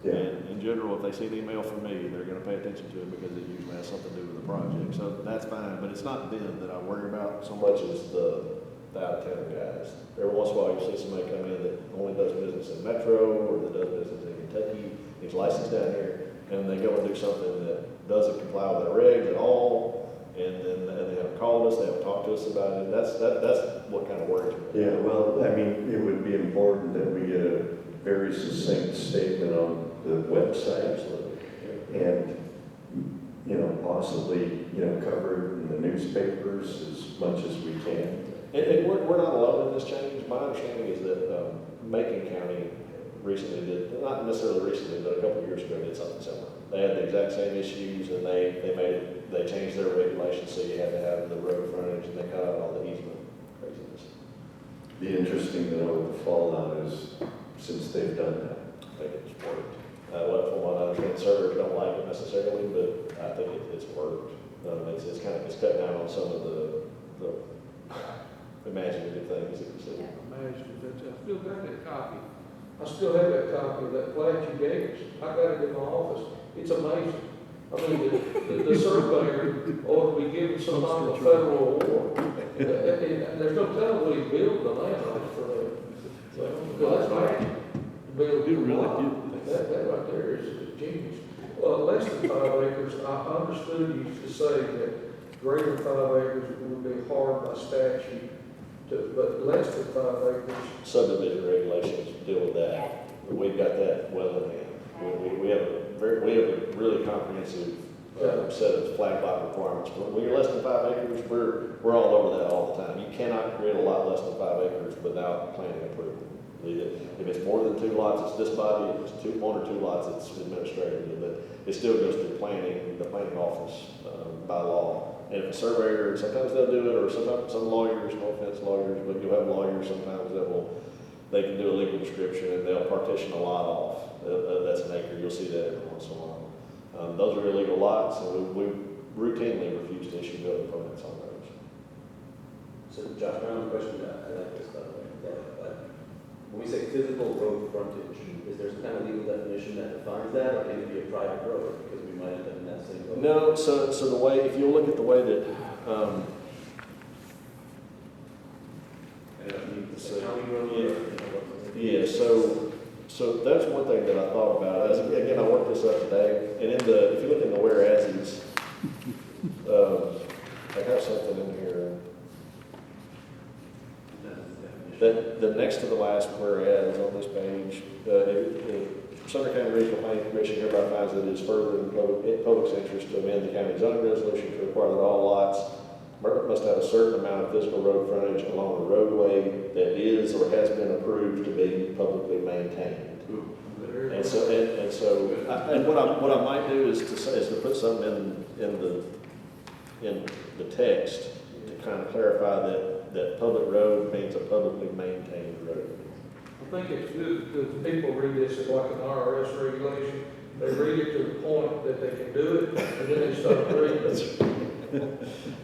Yeah. And in general, if they see an email from me, they're going to pay attention to it because it usually has something to do with the project. So that's fine, but it's not them that I worry about so much as the out-of-town guys. Every once in a while, you see somebody come in that only does business in Metro or that does business in Kentucky. He's licensed down here, and they go and do something that doesn't comply with our regs at all, and then they haven't called us, they haven't talked to us about it. That's what kind of worries me. Yeah, well, I mean, it would be important that we get a very succinct statement on the website. Absolutely. And, possibly, cover it in the newspapers as much as we can. And we're not alone in this change. My understanding is that Macon County recently did, not necessarily recently, but a couple of years ago did something similar. They had the exact same issues, and they changed their regulations so you had to have the road frontage, and they cut out all the easement Be interesting to know what the fallout is since they've done that. I think it's worked. From what I understand, servers don't like it necessarily, but I think it's worked. It's cut down on some of the imaginative things that you see. Imagine that, I still got that copy. I still have that copy of that plat you gave us. I got it in my office. It's amazing. I mean, the surveyor ought to be given some kind of federal award. And there's no telling what he built the land on for that. Well, that's right. Build You really lot. did. That right there is genius. Well, less than 5 acres, I understood you to say that greater than 5 acres would be hard by statute, but less than 5 acres. Subdivision regulations deal with that. We've got that well in hand. We have a really comprehensive set of flag lot requirements. But when you're less than 5 acres, we're all over that all the time. You cannot create a lot less than 5 acres without planning approval. If it's more than 2 lots, it's this body. If it's 1 or 2 lots, it's administrative. But it still goes through planning, the planning office by law. And if a surveyor, sometimes they'll do it, or sometimes some lawyers, no offense lawyers, but you'll have lawyers sometimes they can do a legal description and they'll partition a lot off. That's an acre. You'll see that every once in a while. Those are illegal lots, and we routinely refuse to issue building permits on those. So Josh, my own question, I like this, by the way. When we say physical road frontage, is there some kind of legal definition that defines that, or can it be a private road? Because we might end up in that same road. No, so the way, if you look at the way that, county road, yeah, so that's one thing that I thought about. Again, I worked this up today, and if you look in the whereases, I got something in here. The next to the last whereas on this page, Sumner County Regional Planning Commission hereby finds that it is further in public's interest to amend the county zoning resolution to require that all lots must have a certain amount of physical road frontage along the roadway that is or has been approved to be publicly maintained. And what I might do is to put something in the text to kind of clarify that public road means a publicly maintained road. I think it's good because people read this as like an IRS regulation. They read it to the point that they can do it, and then they start reading it.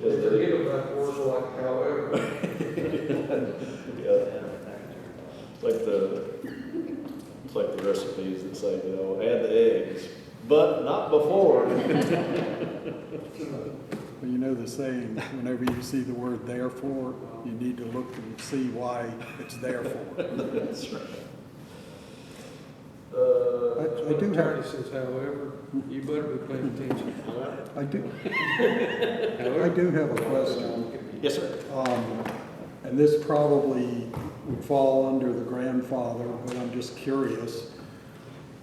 They forget about words like however. Yeah. It's like the recipes that say, add the eggs, but not before. Well, you know the saying, whenever you see the word therefore, you need to look and see why it's there for. That's right. I do have, Attorney says, however, you better be paying attention. I do have a question. Yes, sir. And this probably would fall under the grandfather, but I'm just curious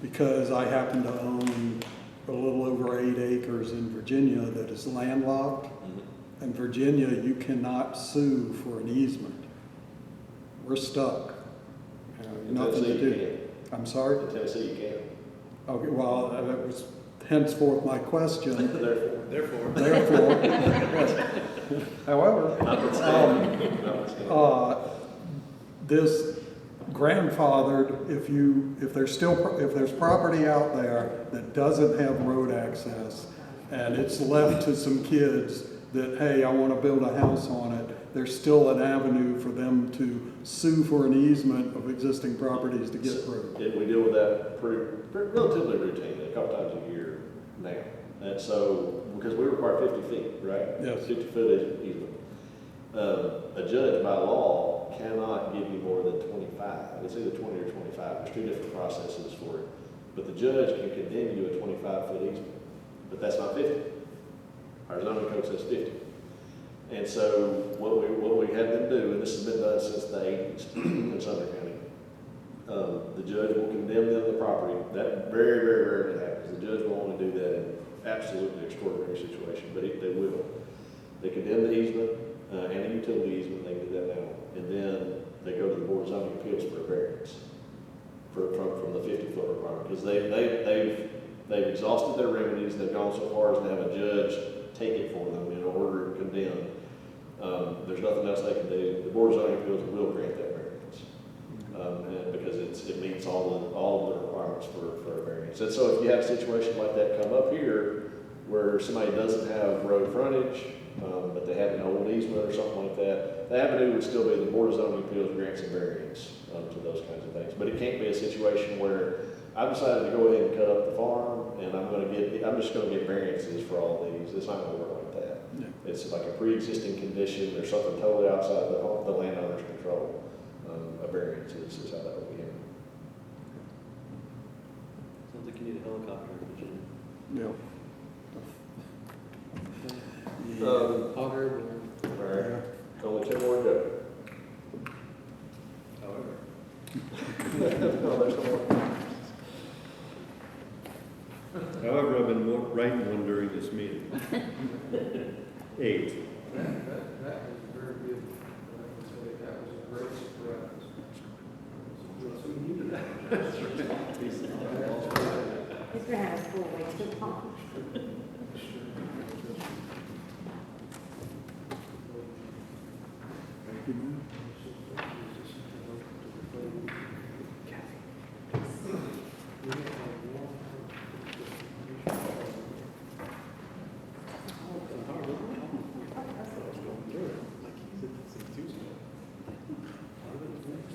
because I happen to own a little over 8 acres in Virginia that is landlocked. Mm-hmm. In Virginia, you cannot sue for an easement. We're stuck. Nothing to do. I'm sorry? In Tennessee, you can. Okay, well, that was henceforth my question. Therefore. Yes. However, this grandfathered, if there's property out there that doesn't have road access and it's left to some kids that, hey, I want to build a house on it, there's still an avenue for them to sue for an easement of existing properties to get through. We deal with that relatively routinely, a couple times a year now. And so, because we require 50 feet, right? Yes. 50 foot easement. A judge by law cannot give you more than 25. It's either 20 or 25. There's 2 different processes for it. But the judge can condemn you a 25-foot easement. But that's not 50. Our zoning code says 50. And so what we had them do, and this has been done since the 80s in Sumner County, the judge will condemn them the property. That very, very rarely happens. The judge will only do that in absolutely extraordinary situation, but they will. They condemn the easement and a utility easement. They can do that now, and then they go to the Board of Zoning Appeals for a variance from the 50-foot requirement because they've exhausted their remedies. They've gone so far as to have a judge take it for them in order to condemn. There's nothing else they can do. The Board of Zoning Appeals will grant that variance. and because it meets all of the requirements for a variance. And so if you have a situation like that come up here, where somebody doesn't have road frontage, but they have an old easement or something like that, the avenue would still be the Board of Zoning Appeals grants and variance to those kinds of things. But it can't be a situation where I've decided to go ahead and cut up the farm, and I'm just gonna get variances for all these. It's not gonna work like that. Yeah. It's like a pre-existing condition, there's something totally outside the landowner's control. A variance is how that would be handled. Sounds like you need a helicopter, Virginia. Yeah. Hot air balloon. All right, only 2 more to go. However. No, there's no more. However, I've been writing one during this meeting. 8. That was very good. I would say that was a great surprise. So we needed that. It's gonna have a school way too long.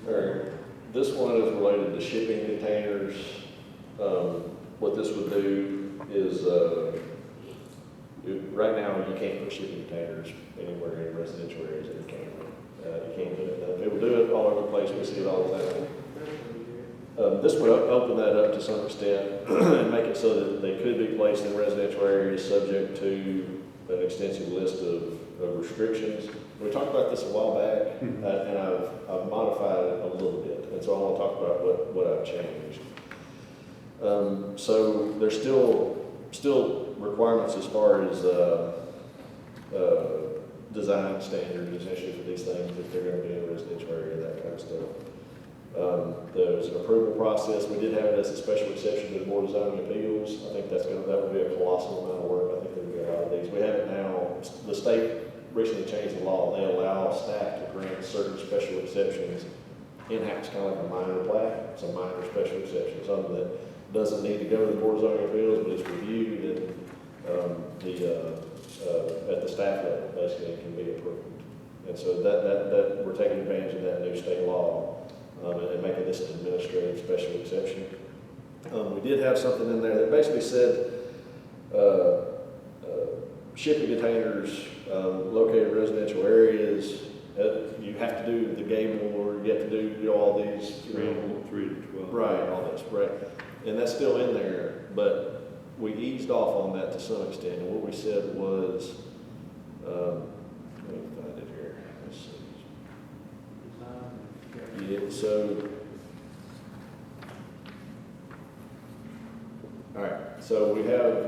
All right, this one is related to shipping containers. What this would do is, right now, you can't put shipping containers anywhere in residential areas in the county. You can't do it. People do it all over the place, we see it all the time. This would open that up to some extent and make it so that they could be placed in residential areas subject to an extensive list of restrictions. We talked about this a while back, and I've modified it a little bit, and so I want to talk about what I've changed. So there's still requirements as far as design standards, essentially, for these things, if they're going to be in a residential area, that kind of stuff. There's an approval process. We did have it as a special exception to the Board of Zoning Appeals. I think that would be a colossal amount of work. I think there would be a lot of these. We have it now. The state recently changed the law. They allow staff to grant certain special exceptions in-house, kind of like a minor plat, some minor special exception, something that doesn't need to go to the Board of Zoning Appeals, but it's reviewed and at the staff level, basically, it can be approved. And so that we're taking advantage of that new state law and making this an administrative special exception. We did have something in there that basically said shipping containers located in residential areas, you have to do the gable, or you have to do all these. 3 to 12. Right, all this, right. And that's still in there, but we eased off on that to some extent. And what we said was, let me find it here. Let's see. Yeah, so, all right, so we have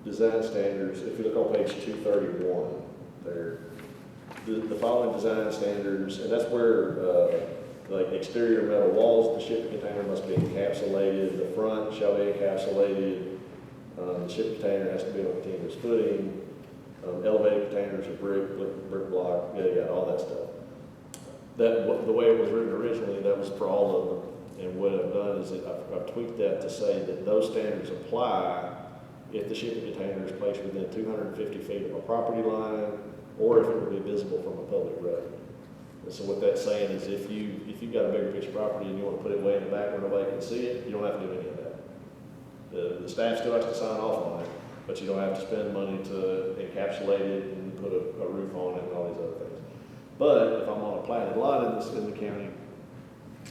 design standards. If you look on page 231 there, the following design standards, and that's where like exterior metal walls of the shipping container must be encapsulated, the front shall be encapsulated, the shipping container has to be on continuous footing, elevated containers are brick block, yeah, all that stuff. The way it was written originally, that was for all of them. And what I've done is that I've tweaked that to say that those standards apply if the shipping container is placed within 250 feet of a property line, or if it will be visible from a public road. And so what that's saying is if you've got a bigger piece of property and you want to put it way in the back where nobody can see it, you don't have to do any of that. The staff still has to sign off on it, but you don't have to spend money to encapsulate it and put a roof on it and all these other things. But if I'm on a platted lot in the county,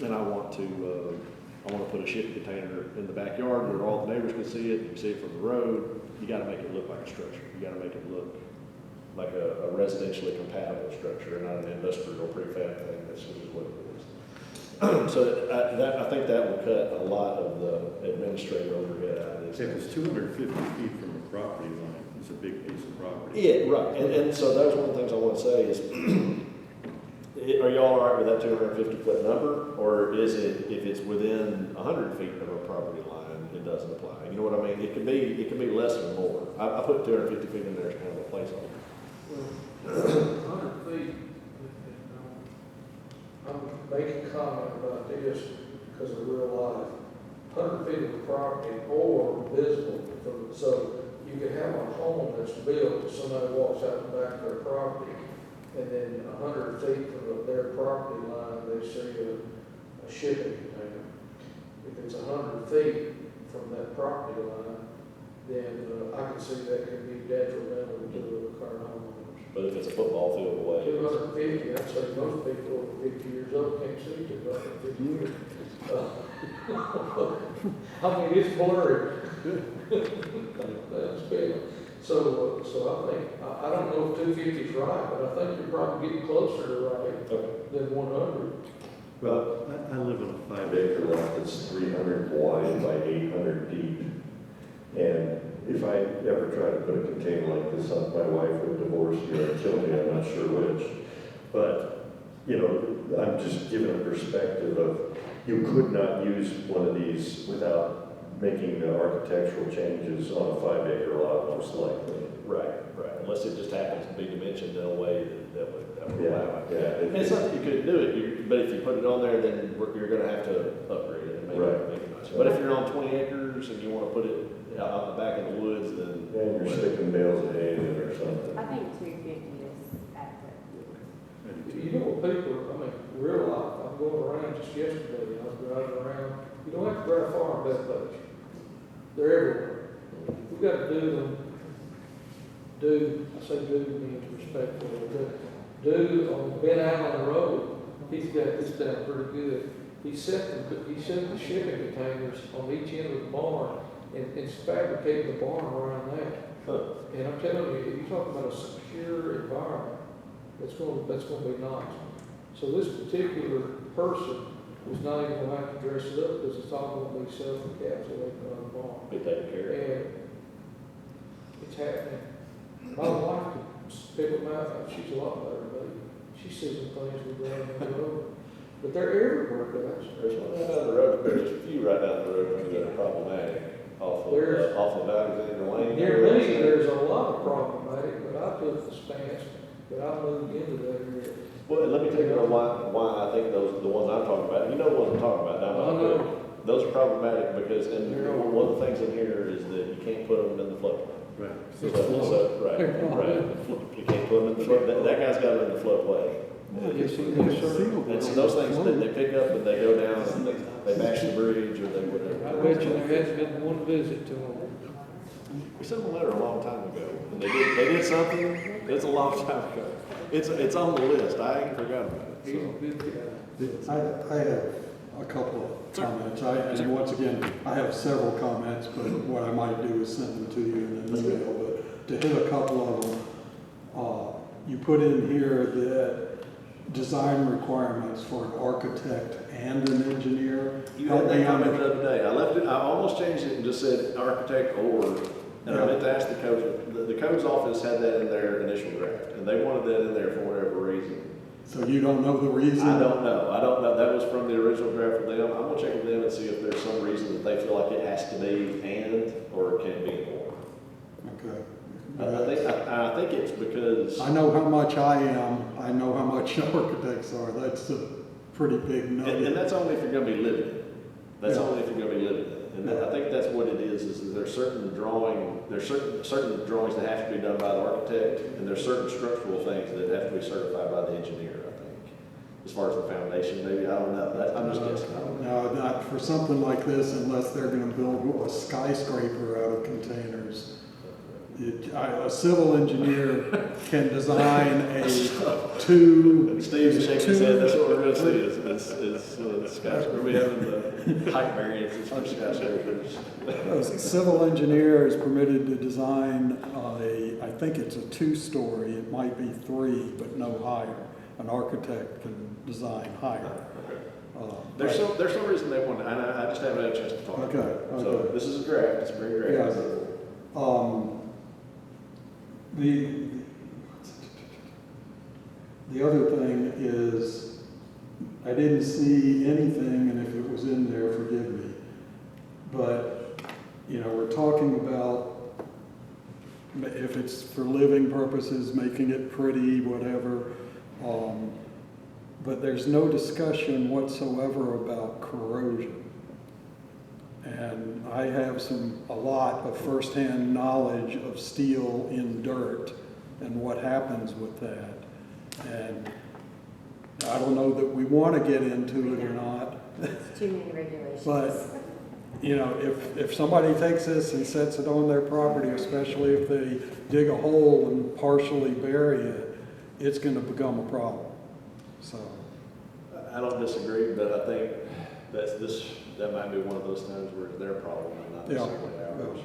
and I want to put a shipping container in the backyard where all the neighbors can see it, you can see it from the road, you got to make it look like a structure. You got to make it look like a residentially compatible structure, not an industrial prefab thing. That's just what it is. So I think that will cut a lot of the administrative overhead out of this. If it's 250 feet from a property line, it's a big piece of property. Yeah, right. And so that's one of the things I want to say is, are y'all all right with that 250-foot number? Or is it, if it's within 100 feet of a property line, it doesn't apply? You know what I mean? It can be less or more. I put 250 feet in there as kind of a placeholder. 100 feet, make a comment about this because of real life. 100 feet of the property or visible from, so you could have a home that's built, somebody walks out the back of their property, and then 100 feet from their property line, they see a shipping container. If it's 100 feet from that property line, then I can see that could be detrimental to the current homeowners. But if it's a football field away. 250, I'd say most people over 50 years old can't see 250 years. I mean, it's blurry. That's big. So I think, I don't know if 250 is right, but I think you're probably getting closer to right than 100. Well, I live in a 5-acre lot that's 300 wide by 800 deep. And if I ever try to put a container like this on, my wife would divorce me or kill me, I'm not sure which. But, you know, I'm just giving a perspective of, you could not use one of these without making the architectural changes on a 5-acre lot, most likely. Right. Unless it just happens to be dimensioned in a way that would allow it. Yeah. And it's not that you couldn't do it, but if you put it on there, then you're gonna have to upgrade it and make it nice. But if you're on 20 acres and you wanna put it out in the back of the woods, then. And you're sticking bales of hay in it or something. I think 250 is accurate. You know, people, I mean, real life, I'm going around just yesterday, I was driving around, you don't have to drive far in Bethpage. They're everywhere. We've got to I say do means respectful, on Ben Allen Road, he's got this down pretty good. He set the shipping containers on each end of the barn and fabricated the barn around that. And I'm telling you, you're talking about a secure environment, that's going to be nice. So this particular person is not even going to have to dress it up because it's all going to be self-encapsulated on the barn. Be taken care of. And it's happening. My wife can spit them out, she's a lot better than me. She sees the things we drive on the road. But they're everywhere, guys. There's one right down the road, there's a few right down the road that are problematic off of Alexander Lane. Near me, there's a lot of problematic, but I took the stance that I moved into that area. Well, and let me tell you why I think the ones I'm talking about, you know the ones I'm talking about down I by the know. creek. Those are problematic because, and one of the things in here is that you can't put them in the floodplain. Right. Right. You can't put them in the flood, that guy's got them in the floodplain. And so those things, they pick up and they go down and they bash the bridge or they whatever. I bet you there hasn't been one visit to them. We sent them a letter a long time ago, and they did something, it's a long time ago. It's on the list, I ain't forgot about it. He's a good guy. I have a couple of comments. And once again, I have several comments, but what I might do is send them to you in an email. But to hit a couple of them, you put in here that design requirements for an architect and an engineer. You had that comment the other day. I almost changed it and just said architect or, and I meant to ask the codes. The codes office had that in their initial draft, and they wanted that in there for whatever reason. So you don't know the reason? I don't know. That was from the original draft for them. I'm gonna check with them and see if there's some reason that they feel like it has to be and, or it can be or. Okay. I think it's because. I know how much I am. I know how much architects are. That's a pretty big nugget. And that's only if you're gonna be living in it. That's Yeah. only if you're gonna be living in it. And I think that's what it is that there's certain drawings that have to be done by the architect, and there's certain structural things that have to be certified by the engineer, I think. As far as the foundation, maybe, I don't know. I'm just guessing. I don't know. No, not for something like this, unless they're gonna build a skyscraper out of containers. A civil engineer can design a Steve's shaking his head, that's what we're gonna see is skyscraper. We have the height variances for skyscrapers. A civil engineer is permitted to design I think it's a 2-story, it might be 3, but no higher. An architect can design higher. There's some reason they want to, and I just haven't had a chance to talk. Okay. So this is a draft, it's a very draft. Yeah. The other thing is, I didn't see anything, and if it was in there, forgive me. But, you know, we're talking about if it's for living purposes, making it pretty, whatever. but there's no discussion whatsoever about corrosion. And I have a lot of firsthand knowledge of steel in dirt and what happens with that. And I don't know that we want to get into it or not. It's too many regulations. But, you know, if somebody takes this and sets it on their property, especially if they dig a hole and partially bury it, it's going to become a problem. So, I don't disagree, but I think that might be one of those times where it's their problem and not necessarily ours.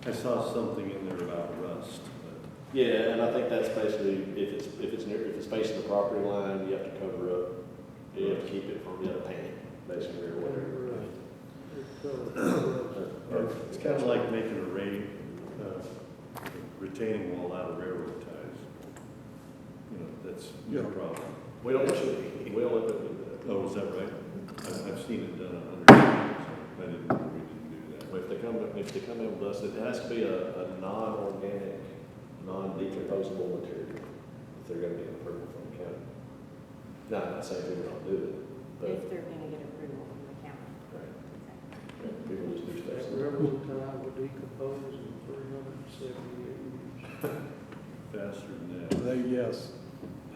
I saw something in there about rust. Yeah, and I think that's basically, if it's facing the property line, you have to cover up, you have to keep it from, you have to paint it, basically, or whatever. It's kind of like making a retaining wall out of railroad ties. You know, that's your problem. We don't let them do that. Oh, is that right? I've seen it done 100 times. I didn't know we didn't do that. If they come in with us, it has to be a non-organic, non-decomposable material if they're going to get approval from the county. Now, I'm not saying people don't do it, but If they're gonna get approval from the county. people just do That stuff. railroad tie will decompose in 378 years. Faster than that. yes,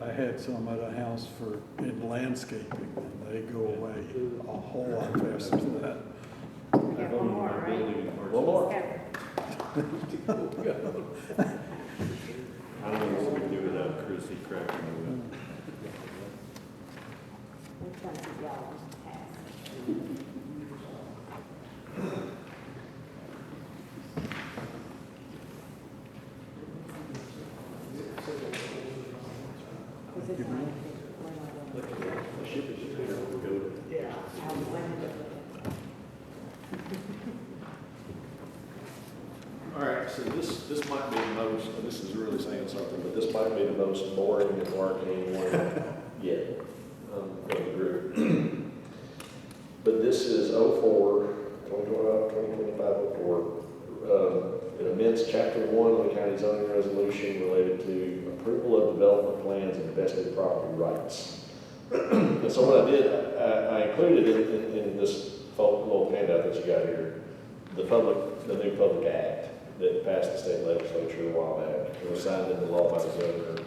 I had some at a house in landscaping, and they go away a whole lot faster than that. We got one more, right? One more. Okay. I don't know what we do without Chrissy cracking the whip. Which one of y'all wants to pass? Was this one? All right, so this might be the most, and this is really saying something, but this might be the most boring and arcane one yet of the group. But this is 2025-04. It amends Chapter 1 of the county zoning resolution related to approval of development plans and vested property rights. And so what I did, I included in this little handout that you got here, the new public act that passed the state legislature a while back. It was signed into law by the governor.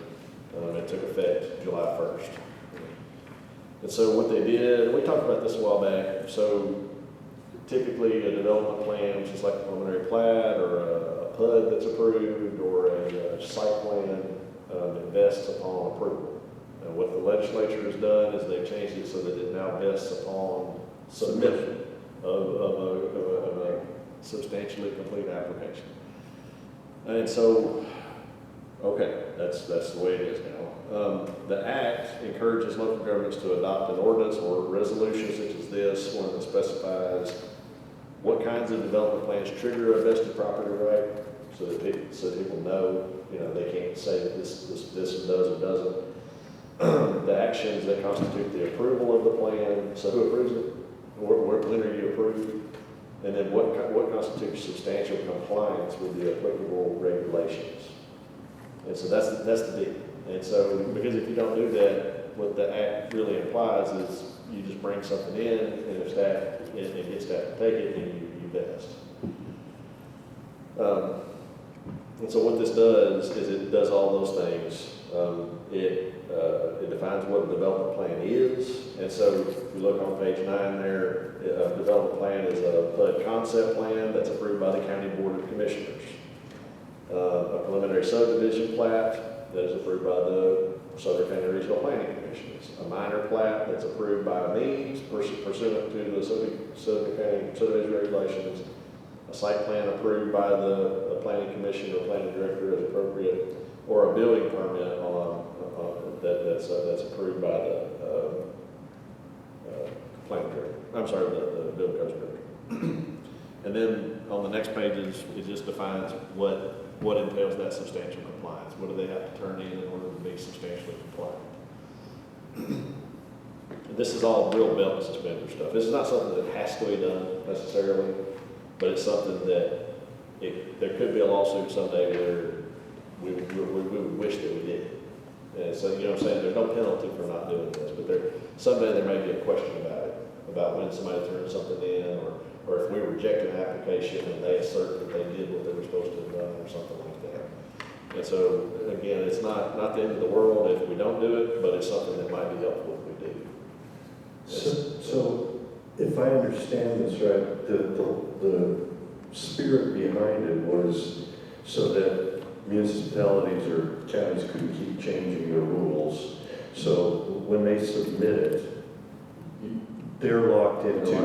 It took effect July 1st. And so what they did, we talked about this a while back, so typically a development plan, which is like a preliminary plat or a PUD that's approved or a site plan, vests upon approval. And what the legislature has done is they've changed it so that it now vests upon submission of a substantially complete application. And so, okay, that's the way it is now. The act encourages local governments to adopt an ordinance or resolution such as this, one that specifies what kinds of development plans trigger a vested property right, so that people know, they can't say that this does or doesn't. The actions that constitute the approval of the plan. So who approves it? When are you approved? And then what constitutes substantial compliance with the applicable regulations? And so that's the deal. And so, because if you don't do that, what the act really implies is you just bring something in, and if staff, and get staff to take it, and you vest. And so what this does is it does all those things. It defines what a development plan is. And so if you look on page 9 there, a development plan is a PUD concept plan that's approved by the County Board of Commissioners. A preliminary subdivision plat that is approved by the Sumner County Regional Planning Commissions. A minor plat that's approved by me pursuant to the Sumner County subdivision regulations. A site plan approved by the Planning Commission or Planning Director as appropriate, or a building permit that's approved by the Planning Director. I'm sorry, the Building Codes Director. And then on the next pages, it just defines what entails that substantial compliance. What do they have to turn in order to be substantially compliant? This is all real belt and suspender stuff. This is not something that has to be done necessarily, but it's something that there could be a lawsuit someday where we would wish that we did. And so, you know what I'm saying, there's no penalty for not doing this, but someday there may be a question about it, about when somebody turns something in, or if we reject an application and they assert that they did what they were supposed to have done, or something like that. And so, again, it's not the end of the world if we don't do it, but it's something that might be helpful if we do. So if I understand this right, the spirit behind it was so that municipalities or counties could keep changing their rules. So when they submit it, they're locked into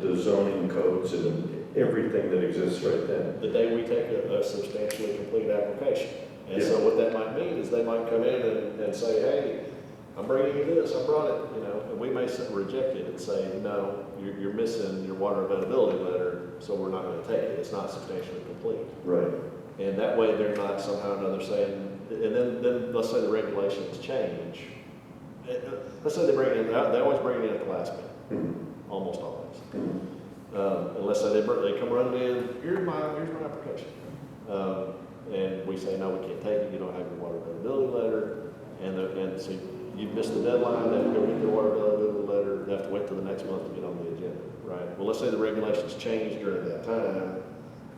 the zoning codes and everything that exists right then. The day we take a substantially complete application. And so what that might mean is they might come in and say, hey, I'm bringing you this, I brought it, you know, and we may reject it and say, no, you're missing your water availability letter, so we're not going to take it. It's not substantially complete. Right. And that way they're not somehow or another saying, and then let's say the regulations change. Let's say they always bring it in at the last minute, almost always. And let's say they come running in, here's my application. And we say, no, we can't take it, you don't have your water availability letter. And so you've missed the deadline, they have to go get their water availability letter, they have to wait till the next month to get on the agenda, right? Well, let's say the regulations change during that time,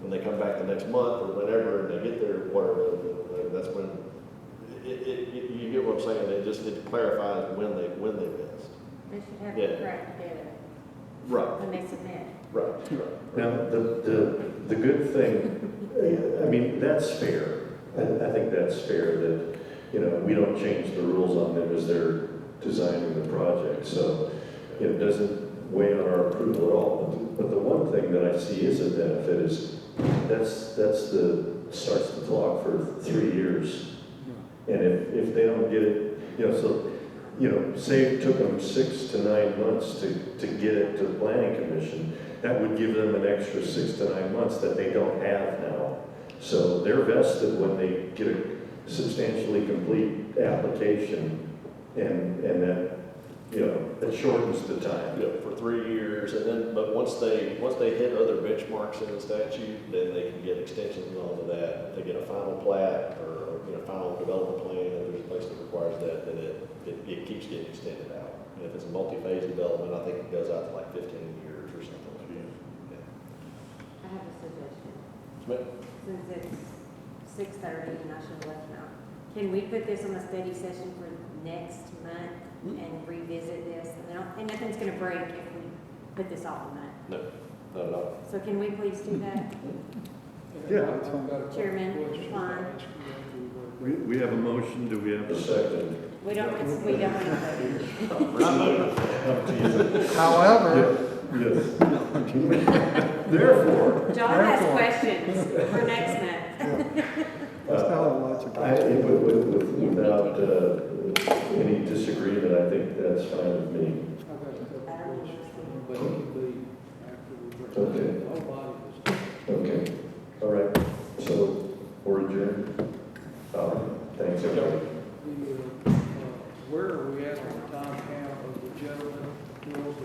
when they come back the next month or whenever, and they get their water availability letter, that's when, you get what I'm saying, it clarifies when they missed. They should have Yeah. the correct data Right. when they submit. Right. Now, the good thing, I mean, that's fair. I think that's fair that, you know, we don't change the rules on them as they're designing the project. So it doesn't weigh on our approval at all. But the one thing that I see is a benefit is starts the clock for 3 years. And if they don't get it, you know, so, you know, say it took them 6 to 9 months to get it to the planning commission, that would give them an extra 6 to 9 months that they don't have now. So they're vested when they get a substantially complete application, and that, you know, it shortens the time. Yeah, for 3 years, and then, but once they hit other benchmarks in the statute, then they can get extensions onto that. If they get a final plat or, you know, final development plan, if there's a place that requires that, then it keeps getting extended out. And if it's a multi-phase development, I think it goes out to like 15 years or something like that. Yeah. I have a suggestion. But Since it's 6:30 and I should have left now, can we put this on a study session for next month and revisit this? And nothing's gonna break if we put this off a month. no, not at all. So can we please do that? Yeah. I've got a couple Chairman, questions fine. to ask you after We have a motion, do we have a second? We don't want to vote. However, Yes. Therefore, John has questions for next month. Without any disagreement, I think that's fine with me. I've got a couple of questions for you, but it can be after we break. Okay. Nobody was. Okay, all right, so we're adjourned. Thanks, everybody. Where are we at on the time count of the gentleman who was the